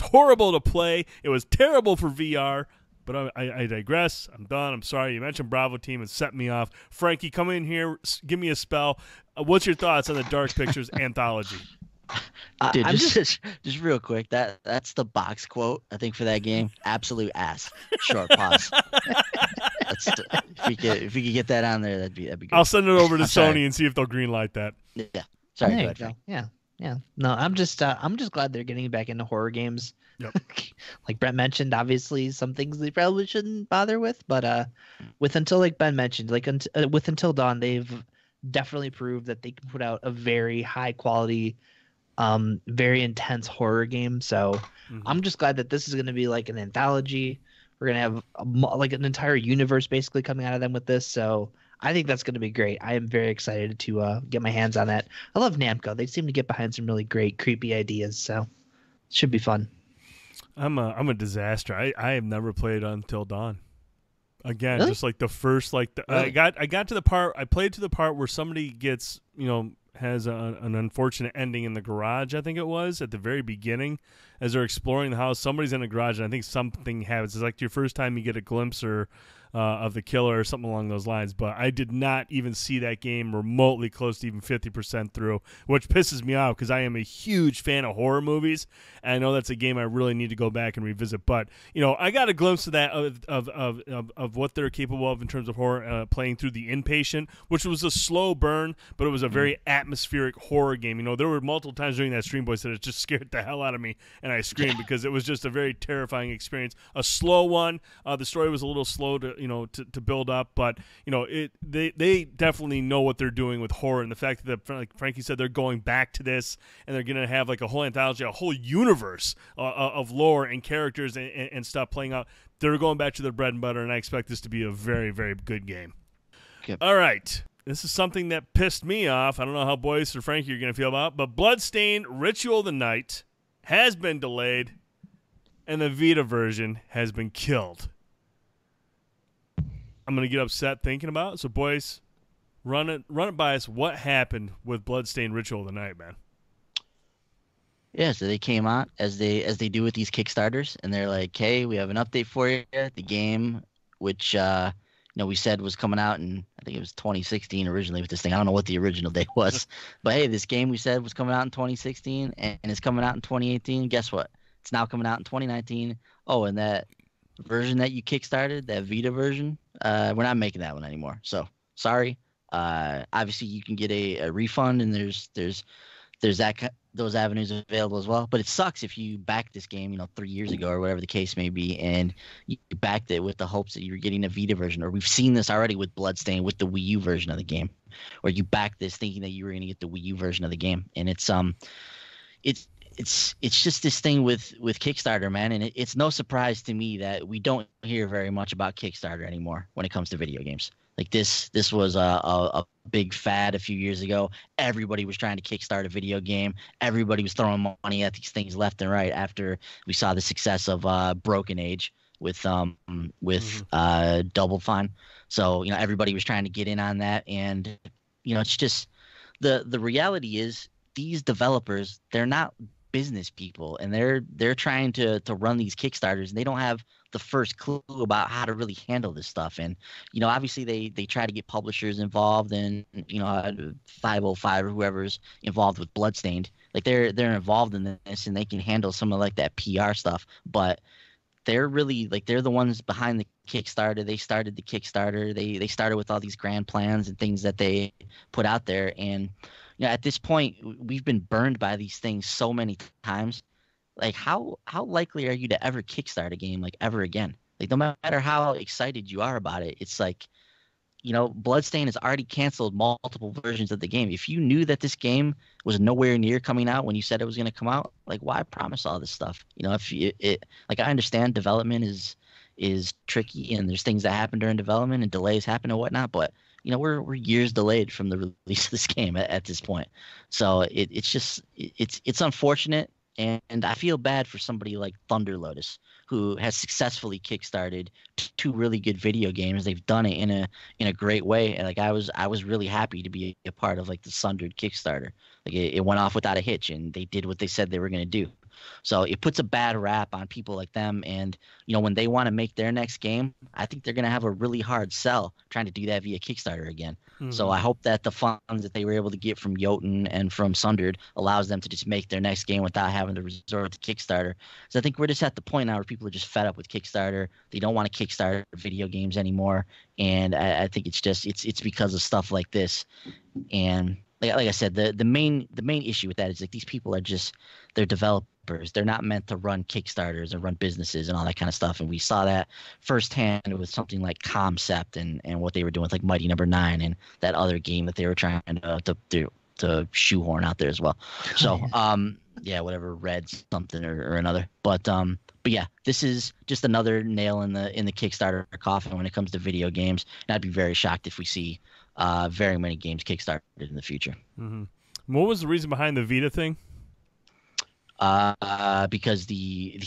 horrible to play. It was terrible for VR. But I digress. I'm done. I'm sorry. You mentioned Bravo Team and set me off. Frankie, come in here. Give me a spell. What's your thoughts on the Dark Pictures anthology? Dude, just real quick. That's the box quote, I think, for that game. Absolute ass. Short pause. If we could get that on there, that'd be good. I'll send it over to Sony and see if they'll greenlight that. Yeah. Sorry. There you go. Yeah. No, I'm just glad they're getting back into horror games. Yep. Like Brent mentioned, obviously some things they probably shouldn't bother with, but with like Ben mentioned, with Until Dawn, they've definitely proved that they can put out a very high quality, very intense horror game. So I'm just glad that this is going to be like an anthology. We're going to have like an entire universe basically coming out of them with this. So I think that's going to be great. I am very excited to get my hands on that. I love Namco. They seem to get behind some really great, creepy ideas. So it should be fun. I'm a disaster. I have never played Until Dawn. Again, Really? just like the first, like Really? I got to the part. I played to the part where somebody gets, has an unfortunate ending in the garage. I think it was at the very beginning, as they're exploring the house. Somebody's in the garage, and I think something happens. It's like your first time you get a glimpse of the killer or something along those lines. But I did not even see that game remotely close to even 50% through, which pisses me off because I am a huge fan of horror movies, and I know that's a game I really need to go back and revisit. But I got a glimpse of that of what they're capable of in terms of horror, playing through The Inpatient, which was a slow burn, but it was a very atmospheric horror game. There were multiple times during that stream, boys, that it just scared the hell out of me, and I screamed because it was just a very terrifying experience. A slow one. The story was a little slow to build up, but they definitely know what they're doing with horror, and the fact that, like Frankie said, they're going back to this and they're going to have like a whole anthology, a whole universe of lore and characters and stuff playing out. They're going back to their bread and butter, and I expect this to be a very, very good game. Okay. All right. This is something that pissed me off. I don't know how Boyce or Frankie are going to feel about it, but Bloodstained Ritual of the Night has been delayed, and the Vita version has been killed. I'm going to get upset thinking about it. So, boys, run it by us. What happened with Bloodstained Ritual of the Night, man? Yeah, so they came out as they do with these Kickstarters, and they're like, "Hey, we have an update for you. The game, which we said was coming out in, I think it was 2016 originally with this thing. I don't know what the original date was, but hey, this game we said was coming out in 2016, and it's coming out in 2018. Guess what? It's now coming out in 2019. Oh, and that version that you Kickstarted, that Vita version, we're not making that one anymore. So sorry. Obviously, you can get a refund, and there's those avenues available as well. But it sucks if you backed this game, 3 years ago or whatever the case may be, and you backed it with the hopes that you were getting a Vita version. Or we've seen this already with Bloodstained with the Wii U version of the game, where you backed this thinking that you were going to get the Wii U version of the game, and it's just this thing with Kickstarter, man. And it's no surprise to me that we don't hear very much about Kickstarter anymore when it comes to video games. Like this was a big fad a few years ago. Everybody was trying to kickstart a video game. Everybody was throwing money at these things left and right after we saw the success of Broken Age with Double Fine. So, everybody was trying to get in on that, and it's just the reality is these developers, they're not business people, and they're trying to run these Kickstarters, and they don't have the first clue about how to really handle this stuff. And obviously they try to get publishers involved, and 505 or whoever's involved with Bloodstained, like they're involved in this, and they can handle some of like that PR stuff. But they're really they're the ones behind the Kickstarter. They started the Kickstarter. They started with all these grand plans and things that they put out there. And at this point, we've been burned by these things so many times. Like, how likely are you to ever kickstart a game ever again? Like, no matter how excited you are about it, it's like, Bloodstained has already canceled multiple versions of the game. If you knew that this game was nowhere near coming out when you said it was going to come out, like, why promise all this stuff? If I understand development is tricky, and there's things that happen during development and delays happen and whatnot, but we're years delayed from the release of this game at this point. So it's unfortunate. And I feel bad for somebody like Thunder Lotus, who has successfully kickstarted two really good video games. They've done it in a great way. And I was really happy to be a part of the Sundered Kickstarter. It went off without a hitch, and they did what they said they were going to do. So it puts a bad rap on people like them. And, when they want to make their next game, I think they're going to have a really hard sell trying to do that via Kickstarter again. Mm-hmm. So I hope that the funds that they were able to get from Jotun and from Sundered allows them to just make their next game without having to resort to Kickstarter. So I think we're just at the point now where people are just fed up with Kickstarter. They don't want to Kickstarter video games anymore. And I think it's because of stuff like this. And like I said, the main issue with that is these people are they're developers. They're not meant to run Kickstarters and run businesses and all that kind of stuff. And we saw that firsthand with something like Concept and what they were doing with Mighty Number 9 and that other game that they were trying to shoehorn out there as well. So whatever, Red something or another. But yeah, this is just another nail in the Kickstarter coffin when it comes to video games. And I'd be very shocked if we see very many games kickstarted in the future. Mm-hmm. What was the reason behind the Vita thing? Because the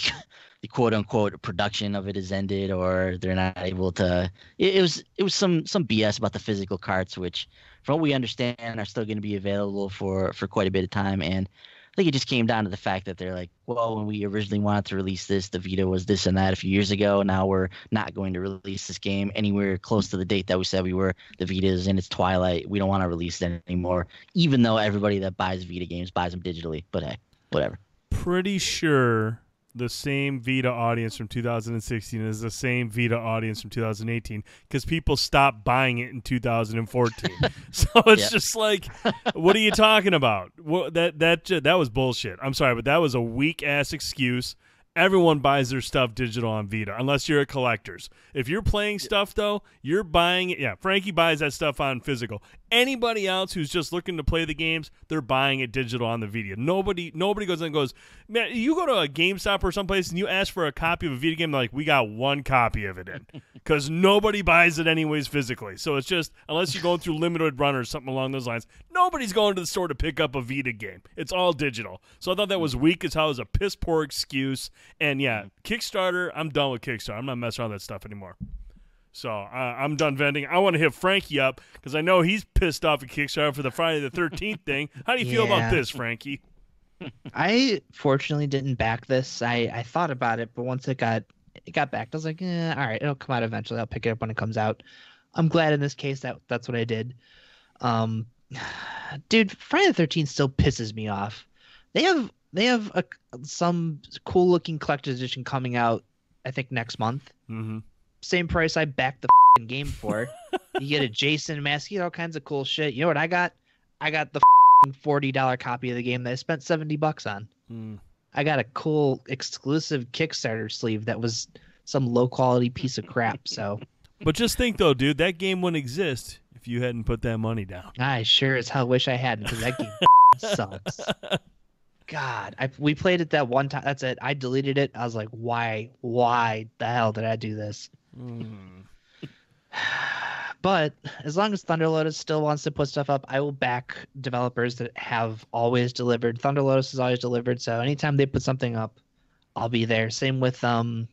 quote unquote production of it has ended, or they're not able to. It was some BS about the physical carts, which, from what we understand, are still going to be available for quite a bit of time. And I think it just came down to the fact that they're like, well, when we originally wanted to release this, the Vita was this and that a few years ago. Now we're not going to release this game anywhere close to the date that we said we were. The Vita is in its twilight. We don't want to release it anymore, even though everybody that buys Vita games buys them digitally. But hey, whatever. Pretty sure the same Vita audience from 2016 is the same Vita audience from 2018 because people stopped buying it in 2014. So it's just like, what are you talking about? That was bullshit. I'm sorry, but that was a weak ass excuse. Everyone buys their stuff digital on Vita, unless you're a collector's. If you're playing stuff, though, you're buying it. Yeah, Frankie buys that stuff on physical. Anybody else who's just looking to play the games, they're buying it digital on the Vita. Nobody goes in and goes, man, you go to a GameStop or someplace and you ask for a copy of a Vita game, they're like, we got one copy of it in. Because nobody buys it anyways physically. So it's just, unless you're going through limited run or something along those lines, nobody's going to the store to pick up a Vita game. It's all digital. So I thought that was weak as hell. It was a piss poor excuse. And yeah, Kickstarter, I'm done with Kickstarter. I'm not messing around with that stuff anymore. So I'm done venting. I want to hit Frankie up because I know he's pissed off at Kickstarter for the Friday the 13th thing. How do you feel about this, Frankie? I fortunately didn't back this. I thought about it, but once it got backed, I was like, all right, it'll come out eventually. I'll pick it up when it comes out. I'm glad in this case that's what I did. Dude, Friday the 13th still pisses me off. They have some cool looking collector's edition coming out, I think next month. Mm-hmm. Same price I backed the game for. You get a Jason mask, you get all kinds of cool shit. You know what I got? I got the $40 copy of the game that I spent $70 on. I got a cool exclusive Kickstarter sleeve that was some low quality piece of crap. So, but just think though, dude, that game wouldn't exist if you hadn't put that money down. I sure as hell wish I hadn't, because that game sucks. God, we played it that one time. That's it. I deleted it. I was like, why the hell did I do this? But as long as Thunder Lotus still wants to put stuff up, I will back developers that have always delivered. Thunder Lotus has always delivered, so anytime they put something up, I'll be there. Same with who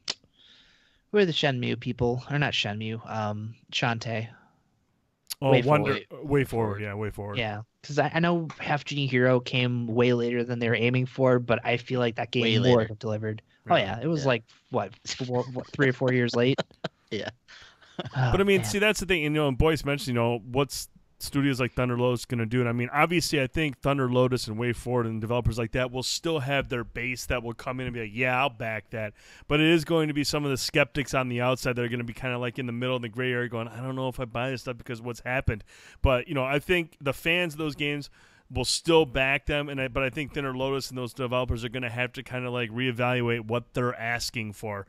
are the Shenmue people? Or not Shenmue, Shantae. Oh, Way Way Forward. Yeah, Way Forward. Yeah, because I know Half Genie Hero came way later than they were aiming for, but I feel like that game more delivered. Yeah. Oh yeah, it was like what 3 or 4 years late. Yeah. But I mean, see, that's the thing. And Boyce mentioned, what's studios like Thunder Lotus going to do? And I mean, obviously, I think Thunder Lotus and Way Forward and developers like that will still have their base that will come in and be like, yeah, I'll back that. But it is going to be some of the skeptics on the outside that are going to be kind of like in the middle of the gray area going, I don't know if I buy this stuff because of what's happened. But, I think the fans of those games will still back them, but I think Thunder Lotus and those developers are going to have to kind of like reevaluate what they're asking for.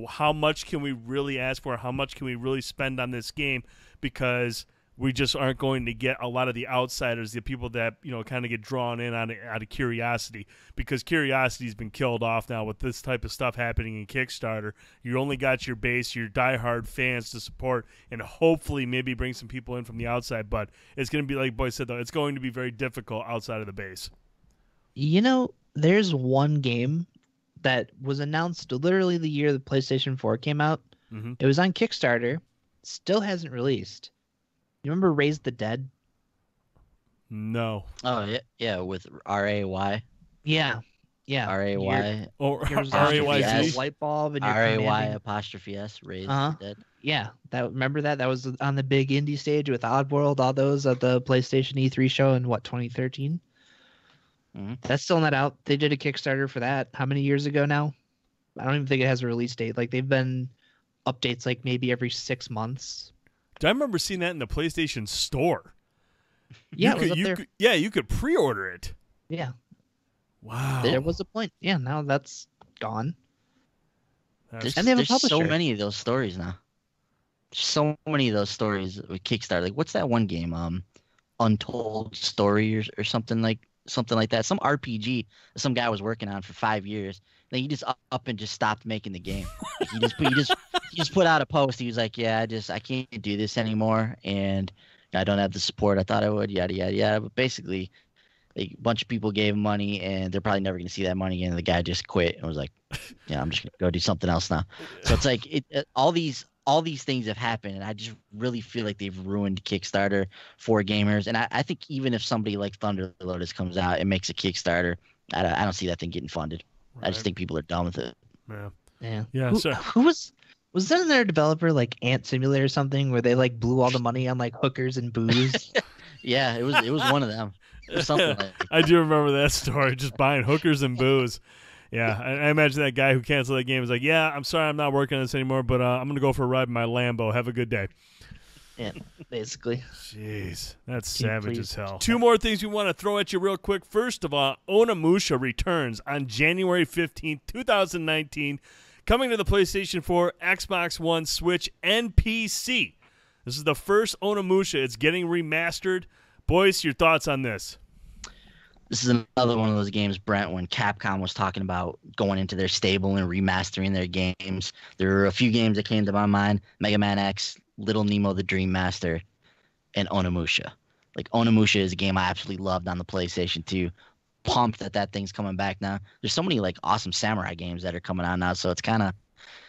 How much can we really ask for? How much can we really spend on this game? Because we just aren't going to get a lot of the outsiders, the people that kind of get drawn in out of curiosity, because curiosity's been killed off now with this type of stuff happening in Kickstarter. You only got your base, your diehard fans to support, and hopefully maybe bring some people in from the outside. But it's going to be, like Boy said, though, it's going to be very difficult outside of the base. There's one game that was announced literally the year the PlayStation 4 came out. Mm-hmm. It was on Kickstarter, still hasn't released. You remember Raise the Dead? No. Oh yeah, with R-A-Y. Yeah. R-A-Y. Or R-A-Y-Z. Light bulb and R-A-Y apostrophe S. Raise the Dead. Yeah, remember that? That was on the big indie stage with Oddworld, all those at the PlayStation E3 show in 2013. Mm-hmm. That's still not out. They did a Kickstarter for that. How many years ago now? I don't even think it has a release date. Like they've been updates like maybe every 6 months. I remember seeing that in the PlayStation Store. Yeah, it was up there. You could pre-order it. Yeah. Wow. There was a point. Yeah, now that's gone. And they have a publisher. So many of those stories now. So many of those stories with Kickstarter. Like, what's that one game? Untold Story or something like that. Some RPG some guy was working on for 5 years. Then he just up and just stopped making the game. He just put out a post. He was like, "Yeah, I can't do this anymore, and I don't have the support I thought I would." Yada yada yada. But basically, a bunch of people gave him money, and they're probably never going to see that money again. And the guy just quit and was like, "Yeah, I'm just going to go do something else now." So it's like all these things have happened, and I just really feel like they've ruined Kickstarter for gamers. And I think even if somebody like Thunder Lotus comes out and makes a Kickstarter, I don't see that thing getting funded. Right. I just think people are done with it. Yeah. Who was that their developer, like Ant Simulator or something, where they like blew all the money on like hookers and booze? Yeah, it was one of them. It was something like that. I do remember that story, just buying hookers and booze. Yeah, I imagine that guy who canceled that game was like, "Yeah, I'm sorry, I'm not working on this anymore, but I'm gonna go for a ride in my Lambo. Have a good day." Yeah, basically. Jeez, that's savage as hell. 2 more things we want to throw at you real quick. First of all, Onimusha returns on January 15th, 2019, coming to the PlayStation 4, Xbox One, Switch, and PC. This is the first Onimusha. It's getting remastered. Boys, your thoughts on this? This is another one of those games, Brent, when Capcom was talking about going into their stable and remastering their games. There were a few games that came to my mind: Mega Man X, Little Nemo the Dream Master, and Onimusha. Like, Onimusha is a game I absolutely loved on the PlayStation 2. Pumped that thing's coming back now. There's so many like awesome samurai games that are coming out now, so it's kind of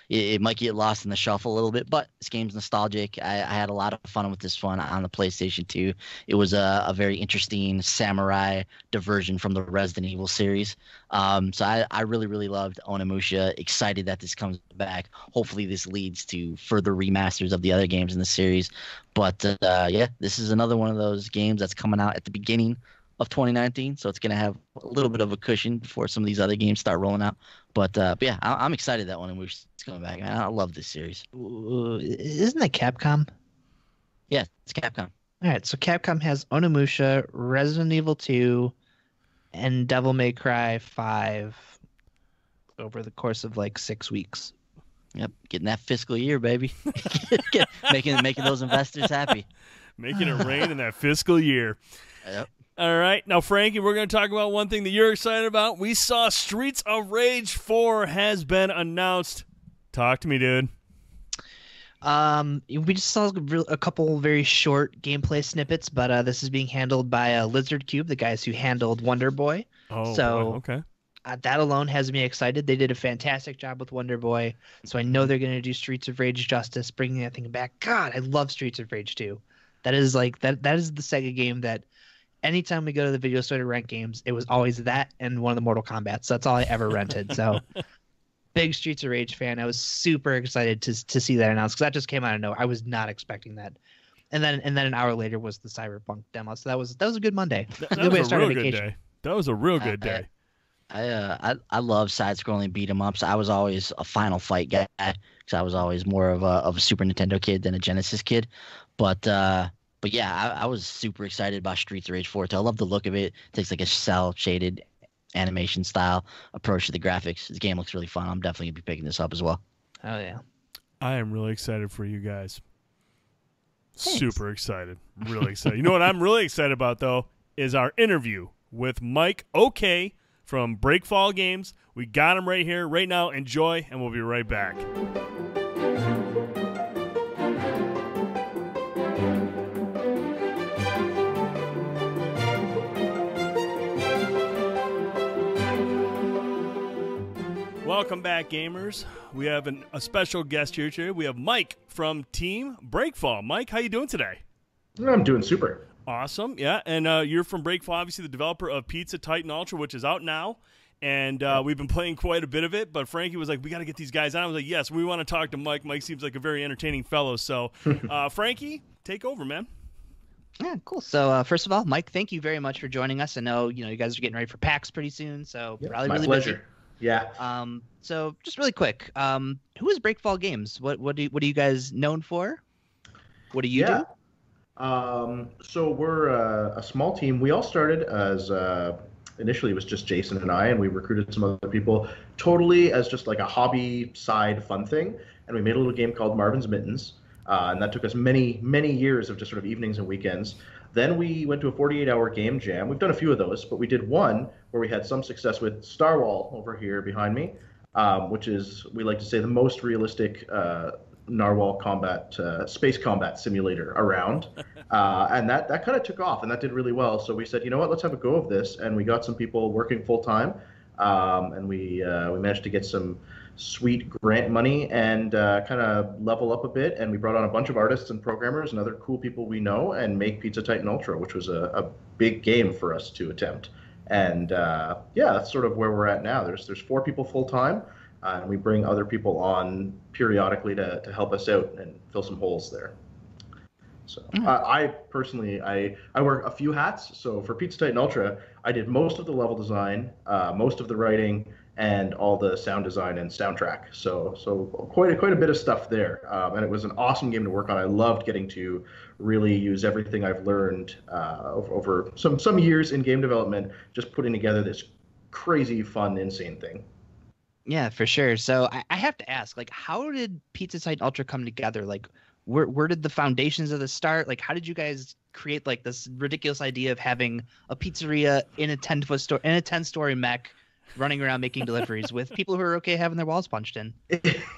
it might get lost in the shuffle a little bit, but this game's nostalgic. I had a lot of fun with this one on the PlayStation 2. It was a very interesting samurai diversion from the Resident Evil series. So I really, really loved Onimusha. Excited that this comes back. Hopefully this leads to further remasters of the other games in the series. But yeah, this is another one of those games that's coming out at the beginning of 2019, so it's going to have a little bit of a cushion before some of these other games start rolling out. But yeah, I'm excited that Onimusha is coming back. I love this series. Isn't that Capcom? Yeah, it's Capcom. All right, so Capcom has Onimusha, Resident Evil 2, and Devil May Cry 5 over the course of like 6 weeks. Yep, getting that fiscal year, baby. making those investors happy. Making it rain in that fiscal year. Yep. All right. Now, Frankie, we're going to talk about one thing that you're excited about. We saw Streets of Rage 4 has been announced. Talk to me, dude. We just saw a couple very short gameplay snippets, but this is being handled by Lizard Cube, the guys who handled Wonder Boy. Oh boy, So okay. that alone has me excited. They did a fantastic job with Wonder Boy, so I know they're going to do Streets of Rage justice, bringing that thing back. God, I love Streets of Rage 2. That is like that is the Sega game that anytime we go to the video store to rent games, it was always that and one of the Mortal Kombat. So that's all I ever rented. So big Streets of Rage fan. I was super excited to see that announced because that just came out of nowhere. I was not expecting that. And then an hour later was the Cyberpunk demo. So that was a good Monday. That Good way to was a start real a good vacation. day. That was a real good day. I love side-scrolling beat 'em ups. I was always a Final Fight guy because I was always more of a Super Nintendo kid than a Genesis kid. But yeah, I was super excited about Streets of Rage 4 too. I love the look of it. It takes like a cel-shaded animation style approach to the graphics. The game looks really fun. I'm definitely gonna be picking this up as well. Oh yeah. I am really excited for you guys. Thanks. Super excited. Really excited. You know what I'm really excited about, though, is our interview with Mike O.K. from Breakfall Games. We got him right here, right now. Enjoy, and we'll be right back. Welcome back, gamers. We have a special guest here today. We have Mike from Team Breakfall. Mike, how you doing today? I'm doing super. Awesome, yeah. And you're from Breakfall, obviously the developer of Pizza Titan Ultra, which is out now. And we've been playing quite a bit of it. But Frankie was like, we got to get these guys on. I was like, yes, we want to talk to Mike. Mike seems like a very entertaining fellow. So, Frankie, take over, man. Yeah, cool. So first of all, Mike, thank you very much for joining us. I know you guys are getting ready for PAX pretty soon, so Yeah, probably my really pleasure. busy. Yeah. So just really quick, who is Breakfall Games? What are you guys known for? What do you do? So we're a small team. We all started as initially it was just Jason and I, and we recruited some other people totally as just like a hobby side fun thing. And we made a little game called Marvin's Mittens, and that took us many years of just sort of evenings and weekends. Then we went to a 48-hour game jam. We've done a few of those, but we did one where we had some success with Starwall over here behind me, which is, we like to say, the most realistic narwhal combat, space combat simulator around. And that kind of took off, and that did really well. So we said, you know what, let's have a go of this. And we got some people working full time, and we managed to get some sweet grant money and kind of level up a bit. And we brought on a bunch of artists and programmers and other cool people we know and make Pizza Titan Ultra, which was a big game for us to attempt. And yeah, that's sort of where we're at now. There's 4 people full time, and we bring other people on periodically to help us out and fill some holes there. So I personally, I wear a few hats. So for Pizza Titan Ultra, I did most of the level design, most of the writing, and all the sound design and soundtrack. So quite a bit of stuff there. And it was an awesome game to work on. I loved getting to really use everything I've learned over some years in game development, just putting together this crazy, fun, insane thing. Yeah, for sure. So I have to ask, like, how did Pizza Titan Ultra come together? Like, where did the foundations of this start? Like, how did you guys create like this ridiculous idea of having a pizzeria in a 10-foot store in a 10-story mech, running around making deliveries with people who are okay having their walls punched in?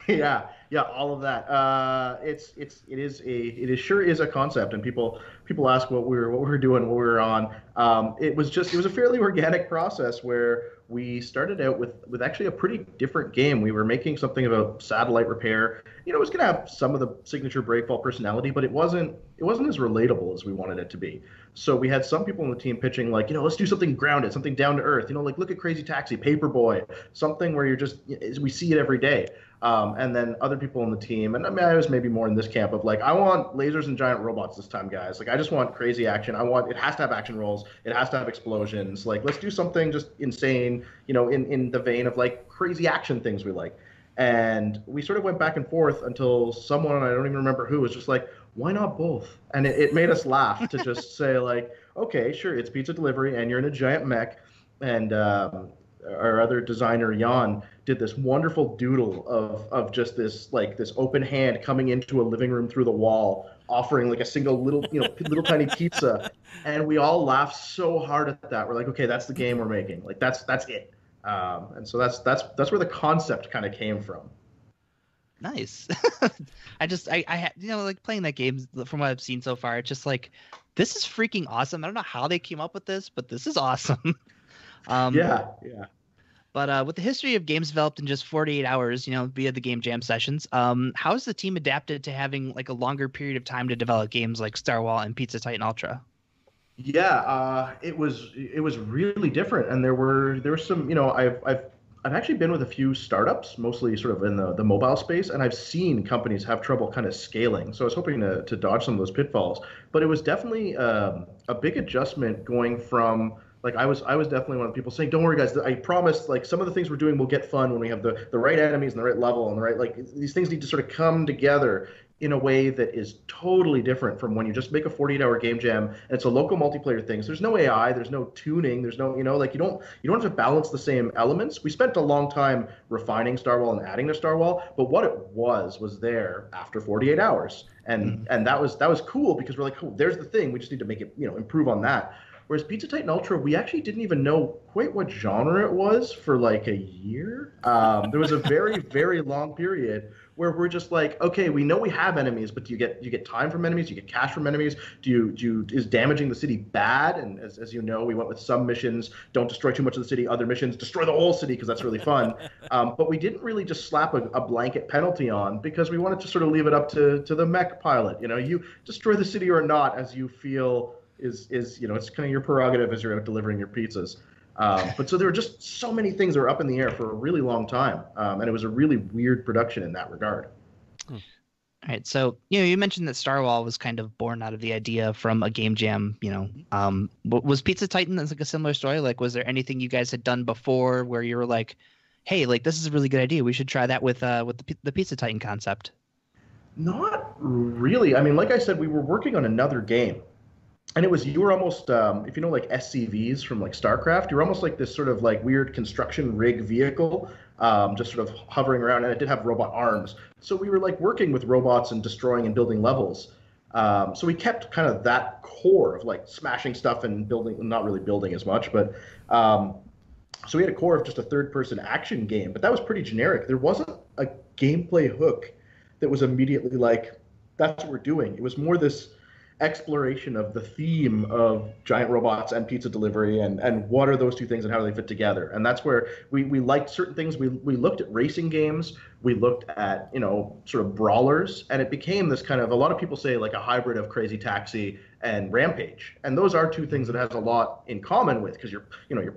Yeah, all of that. It sure is a concept, and people ask what we were doing, what we were on. It was a fairly organic process where we started out with actually a pretty different game. We were making something about satellite repair. It was going to have some of the signature Breakfall personality, but it wasn't as relatable as we wanted it to be. So we had some people on the team pitching like, let's do something grounded, something down to earth. Like look at Crazy Taxi, Paperboy, something where we see it every day. And then other people on the team, and I mean, I was maybe more in this camp of like, I want lasers and giant robots this time, guys. Like, I just want crazy action. It has to have action rolls. It has to have explosions. Like, let's do something just insane, in the vein of like crazy action things we like. And we sort of went back and forth until someone, I don't even remember who, was just like, why not both? And it made us laugh to just say like, okay, sure, it's pizza delivery and you're in a giant mech. And our other designer, Jan, did this wonderful doodle of just this open hand coming into a living room through the wall, offering like a single little little tiny pizza, and we all laughed so hard at that. We're like, okay, that's the game we're making. Like that's it. And so that's where the concept kind of came from. Nice. I like playing that game from what I've seen so far. It's just like, this is freaking awesome. I don't know how they came up with this, but this is awesome. Yeah. But with the history of games developed in just 48 hours, via the game jam sessions, how has the team adapted to having like a longer period of time to develop games like Starwall and Pizza Titan Ultra? Yeah, it was really different, and there were some. I've actually been with a few startups, mostly sort of in the mobile space, and I've seen companies have trouble kind of scaling. So I was hoping to dodge some of those pitfalls, but it was definitely a big adjustment going from. Like I was definitely one of the people saying, "Don't worry, guys. I promise. Like some of the things we're doing will get fun when we have the right enemies and the right level and the right like these things need to sort of come together in a way that is totally different from when you just make a 48-hour game jam and it's a local multiplayer thing. So there's no AI, there's no tuning, there's no like you don't have to balance the same elements. We spent a long time refining Starwall and adding to Starwall, but what it was there after 48 hours, and that was cool because we're like, cool, there's the thing. We just need to make it improve on that. Whereas Pizza Titan Ultra, we actually didn't even know quite what genre it was for like a year. There was a very, very long period where we're just like, okay, we know we have enemies, but do you get time from enemies? Do you get cash from enemies? Is damaging the city bad? And as you know, we went with some missions, don't destroy too much of the city. Other missions, destroy the whole city because that's really fun. But we didn't really just slap a blanket penalty on because we wanted to sort of leave it up to the mech pilot. You destroy the city or not as you feel is it's kind of your prerogative as you're out delivering your pizzas. But so there were just so many things that were up in the air for a really long time, and it was a really weird production in that regard. All right, so you mentioned that Starwall was kind of born out of the idea from a game jam. Was Pizza Titan like a similar story? Like, was there anything you guys had done before where you were like, "Hey, like this is a really good idea. We should try that with the Pizza Titan concept"? Not really. I mean, like I said, we were working on another game. And you were almost, if you know, like SCVs from like StarCraft, you were almost like this sort of like weird construction rig vehicle, just sort of hovering around, and it did have robot arms. So we were like working with robots and destroying and building levels. So we kept kind of that core of like smashing stuff and building, not really building as much, but so we had a core of just a third-person action game, but that was pretty generic. There wasn't a gameplay hook that was immediately like, that's what we're doing. It was more this exploration of the theme of giant robots and pizza delivery and what are those two things and how do they fit together. And that's where we liked certain things. We looked at racing games, we looked at sort of brawlers, and it became this kind of, a lot of people say like a hybrid of Crazy Taxi and Rampage, and those are two things that has a lot in common with, because you're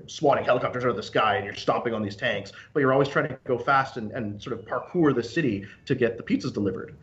swatting helicopters out of the sky and you're stomping on these tanks, but you're always trying to go fast and sort of parkour the city to get the pizzas delivered.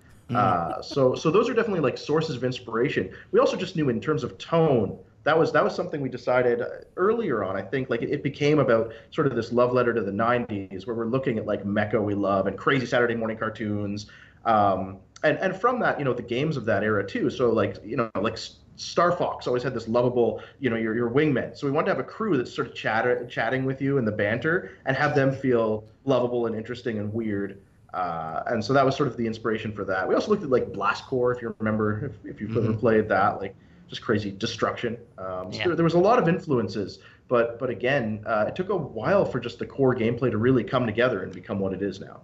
So those are definitely like sources of inspiration. We also just knew in terms of tone, that was something we decided earlier on. I think like it became about sort of this love letter to the 90s where we're looking at like Mecha We Love and crazy Saturday morning cartoons. And from that, the games of that era too. So like, like Star Fox always had this lovable, your wingmen. So we wanted to have a crew that's sort of chatting with you in the banter and have them feel lovable and interesting and weird. And so that was sort of the inspiration for that. We also looked at like Blast Corps, if you remember, if you've ever played that, like just crazy destruction. So there was a lot of influences, but again, it took a while for just the core gameplay to really come together and become what it is now.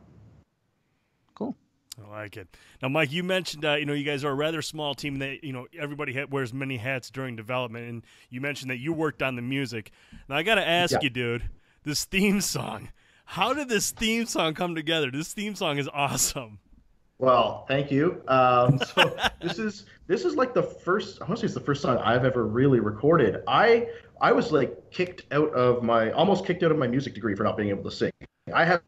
Cool. I like it. Now, Mike, you mentioned, you guys are a rather small team that, everybody wears many hats during development. And you mentioned that you worked on the music. Now, I got to ask you, dude, this theme song. How did this theme song come together? This theme song is awesome. Well, thank you. So this is like the first, I want to say it's the first song I've ever really recorded. I was like almost kicked out of my music degree for not being able to sing. I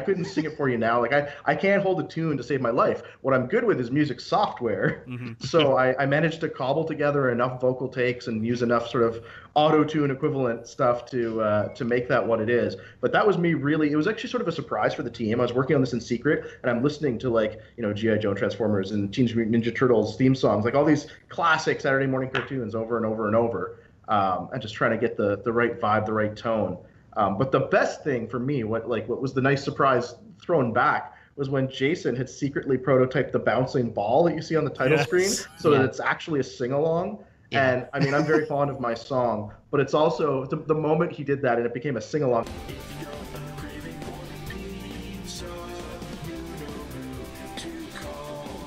couldn't sing it for you now. Like I can't hold a tune to save my life. What I'm good with is music software. So I managed to cobble together enough vocal takes and use enough sort of auto-tune equivalent stuff to make that what it is. But that was me really, it was actually sort of a surprise for the team. I was working on this in secret and I'm listening to like, G.I. Joe, Transformers and Teenage Mutant Ninja Turtles theme songs, like all these classic Saturday morning cartoons over and over and over, and just trying to get the right vibe, the right tone. But the best thing for me, what was the nice surprise thrown back, was when Jason had secretly prototyped the bouncing ball that you see on the title screen, so that it's actually a sing-along. Yeah. And I mean, I'm very fond of my song, but it's also the moment he did that and it became a sing-along.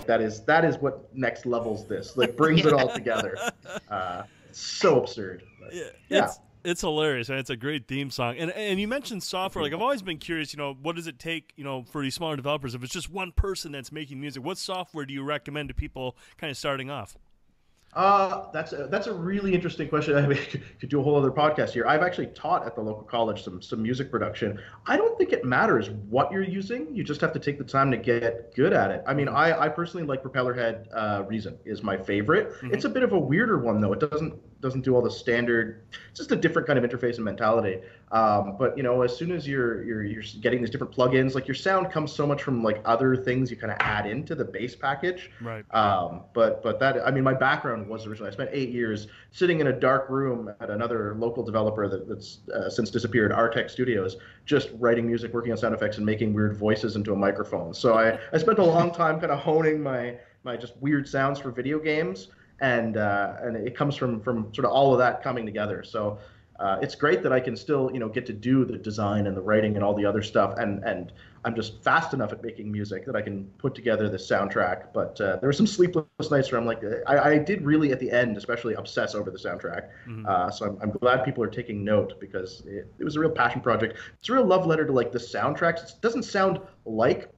that is what next levels this, like brings it all together. It's so absurd. But, yeah. It's hilarious, and it's a great theme song. And you mentioned software. Like, I've always been curious, what does it take, for these smaller developers? If it's just one person that's making music, what software do you recommend to people kind of starting off? That's a really interesting question. I mean, could do a whole other podcast here. I've actually taught at the local college some music production. I don't think it matters what you're using. You just have to take the time to get good at it. I mean, I personally like Propellerhead. Reason is my favorite. Mm-hmm. It's a bit of a weirder one though. It doesn't do all the standard. It's just a different kind of interface and mentality. But as soon as you're getting these different plugins, like your sound comes so much from like other things you kind of add into the base package. Right. But that, I mean, my background was originally, I spent 8 years sitting in a dark room at another local developer that's since disappeared, Artec Studios, just writing music, working on sound effects, and making weird voices into a microphone. So I spent a long time kind of honing my just weird sounds for video games, and it comes from sort of all of that coming together. So it's great that I can still get to do the design and the writing and all the other stuff, and I'm just fast enough at making music that I can put together this soundtrack. But there were some sleepless nights where I'm like, I did really at the end especially obsess over the soundtrack. Mm-hmm. So I'm glad people are taking note, because it was a real passion project. It's a real love letter to like the soundtracks. It doesn't sound like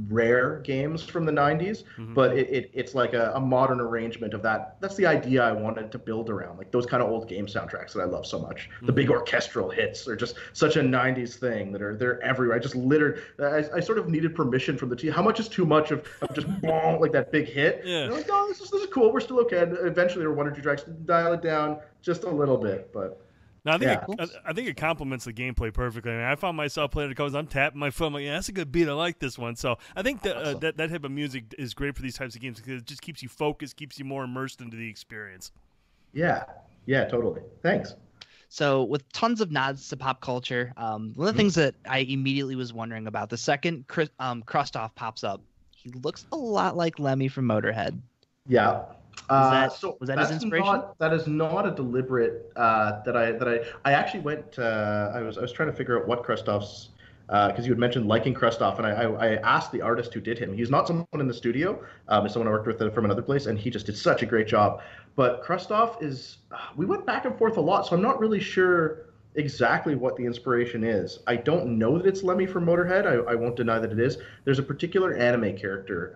rare games from the 90s, mm-hmm. but it's like a modern arrangement of that. That's the idea I wanted to build around, like those kind of old game soundtracks that I love so much. Mm-hmm. The big orchestral hits are just such a 90s thing that they're everywhere. I just I sort of needed permission from the team. How much is too much of just boom, like that big hit? Yeah. They're like, oh, this is cool. We're still okay. And eventually there were one or two tracks, dial it down just a little bit, but. No, I think it complements the gameplay perfectly. I mean, I found myself playing it because I'm tapping my foot. I'm like, yeah, that's a good beat. I like this one. So I think that type of music is great for these types of games, because it just keeps you focused, keeps you more immersed into the experience. Yeah, totally. Thanks. So with tons of nods to pop culture, one of the things that I immediately was wondering about, the second Kristoff pops up, he looks a lot like Lemmy from Motorhead. Yeah. Was that his inspiration? That is not a deliberate. I actually went. I was trying to figure out what Kristoff's, because you had mentioned liking Kristoff, and I asked the artist who did him. He's not someone in the studio. It's someone I worked with from another place, and he just did such a great job. But Kristoff is. We went back and forth a lot, so I'm not really sure exactly what the inspiration is. I don't know that it's Lemmy from Motorhead. I won't deny that it is. There's a particular anime character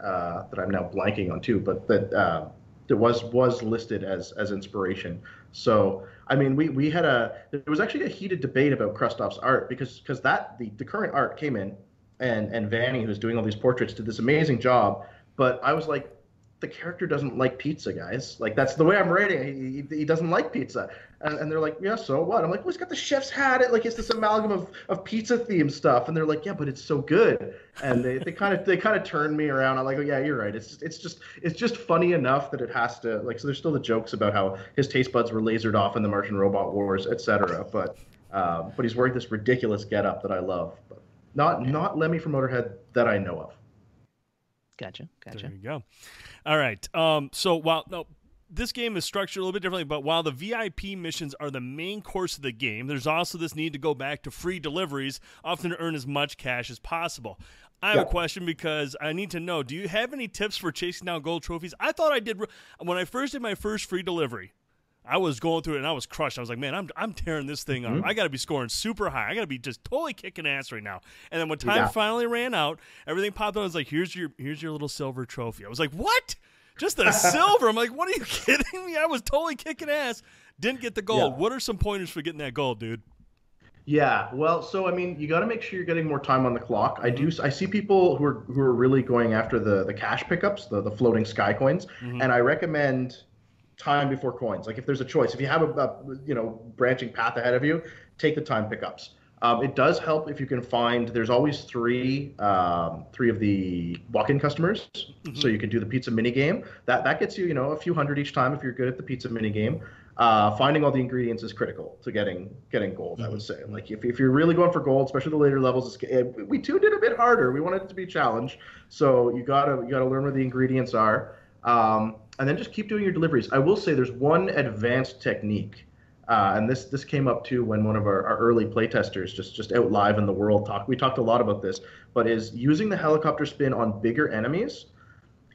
that I'm now blanking on too, but that was listed as inspiration. So I mean, there was actually a heated debate about Kristoff's art, because the current art came in, and Vanny, who's doing all these portraits, did this amazing job, but I was like, the character doesn't like pizza, guys. Like, that's the way I'm writing. He doesn't like pizza. And they're like, yeah, so what? I'm like, well, he's got the chef's hat. It's this amalgam of pizza themed stuff. And they're like, yeah, but it's so good. And they kind of turned me around. I'm like, oh yeah, you're right. It's just funny enough that it has to, like, so there's still the jokes about how his taste buds were lasered off in the Martian Robot Wars, etc. But he's wearing this ridiculous getup that I love. But not Lemmy from Motorhead that I know of. Gotcha. There you go. All right. So this game is structured a little bit differently, but while the VIP missions are the main course of the game, there's also this need to go back to free deliveries, often to earn as much cash as possible. I have a question, because I need to know, do you have any tips for chasing down gold trophies? I thought I did. When I first did my first free delivery, I was going through it and I was crushed. I was like, man, I'm tearing this thing up. I got to be scoring super high. I got to be just totally kicking ass right now. And then when time finally ran out, everything popped up. I was like, here's your little silver trophy. I was like, what? Just the silver? I'm like, what are you kidding me? I was totally kicking ass. Didn't get the gold. Yeah. What are some pointers for getting that gold, dude? Yeah, well, so I mean, you got to make sure you're getting more time on the clock. I see people who are really going after the cash pickups, the floating sky coins, and I recommend time before coins. Like, if there's a choice, if you have a branching path ahead of you, take the time pickups. It does help if you can find. There's always three of the walk-in customers, so you can do the pizza mini game. That gets you a few hundred each time if you're good at the pizza mini game. Finding all the ingredients is critical to getting gold. I would say, like, if you're really going for gold, especially the later levels, we tuned it a bit harder. We wanted it to be a challenge, so you gotta learn where the ingredients are, and then just keep doing your deliveries. I will say there's one advanced technique. And this came up too when one of our early playtesters just out live in the world we talked a lot about this, but is using the helicopter spin on bigger enemies.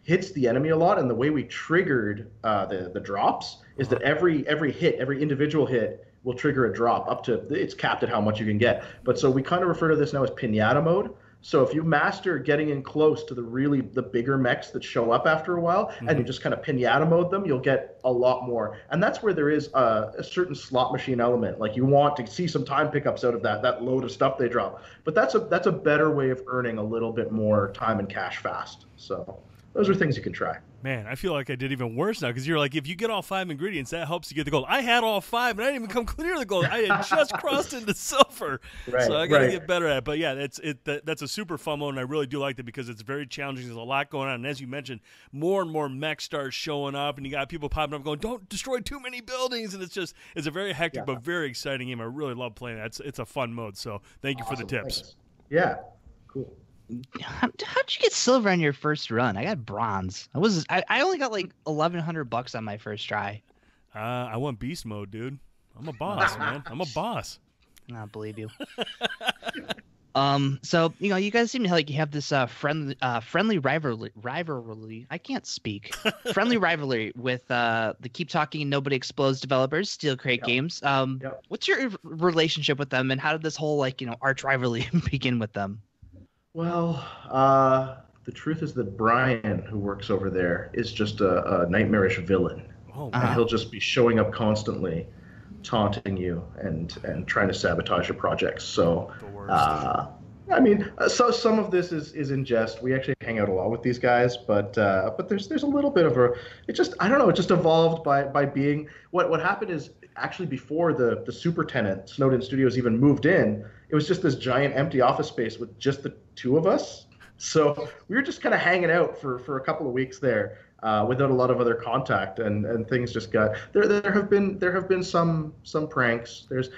hits the enemy a lot, and the way we triggered the drops is that every hit, every individual hit will trigger a drop up to, it's capped at how much you can get. But so we kind of refer to this now as pinata mode. So if you master getting in close to the bigger mechs that show up after a while, and you just kind of pinata mode them, you'll get a lot more. And that's where there is a certain slot machine element. Like you want to see some time pickups out of that load of stuff they drop. But that's a better way of earning a little bit more time and cash fast. So those are things you can try. Man, I feel like I did even worse now because you're like, if you get all 5 ingredients, that helps you get the gold. I had all 5, and I didn't even come clear the gold. I had just crossed into silver. Right, so I got to get better at it. But, yeah, that's a super fun mode, and I really do like it because it's very challenging. There's a lot going on. And as you mentioned, more and more mechs start showing up, and you got people popping up going, don't destroy too many buildings. And it's a very hectic but very exciting game. I really love playing it. It's a fun mode. So thank you for the tips. Thanks. Yeah, cool. How'd you get silver on your first run? I got bronze. I only got like $1,100 on my first try. I went beast mode, dude. I'm a boss, man. I'm a boss. I believe you. So you guys seem to like you have this friendly rivalry. I can't speak. Friendly rivalry with the Keep Talking and Nobody Explodes developers, Steel Crate Games. What's your relationship with them, and how did this whole arch rivalry begin with them? Well, the truth is that Brian, who works over there, is just a nightmarish villain. And he'll just be showing up constantly, taunting you and trying to sabotage your projects. So, so some of this is in jest. We actually hang out a lot with these guys, but there's a little bit of it just evolved by being what happened is actually before the super tenant Snowden Studios even moved in, it was just this giant empty office space with just the two of us. So we were just kind of hanging out for a couple of weeks there without a lot of other contact, and things just got there have been some pranks. There's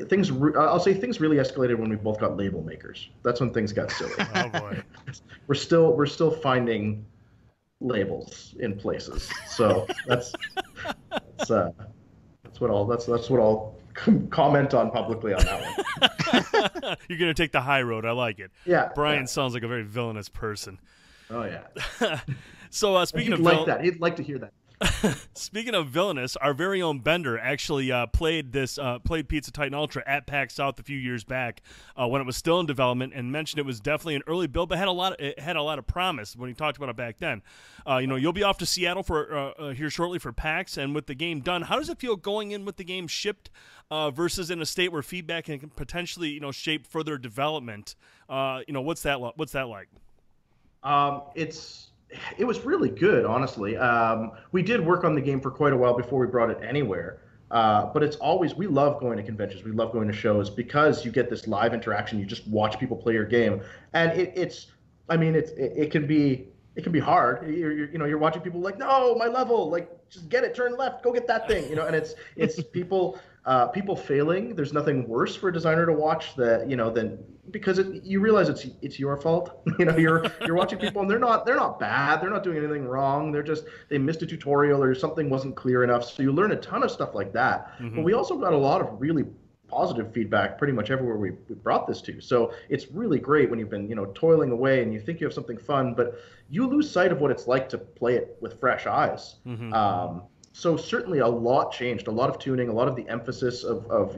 things I'll say things really escalated when we both got label makers. That's when things got silly. Oh boy. We're still finding labels in places. So that's what I'll comment on publicly on that one. You're gonna take the high road. I like it. Yeah. Brian sounds like a very villainous person. Oh yeah. So speaking of he'd like to hear that. Speaking of villainous, our very own Bender actually played Pizza Titan Ultra at PAX South a few years back when it was still in development, and mentioned it was definitely an early build, but it had a lot of promise when he talked about it back then. You'll be off to Seattle for here shortly for PAX, and with the game done, how does it feel going in with the game shipped versus in a state where feedback can potentially shape further development? What's that like? It was really good, honestly. We did work on the game for quite a while before we brought it anywhere. But we love going to conventions. We love going to shows because you get this live interaction. You just watch people play your game, and it can be hard. You're watching people like, no, my level, like just get it, turn left, go get that thing, and it's people failing. There's nothing worse for a designer to watch than because you realize it's your fault. You're watching people and they're not bad. They're not doing anything wrong. They missed a tutorial or something wasn't clear enough. So you learn a ton of stuff like that. Mm-hmm. But we also got a lot of really positive feedback pretty much everywhere we brought this to. So it's really great when you've been toiling away and you think you have something fun, but you lose sight of what it's like to play it with fresh eyes. Mm-hmm. So certainly a lot changed, a lot of tuning, a lot of the emphasis of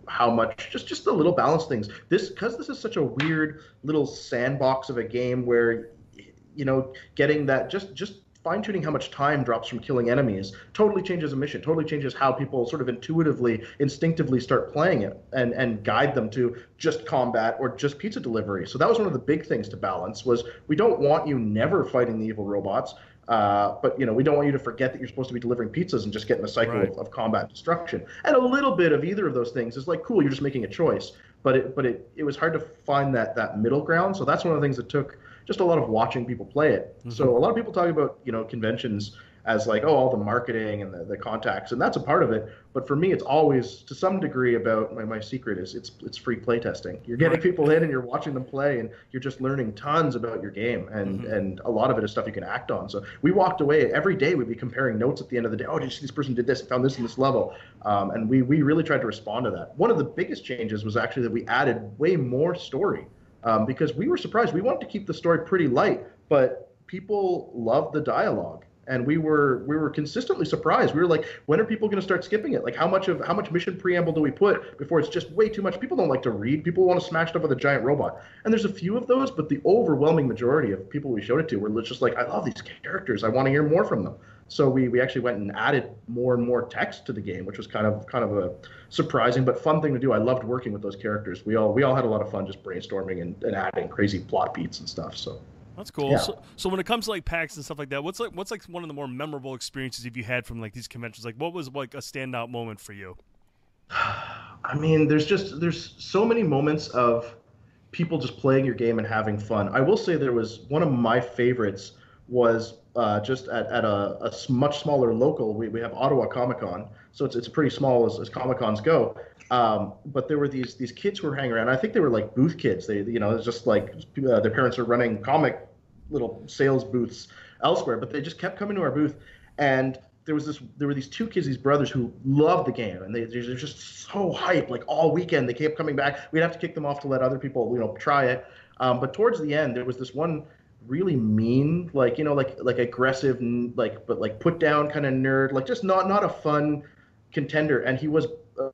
how much, just the little balance things. Because this is such a weird little sandbox of a game where, getting that, just fine-tuning how much time drops from killing enemies totally changes a mission, totally changes how people sort of instinctively start playing it and guide them to just combat or just pizza delivery. So that was one of the big things to balance was we don't want you never fighting the evil robots. But we don't want you to forget that you're supposed to be delivering pizzas and just get in a cycle of combat destruction. And a little bit of either of those things is like, cool, you're just making a choice. But it was hard to find that middle ground. So that's one of the things that took just a lot of watching people play it. Mm-hmm. So a lot of people talk about conventions as like, oh, all the marketing and the contacts, and that's a part of it. But for me, it's always to some degree about my secret is it's free play testing. You're getting people in and you're watching them play and you're just learning tons about your game, and a lot of it is stuff you can act on. So we walked away every day. We'd be comparing notes at the end of the day. Oh, did you see this person did this and found this in this level? And we really tried to respond to that. One of the biggest changes was actually that we added way more story because we were surprised. We wanted to keep the story pretty light, but people loved the dialogue. And we were consistently surprised. We were like, when are people going to start skipping it? Like, how much mission preamble do we put before it's just way too much? People don't like to read. People want to smash stuff with a giant robot. And there's a few of those, but the overwhelming majority of people we showed it to were just like, I love these characters. I want to hear more from them. So we actually went and added more and more text to the game, which was kind of a surprising but fun thing to do. I loved working with those characters. We all had a lot of fun just brainstorming and adding crazy plot beats and stuff. So. That's cool. Yeah. So when it comes to like PAX and stuff like that, what's like one of the more memorable experiences have you had from like these conventions? Like, what was like a standout moment for you? I mean, there's so many moments of people just playing your game and having fun. I will say there was one of my favorites was just at a much smaller local. We have Ottawa Comic Con, so it's pretty small as Comic Cons go. But there were these kids who were hanging around. I think they were like booth kids. They it's just like their parents are running comic little sales booths elsewhere, but they just kept coming to our booth. And there were these two kids, these brothers who loved the game, and they're just so hyped. Like all weekend, they kept coming back. We'd have to kick them off to let other people try it. But towards the end, there was this one really mean, like aggressive, but put down kind of nerd, like just not a fun contender, and he was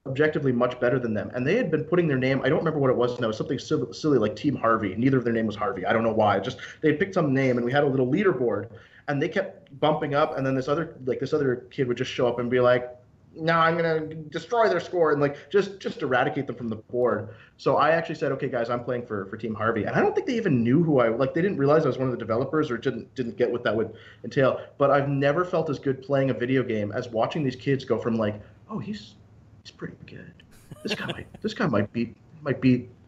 objectively much better than them. And they had been putting their name, I don't remember what it was now, it was something silly like Team Harvey. Neither of their name was Harvey. I don't know why. Just they had picked some name, and we had a little leaderboard, and they kept bumping up, and then this other kid would just show up and be like, no, I'm gonna destroy their score, and like just eradicate them from the board. So I actually said, okay guys, I'm playing for Team Harvey. And I don't think they even knew who they didn't realize I was one of the developers, or didn't get what that would entail. But I've never felt as good playing a video game as watching these kids go from like, oh, he's pretty good. This guy might beat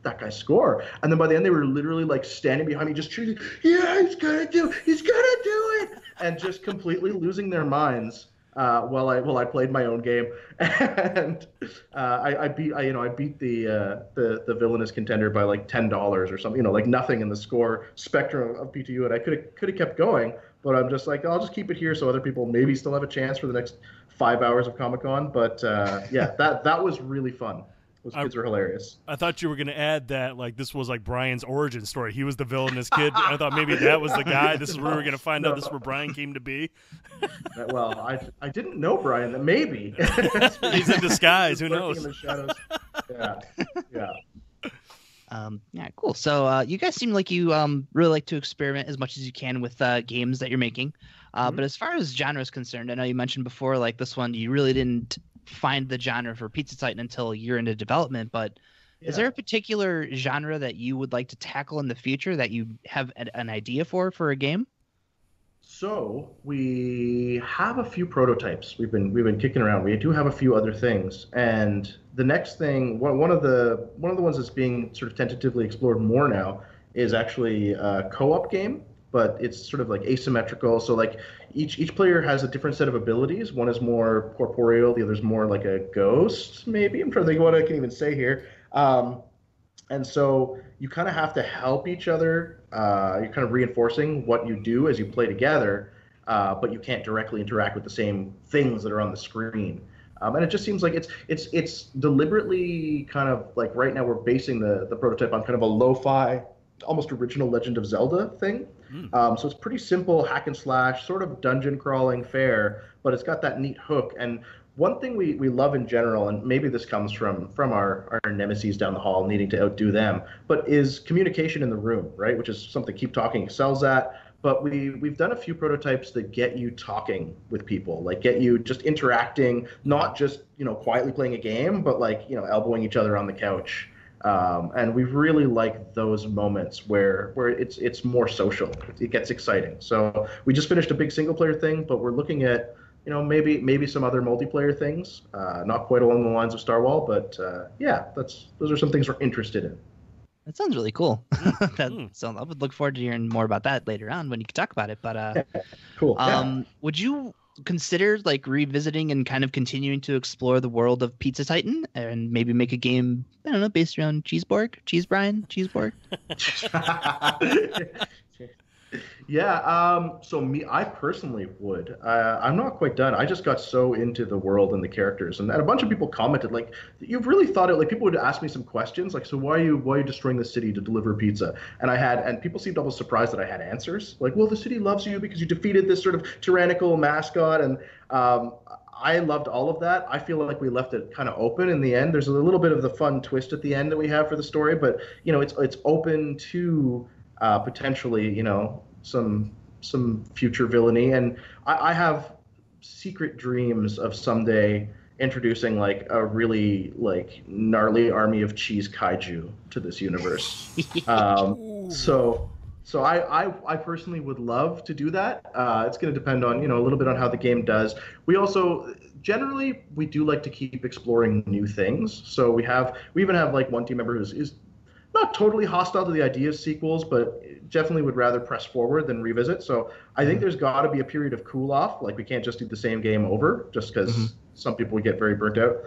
that guy's score. And then by the end, they were literally like standing behind me, just cheering, yeah, he's gonna do it, and just completely losing their minds while I played my own game. And I beat the villainous contender by like $10 or something, like nothing in the score spectrum of PTU, and I could have kept going, but I'm just like, I'll just keep it here so other people maybe still have a chance for the next 5 hours of Comic-Con. But yeah, that was really fun. Those kids are hilarious. I thought you were going to add that like this was like Brian's origin story. He was the villainous kid. I thought maybe that was the guy. This is where we were going to find out this is where Brian came to be. Well, I didn't know Brian. That maybe he's in disguise. Who knows? In the shadows. Yeah. Yeah, cool. So you guys seem like you really like to experiment as much as you can with games that you're making. But as far as genre is concerned, I know you mentioned before, like this one, you really didn't find the genre for Pizza Titan until a year into development. But is there a particular genre that you would like to tackle in the future that you have an idea for a game? So we have a few prototypes we've been kicking around. We do have a few other things, and the next thing, one of the ones that's being sort of tentatively explored more now is actually a co-op game, but it's sort of like asymmetrical. So like each player has a different set of abilities. One is more corporeal, the other's more like a ghost, maybe. I'm trying to think of what I can even say here. And so you kind of have to help each other. You're kind of reinforcing what you do as you play together, but you can't directly interact with the same things that are on the screen. And it just seems like it's deliberately kind of like right now we're basing the prototype on kind of a lo-fi, almost original Legend of Zelda thing. So it's pretty simple hack and slash, sort of dungeon crawling fare, but it's got that neat hook. And one thing we love in general, and maybe this comes from our nemesis down the hall needing to outdo them, but is communication in the room, right? Which is something Keep Talking excels at. But we've done a few prototypes that get you talking with people, like get you just interacting, not just quietly playing a game, but like elbowing each other on the couch. And we really like those moments where it's more social. It gets exciting. So we just finished a big single player thing, but we're looking at maybe some other multiplayer things, not quite along the lines of Starwall, but those are some things we're interested in. That sounds really cool. So I would look forward to hearing more about that later on when you can talk about it. But cool. Would you consider like revisiting and kind of continuing to explore the world of Pizza Titan and maybe make a game, I don't know, based around Cheese Brian? Yeah, so I personally would. I'm not quite done. I just got so into the world and the characters, and a bunch of people commented like, "You've really thought it." Like people would ask me some questions, like, "So why are you destroying the city to deliver pizza?" And people seemed almost surprised that I had answers. Like, "Well, the city loves you because you defeated this sort of tyrannical mascot," and um, I loved all of that. I feel like we left it kind of open in the end. There's a little bit of the fun twist at the end that we have for the story, but it's open to potentially some future villainy, and I have secret dreams of someday introducing like a really like gnarly army of cheese kaiju to this universe. So I personally would love to do that. It's going to depend on a little bit on how the game does. We also generally we do like to keep exploring new things. So we even have like one team member is not totally hostile to the idea of sequels, but definitely would rather press forward than revisit. So I think there's got to be a period of cool off. Like we can't just do the same game over, just because some people would get very burnt out.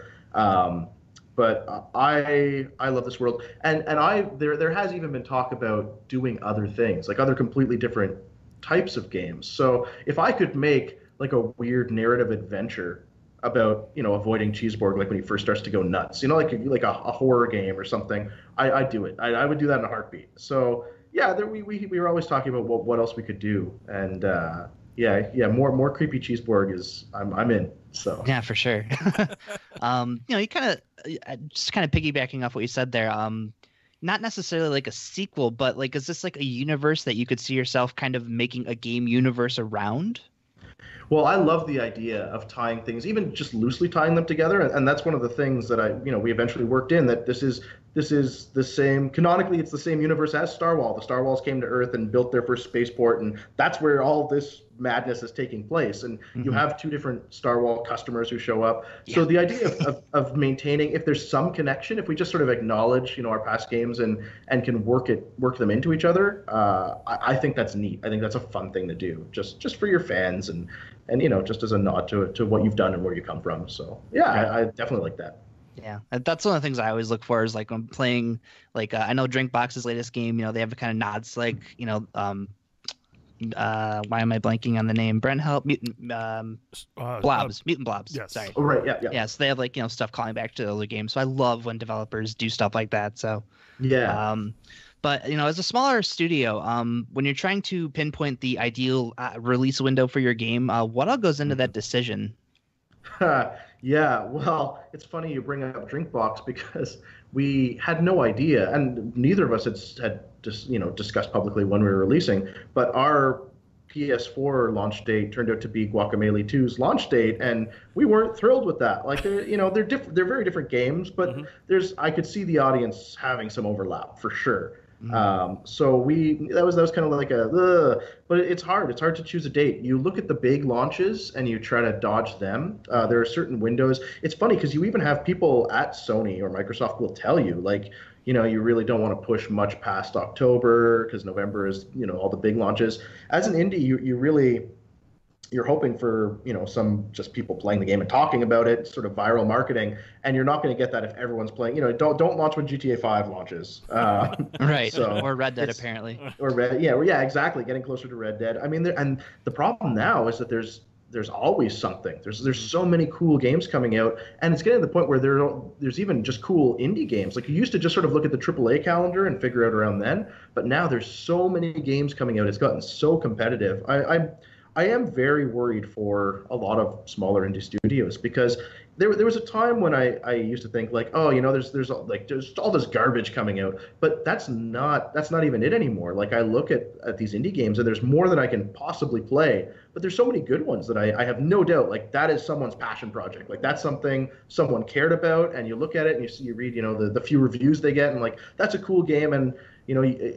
But I love this world, and there has even been talk about doing other things, like other completely different types of games. So if I could make like a weird narrative adventure about avoiding Cheeseborg, like when he first starts to go nuts, like a horror game or something, I'd do it. I would do that in a heartbeat. So yeah, we were always talking about what else we could do, and more creepy Cheeseborg is I'm in. So Yeah, for sure. You kind of just kind of piggybacking off what you said there. Not necessarily like a sequel, but like, is this like a universe that you could see yourself kind of making a game universe around? Well, I love the idea of tying things, even just loosely tying them together, and that's one of the things that we eventually worked in, that this is the same canonically, it's the same universe as Star Wars. The Star Wars came to Earth and built their first spaceport, and that's where all this madness is taking place. And you have two different Star Wars customers who show up. Yeah. So the idea of maintaining, if there's some connection, if we just sort of acknowledge our past games and can work them into each other, I think that's neat. I think that's a fun thing to do, just for your fans and just as a nod to what you've done and where you come from. So yeah, I definitely like that. Yeah, that's one of the things I always look for is like when playing, like I know Drinkbox's latest game, they have a kind of nods like, why am I blanking on the name? Brent, help. Mutant Blobs. Mutant Blobs. Yes. Sorry. Oh, right. Yeah. Yeah, so they have like, stuff calling back to the other games. So I love when developers do stuff like that. So yeah. But as a smaller studio, when you're trying to pinpoint the ideal release window for your game, what all goes into that decision? Yeah, well, it's funny you bring up Drinkbox because we had no idea, and neither of us had just discussed publicly when we were releasing. But our PS4 launch date turned out to be Guacamelee 2's launch date, and we weren't thrilled with that. Like they're very different games, but I could see the audience having some overlap for sure. So that was kind of like but it's hard. It's hard to choose a date. You look at the big launches and you try to dodge them. There are certain windows. It's funny because you even have people at Sony or Microsoft will tell you like, you really don't want to push much past October because November is, all the big launches. As an indie, you're hoping for some just people playing the game and talking about it, sort of viral marketing, and you're not going to get that if everyone's playing. Don't launch when GTA 5 launches. Right. So or Red Dead apparently. Or yeah, exactly. Getting closer to Red Dead. I mean, and the problem now is that there's always something. There's so many cool games coming out, and it's getting to the point where there's even just cool indie games. Like you used to just sort of look at the AAA calendar and figure out around then, but now there's so many games coming out. It's gotten so competitive. I am very worried for a lot of smaller indie studios because there was a time when I used to think like, oh, there's all this garbage coming out, but that's not even it anymore. Like I look at these indie games and there's more than I can possibly play, but there's so many good ones that I have no doubt like that is someone's passion project. Like that's something someone cared about, and you look at it and you read the few reviews they get and like that's a cool game, and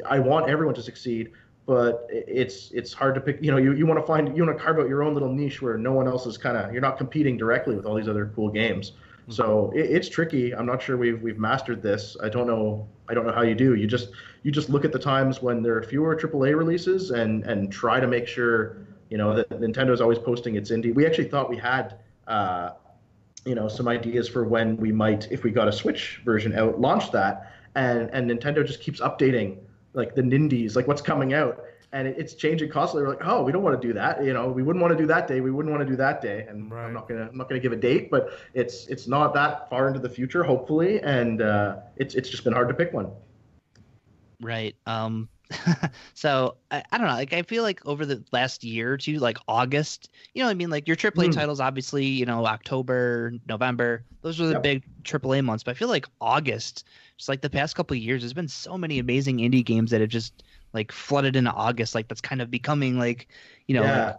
I want everyone to succeed. But it's hard to pick. You want to carve out your own little niche where no one else is you're not competing directly with all these other cool games. Mm-hmm. So it's tricky. I'm not sure we've mastered this. I don't know how you do. You just look at the times when there are fewer AAA releases and try to make sure that Nintendo's always posting its indie. We actually thought we had some ideas for when we might, if we got a Switch version out, launch that, and Nintendo just keeps updating like the Nindies, like what's coming out. and it's changing constantly. We're like, oh, we don't want to do that. You know, we wouldn't want to do that day. We wouldn't want to do that day. And Right. I'm not gonna give a date, but it's not that far into the future, hopefully. And it's just been hard to pick one. Right. So I don't know. Like I feel like over the last year or two, like August, you know what I mean? Like your AAA titles, obviously, you know, October, November, those are the big AAA months. But I feel like August, just like the past couple of years, there's been so many amazing indie games that have just like flooded into August. Like that's kind of becoming like, you know, like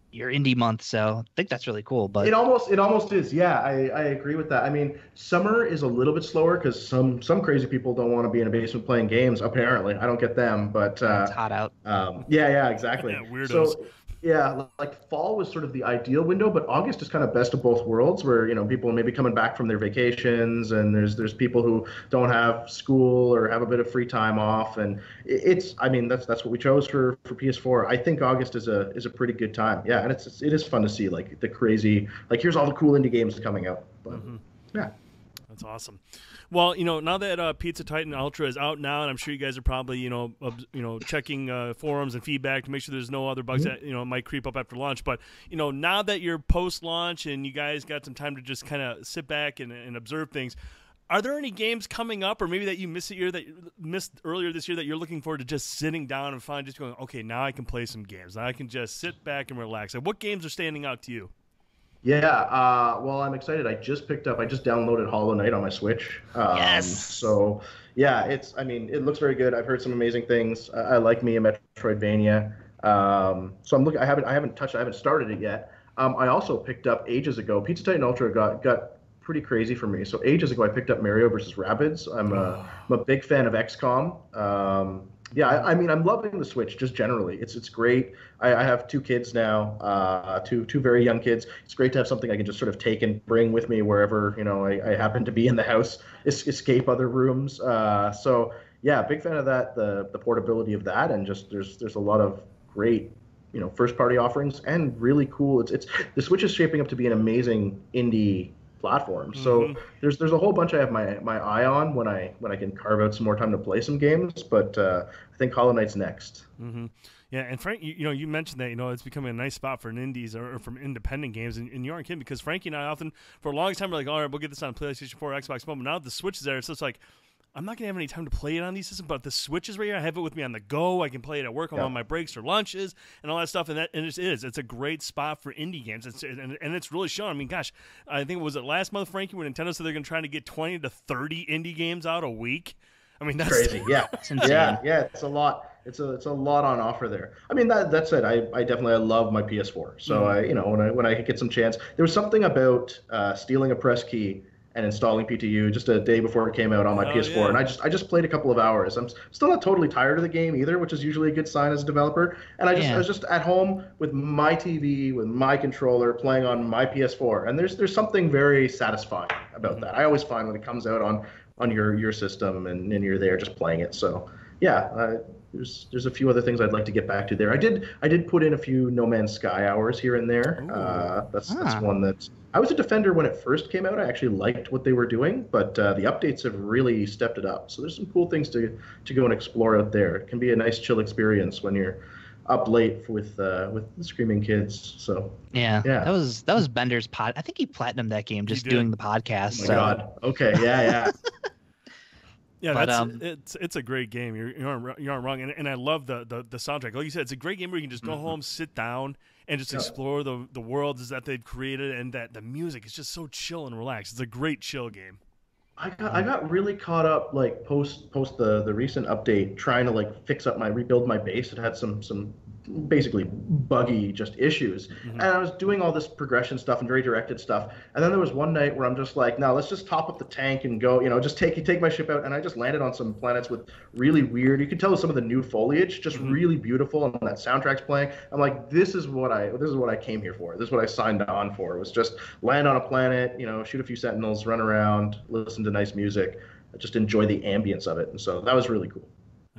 your indie month. So I think that's really cool. But it almost is. Yeah, I agree with that. I mean, summer is a little bit slower because some crazy people don't want to be in a basement playing games. Apparently, I don't get them, but it's hot out. Yeah, exactly. Yeah, weirdos. So yeah, like fall was sort of the ideal window, but August is kind of best of both worlds, where you know people may be coming back from their vacations, and there's people who don't have school or have a bit of free time off, and I mean that's what we chose for PS4. I think August is a pretty good time. Yeah, and it is fun to see like the crazy, like here's all the cool indie games coming out. But yeah. That's awesome. Well, you know, now that Pizza Titan Ultra is out now, and I'm sure you guys are probably, you know, checking forums and feedback to make sure there's no other bugs that, you know, might creep up after launch. But, you know, now that you're post-launch and you guys got some time to just kind of sit back and observe things, are there any games coming up, or maybe that you missed earlier this year that you're looking forward to just sitting down and finally just going, okay, now I can play some games. Now I can just sit back and relax. Like, what games are standing out to you? Yeah, well, I'm excited. I just downloaded Hollow Knight on my Switch. Yes. So yeah, it looks very good. I've heard some amazing things. I like me a Metroidvania. So I haven't started it yet. I also picked up ages ago. Pizza Titan Ultra got pretty crazy for me. So ages ago, I picked up Mario vs. Rabbids. I'm a big fan of XCOM. Yeah, I mean, I'm loving the Switch just generally. It's great. I have two kids now, two very young kids. It's great to have something I can just sort of take and bring with me wherever, you know, I happen to be in the house, escape other rooms. So yeah, big fan of that, the portability of that, and just there's a lot of great, you know, first party offerings and really cool. It's the Switch is shaping up to be an amazing indie platform. So there's a whole bunch I have my eye on when I can carve out some more time to play some games. But I think Hollow Knight's next. Yeah, and Frank, you know, you mentioned that, you know, it's becoming a nice spot for indies or from independent games, and you aren't kidding, because Frankie and I often, for a long time, we're like, all right, we'll get this on PlayStation 4, Xbox One, but now that the Switch is there, it's just like, I'm not going to have any time to play it on these systems, but the Switch is right here. I have it with me on the go. I can play it at work on my breaks or lunches and all that stuff, and it is. It's a great spot for indie games, and it's really shown. I mean, gosh, I think, was it last month, Frankie, when Nintendo said they're going to try to get 20 to 30 indie games out a week? I mean, that's crazy. Yeah, it's insane. Yeah, it's a lot. It's a lot on offer there. I mean, that said, I definitely love my PS4. So I, you know, when I get some chance, there was something about stealing a press key and installing PTU just a day before it came out on my PS4, and I just played a couple of hours. I'm still not totally tired of the game either, which is usually a good sign as a developer. And I was just at home with my TV, with my controller, playing on my PS4, and there's something very satisfying about that. I always find when it comes out on your system and you're there just playing it. So yeah, there's a few other things I'd like to get back to there. I did put in a few No Man's Sky hours here and there. That's one that I was a defender when it first came out. I actually liked what they were doing, but the updates have really stepped it up. So there's some cool things to go and explore out there. It can be a nice chill experience when you're up late with the screaming kids. So yeah. That was Bender's pod. I think he platinumed that game just doing the podcast. Oh my God. Okay. Yeah. Yeah, but, it's a great game. You aren't wrong, and I love the soundtrack. Like you said, it's a great game where you can just go home, sit down, and just explore the worlds that they've created, and that the music is just so chill and relaxed. It's a great chill game. I got really caught up like post the recent update, trying to rebuild my base. It had some basically buggy just issues, and I was doing all this progression stuff and very directed stuff, and then there was one night where I'm just like, now let's just top up the tank and go, you know, just take my ship out, and I just landed on some planets with really weird, you could tell some of the new foliage, just really beautiful, and that soundtrack's playing. I'm like, this is what I came here for. This is what I signed on for. It was just land on a planet, you know, shoot a few sentinels, run around, listen to nice music, just enjoy the ambience of it, and so that was really cool.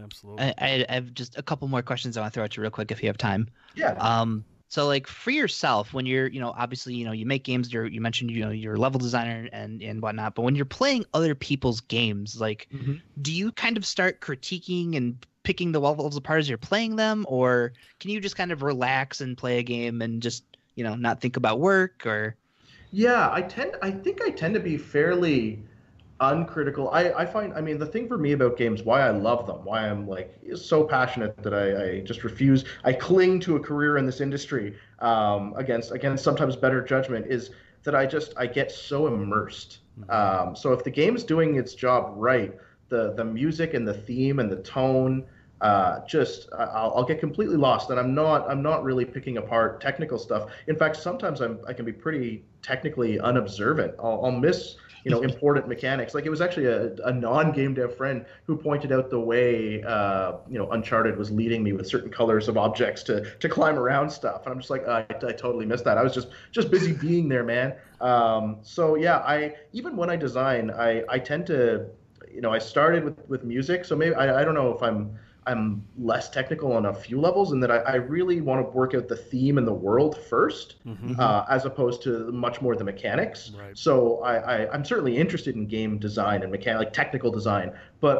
Absolutely. I have just a couple more questions I want to throw at you real quick if you have time. Yeah. So like for yourself, when you're, you know, obviously, you know, you make games, you mentioned, you know, you're a level designer and whatnot, but when you're playing other people's games, like, do you kind of start critiquing and picking the levels apart as you're playing them, or can you just kind of relax and play a game and just, not think about work? Or Yeah, I think I tend to be fairly uncritical. I find, I mean, the thing for me about games, why I love them, why I'm like so passionate that I just refuse, I cling to a career in this industry against sometimes better judgment, is that I get so immersed. So if the game's doing its job right, the music and the theme and the tone, I'll get completely lost, and I'm not really picking apart technical stuff. In fact, sometimes I can be pretty technically unobservant. I'll miss important mechanics. Like, it was actually a non-game dev friend who pointed out the way Uncharted was leading me with certain colors of objects to climb around stuff, and I'm just like, I totally missed that. I was just busy being there, man. So yeah, I even when I design, I tend to, I started with music, so maybe I don't know if I'm less technical on a few levels, and that I really want to work out the theme and the world first, as opposed to much more the mechanics. Right. So I'm certainly interested in game design and like technical design, but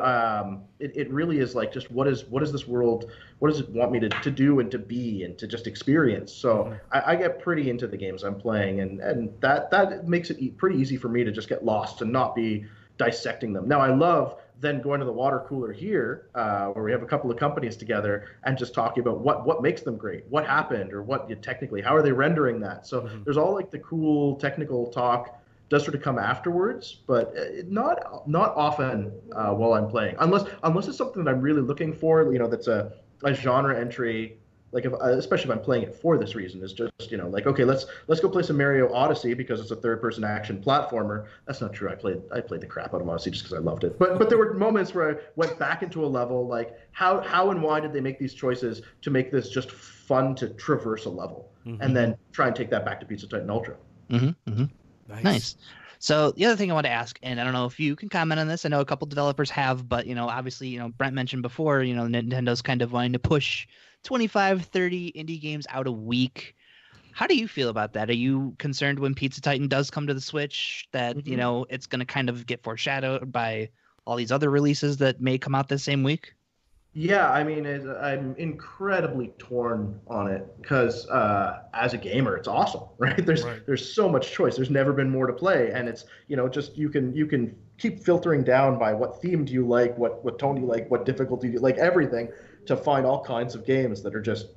it really is like, just what is this world? What does it want me to do and to be and to just experience? So I get pretty into the games I'm playing, and that makes it pretty easy for me to just get lost and not be dissecting them. Now, I love then going to the water cooler here, where we have a couple of companies together, and just talking about what makes them great, what happened, or technically, how are they rendering that. So there's all like the cool technical talk does sort of come afterwards, but not often while I'm playing, unless it's something that I'm really looking for, that's a genre entry. Like, especially if I'm playing it for this reason, is just, like, okay, let's go play some Mario Odyssey because it's a third-person action platformer. That's not true. I played the crap out of Odyssey just because I loved it. But there were moments where I went back into a level, like, how and why did they make these choices to make this just fun to traverse a level, and then try and take that back to Pizza Titan Ultra. Nice. So the other thing I want to ask, and I don't know if you can comment on this, I know a couple developers have, but obviously, Brent mentioned before, Nintendo's kind of wanting to push 25, 30 indie games out a week. How do you feel about that? Are you concerned when Pizza Titan does come to the Switch that, it's going to kind of get foreshadowed by all these other releases that may come out the same week? Yeah, I mean, I'm incredibly torn on it because as a gamer, it's awesome, right? There's so much choice. There's never been more to play, and it's just you can keep filtering down by what theme do you like, what tone do you like, what difficulty do you like, everything, to find all kinds of games that are just,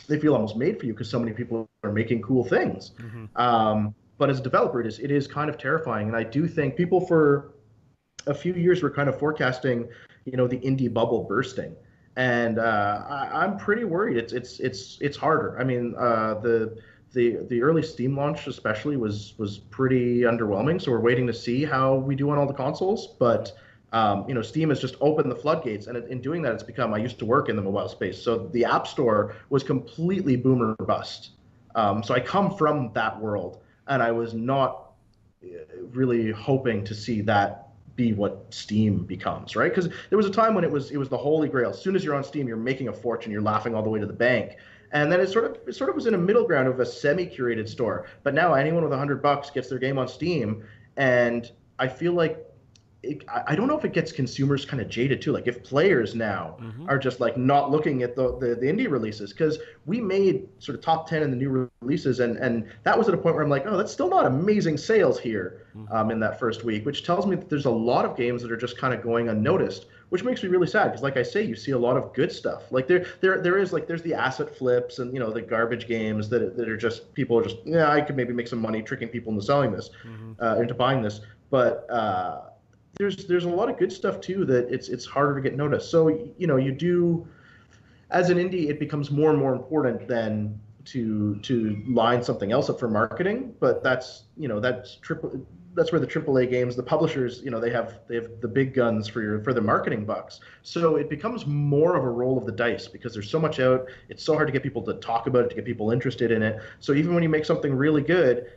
they feel almost made for you because so many people are making cool things. But as a developer, it is kind of terrifying, and I do think people for a few years were kind of forecasting, the indie bubble bursting, and I'm pretty worried. It's harder. I mean, the early Steam launch especially was pretty underwhelming. So we're waiting to see how we do on all the consoles. But Steam has just opened the floodgates, and in doing that, it's become. I used to work in the mobile space, so the App Store was completely boomer bust. So I come from that world, and I was not really hoping to see that be what Steam becomes, right? Because there was a time when it was the holy grail. As soon as you're on Steam, you're making a fortune, you're laughing all the way to the bank. And then it sort of was in a middle ground of a semi-curated store. But now anyone with $100 gets their game on Steam, and I feel like I don't know if it gets consumers kind of jaded too. Like, if players now are just like not looking at the indie releases, because we made sort of top 10 in the new releases, and that was at a point where I'm like, oh, that's still not amazing sales here in that first week, which tells me that there's a lot of games that are just kind of going unnoticed, which makes me really sad because, like I say, you see a lot of good stuff. Like there is like, there's the asset flips and the garbage games that are just, people are just, yeah, I could maybe make some money tricking people into selling this, into buying this, but there's a lot of good stuff too that it's harder to get noticed. So you do, as an indie, it becomes more and more important than to line something else up for marketing. But that's where the AAA games, the publishers, they have the big guns for the marketing bucks. So it becomes more of a roll of the dice because there's so much out. It's so hard to get people to talk about it, to get people interested in it. So even when you make something really good,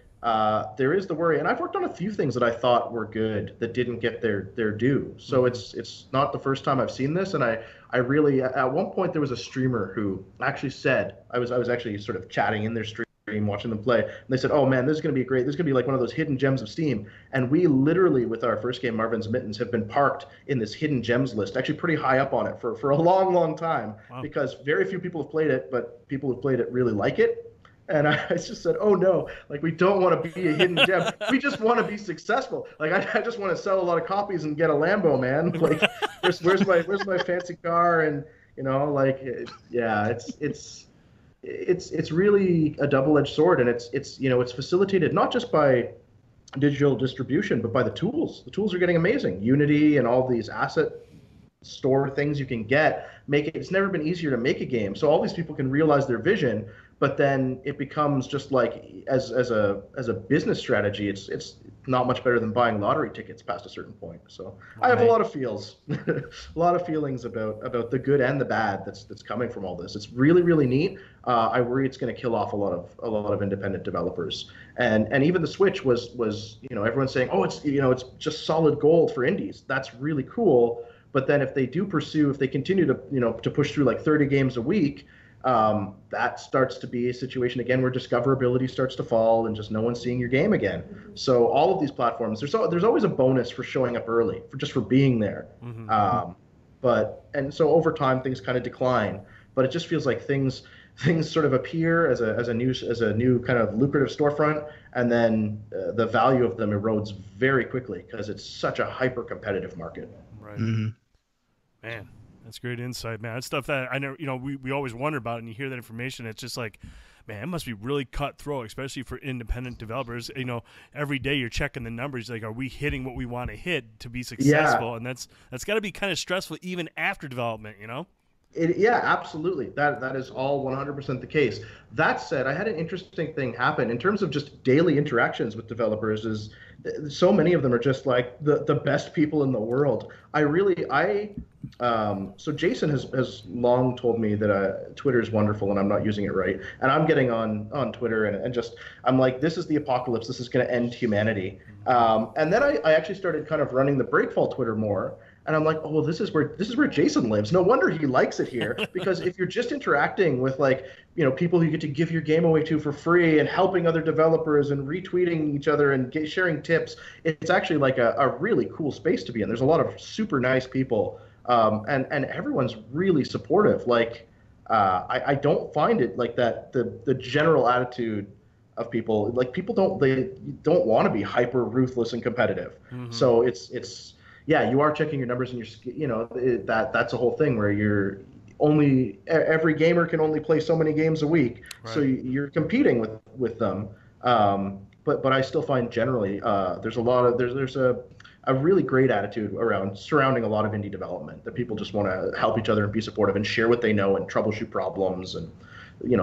there is the worry, and I've worked on a few things that I thought were good that didn't get their due. So it's not the first time I've seen this, and I really, at one point there was a streamer who actually said, I was actually sort of chatting in their stream, stream watching them play, and they said, "Oh man, this is going to be great. This is going to be like one of those hidden gems of Steam." And we literally, with our first game, Marvin's Mittens, have been parked in this hidden gems list, actually pretty high up on it for a long, long time, because very few people have played it, but people who've played it really like it. And I just said, "Oh no, like we don't want to be a hidden gem. We just want to be successful. Like I just want to sell a lot of copies and get a Lambo, man. Like where's my fancy car?" And like yeah, it's really a double-edged sword, and it's facilitated not just by digital distribution, but by the tools. The tools are getting amazing. Unity and all these asset store things you can get it's never been easier to make a game. So all these people can realize their vision. But then it becomes just like as a business strategy, it's not much better than buying lottery tickets past a certain point. So I have a lot of feelings about the good and the bad that's coming from all this. It's really, really neat. I worry it's going to kill off a lot of independent developers. And even the Switch was everyone's saying, oh, it's just solid gold for indies. That's really cool. But then if they continue to push through like 30 games a week, that starts to be a situation again where discoverability starts to fall and just no one's seeing your game again. So all of these platforms, there's always a bonus for showing up early, for being there. And so over time things kind of decline, but it just feels like things sort of appear as a new kind of lucrative storefront, and then the value of them erodes very quickly because it's such a hyper competitive market. Right. Man. That's great insight, man. That's stuff that I know, we always wonder about, and you hear that information. It's just like, man, it must be really cutthroat, especially for independent developers. Every day you're checking the numbers, like, are we hitting what we want to hit to be successful? Yeah. And that's got to be kind of stressful even after development, Yeah, absolutely. That is all 100% the case. That said, I had an interesting thing happen in terms of just daily interactions with developers. Is so many of them are just like the best people in the world. So Jason has long told me that Twitter is wonderful and I'm not using it right. And I'm getting on Twitter and just, I'm like, this is the apocalypse. This is going to end humanity. And then I actually started kind of running the Breakfall Twitter more. And I'm like, oh, this is where Jason lives. No wonder he likes it here. Because if you're just interacting with people who you get to give your game away to for free and helping other developers and retweeting each other and sharing tips, it's actually like a really cool space to be in. There's a lot of super nice people. And everyone's really supportive. Like, I don't find it like that. The general attitude of people, like people don't want to be hyper ruthless and competitive. So it's yeah, you are checking your numbers and that's a whole thing where every gamer can only play so many games a week. Right. So you're competing with them. But I still find generally there's a really great attitude surrounding a lot of indie development, that people just want to help each other and be supportive and share what they know and troubleshoot problems, and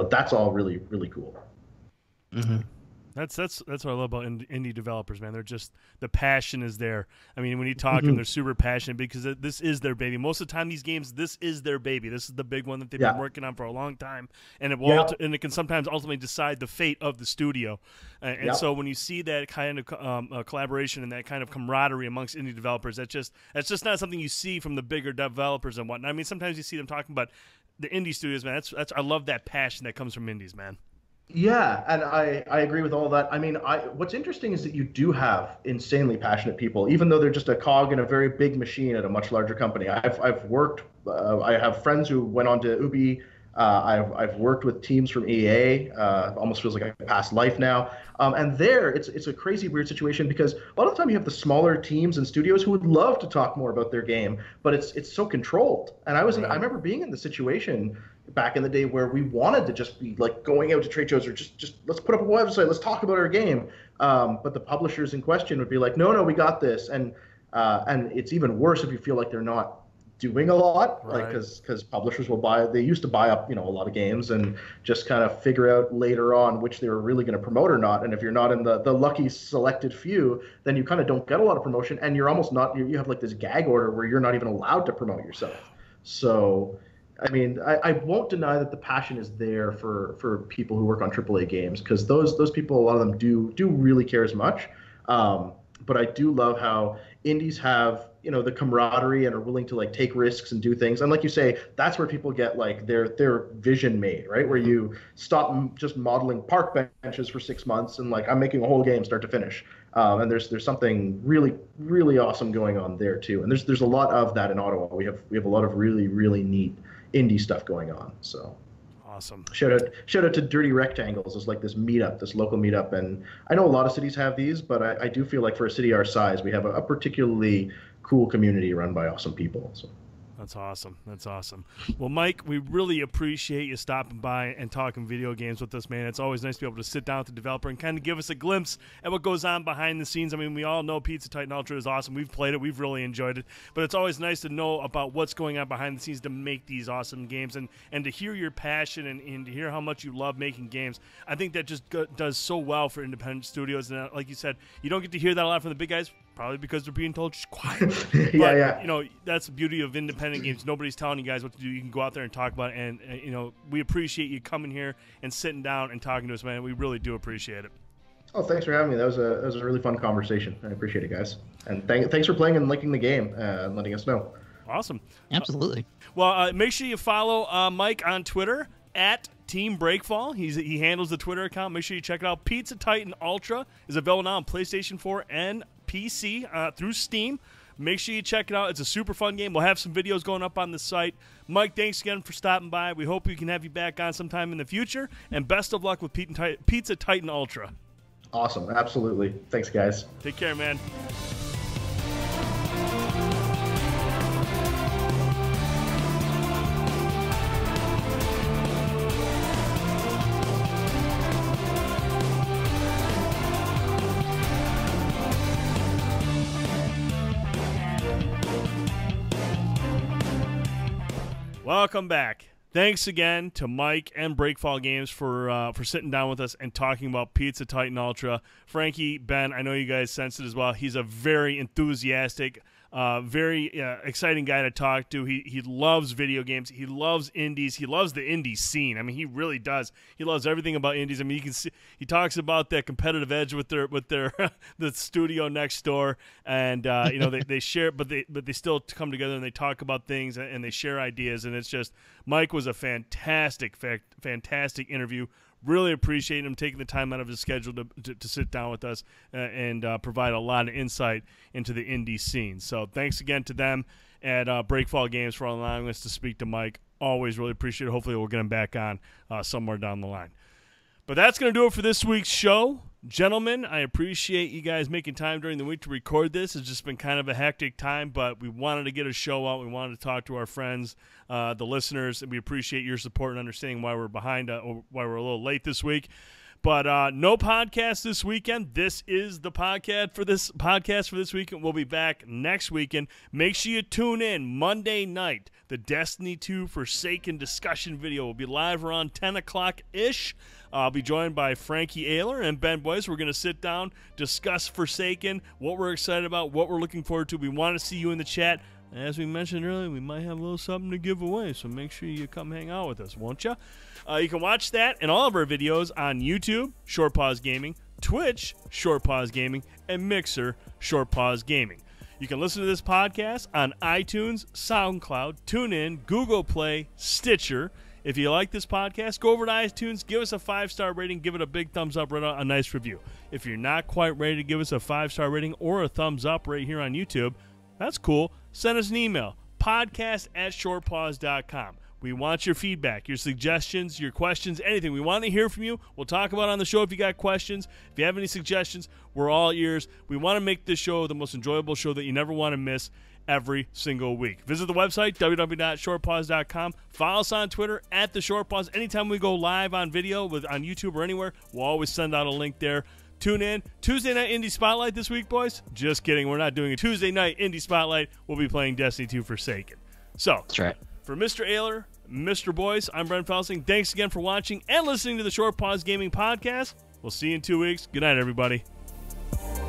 that's all really, really cool. That's what I love about indie developers, man. They're just, the passion is there. I mean, when you talk to them, they're super passionate because this is their baby. Most of the time, these games, this is their baby. This is the big one that they've been working on for a long time, and it can sometimes ultimately decide the fate of the studio. And so when you see that kind of collaboration and that kind of camaraderie amongst indie developers, that's just not something you see from the bigger developers and whatnot. I mean, sometimes you see them talking about the indie studios, man. I love that passion that comes from indies, man. Yeah, and I agree with all of that. I mean, what's interesting is that you do have insanely passionate people, even though they're just a cog in a very big machine at a much larger company. I've worked. I have friends who went on to Ubi. I've worked with teams from EA. Almost feels like a past life now. And there, it's a crazy, weird situation because a lot of the time you have the smaller teams and studios who would love to talk more about their game, but it's so controlled. And I remember being in the situation back in the day where we wanted to just be like going out to trade shows or just let's put up a website, let's talk about our game. But the publishers in question would be like, no, we got this. And it's even worse if you feel like they're not doing a lot, right. Like because publishers they used to buy up a lot of games and just kind of figure out later on which they were really going to promote or not. And if you're not in the lucky selected few, then you kind of don't get a lot of promotion, and you're almost not, you have like this gag order where you're not even allowed to promote yourself. So I mean, I won't deny that the passion is there for people who work on AAA games, because those people, a lot of them do really care as much. But I do love how indies have the camaraderie and are willing to like take risks and do things. And like you say, that's where people get like their vision made, right? Where you stop just modeling park benches for 6 months and like I'm making a whole game start to finish. And there's something really, really awesome going on there too. And there's a lot of that in Ottawa. We have a lot of really, really neat indie stuff going on. So awesome. Shout out to Dirty Rectangles. It's like this local meetup, and I know a lot of cities have these, but I do feel like for a city our size, we have a particularly cool community run by awesome people. So. That's awesome. That's awesome. Well, Mike, we really appreciate you stopping by and talking video games with us, man. It's always nice to be able to sit down with the developer and kind of give us a glimpse at what goes on behind the scenes. I mean, we all know Pizza Titan Ultra is awesome. We've played it. We've really enjoyed it. But it's always nice to know about what's going on behind the scenes to make these awesome games and to hear your passion and to hear how much you love making games. I think that just does so well for independent studios. And like you said, you don't get to hear that a lot from the big guys. Probably because they're being told, just quiet. But, that's the beauty of independent games. Nobody's telling you guys what to do. You can go out there and talk about it. And, we appreciate you coming here and sitting down and talking to us, man. We really do appreciate it. Oh, thanks for having me. That was a really fun conversation. I appreciate it, guys. And thanks for playing and liking the game and letting us know. Awesome. Absolutely. Well, make sure you follow Mike on Twitter at Team Breakfall. He handles the Twitter account. Make sure you check it out. Pizza Titan Ultra is available now on PlayStation 4 and PC through Steam. Make sure you check it out. It's a super fun game. We'll have some videos going up on the site. Mike, thanks again for stopping by. We hope we can have you back on sometime in the future. And best of luck with Pizza Titan Ultra. Awesome. Absolutely. Thanks, guys. Take care, man. Welcome back. Thanks again to Mike and Breakfall Games for sitting down with us and talking about Pizza Titan Ultra. Frankie, Ben, I know you guys sensed it as well. He's a very enthusiastic, very exciting guy to talk to. He loves video games. He loves indies. He loves the indie scene. I mean, he really does. He loves everything about indies. I mean, you can see he talks about that competitive edge with their the studio next door, and they share, but they still come together and they talk about things and they share ideas. And it's just Mike was a fantastic interview. Really appreciate him taking the time out of his schedule to sit down with us and provide a lot of insight into the indie scene. So thanks again to them at Breakfall Games for allowing us to speak to Mike. Always really appreciate it. Hopefully we'll get him back on somewhere down the line. But that's going to do it for this week's show. Gentlemen, I appreciate you guys making time during the week to record this. It's just been kind of a hectic time, but we wanted to get a show out. We wanted to talk to our friends, the listeners, and we appreciate your support and understanding why we're behind, or why we're a little late this week. But no podcast this weekend. This is the podcast for this weekend. We'll be back next weekend. Make sure you tune in Monday night. The Destiny 2 Forsaken discussion video will be live around 10 o'clock-ish. I'll be joined by Frankie Ayler and Ben Boyce. We're going to sit down, discuss Forsaken, what we're excited about, what we're looking forward to. We want to see you in the chat. As we mentioned earlier, we might have a little something to give away, so make sure you come hang out with us, won't you? You can watch that and all of our videos on YouTube, Short Pause Gaming, Twitch, Short Pause Gaming, and Mixer, Short Pause Gaming. You can listen to this podcast on iTunes, SoundCloud, TuneIn, Google Play, Stitcher. If you like this podcast, go over to iTunes, give us a 5-star rating, give it a big thumbs up, write a nice review. If you're not quite ready to give us a 5-star rating or a thumbs up right here on YouTube, that's cool. Send us an email, podcast@shortpause.com. We want your feedback, your suggestions, your questions, anything. We want to hear from you. We'll talk about it on the show if you got questions. If you have any suggestions, we're all ears. We want to make this show the most enjoyable show that you never want to miss every single week. Visit the website, www.shortpause.com. Follow us on Twitter, @TheShortPause. Anytime we go live on video on YouTube or anywhere, we'll always send out a link there. Tune in. Tuesday Night Indie Spotlight this week, boys. Just kidding. We're not doing a Tuesday Night Indie Spotlight. We'll be playing Destiny 2 Forsaken. So, That's right. For Mr. Ayler, Mr. Boyce, I'm Brent Felsing. Thanks again for watching and listening to the Short Pause Gaming Podcast. We'll see you in 2 weeks. Good night, everybody.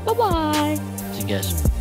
Bye-bye. See you guys.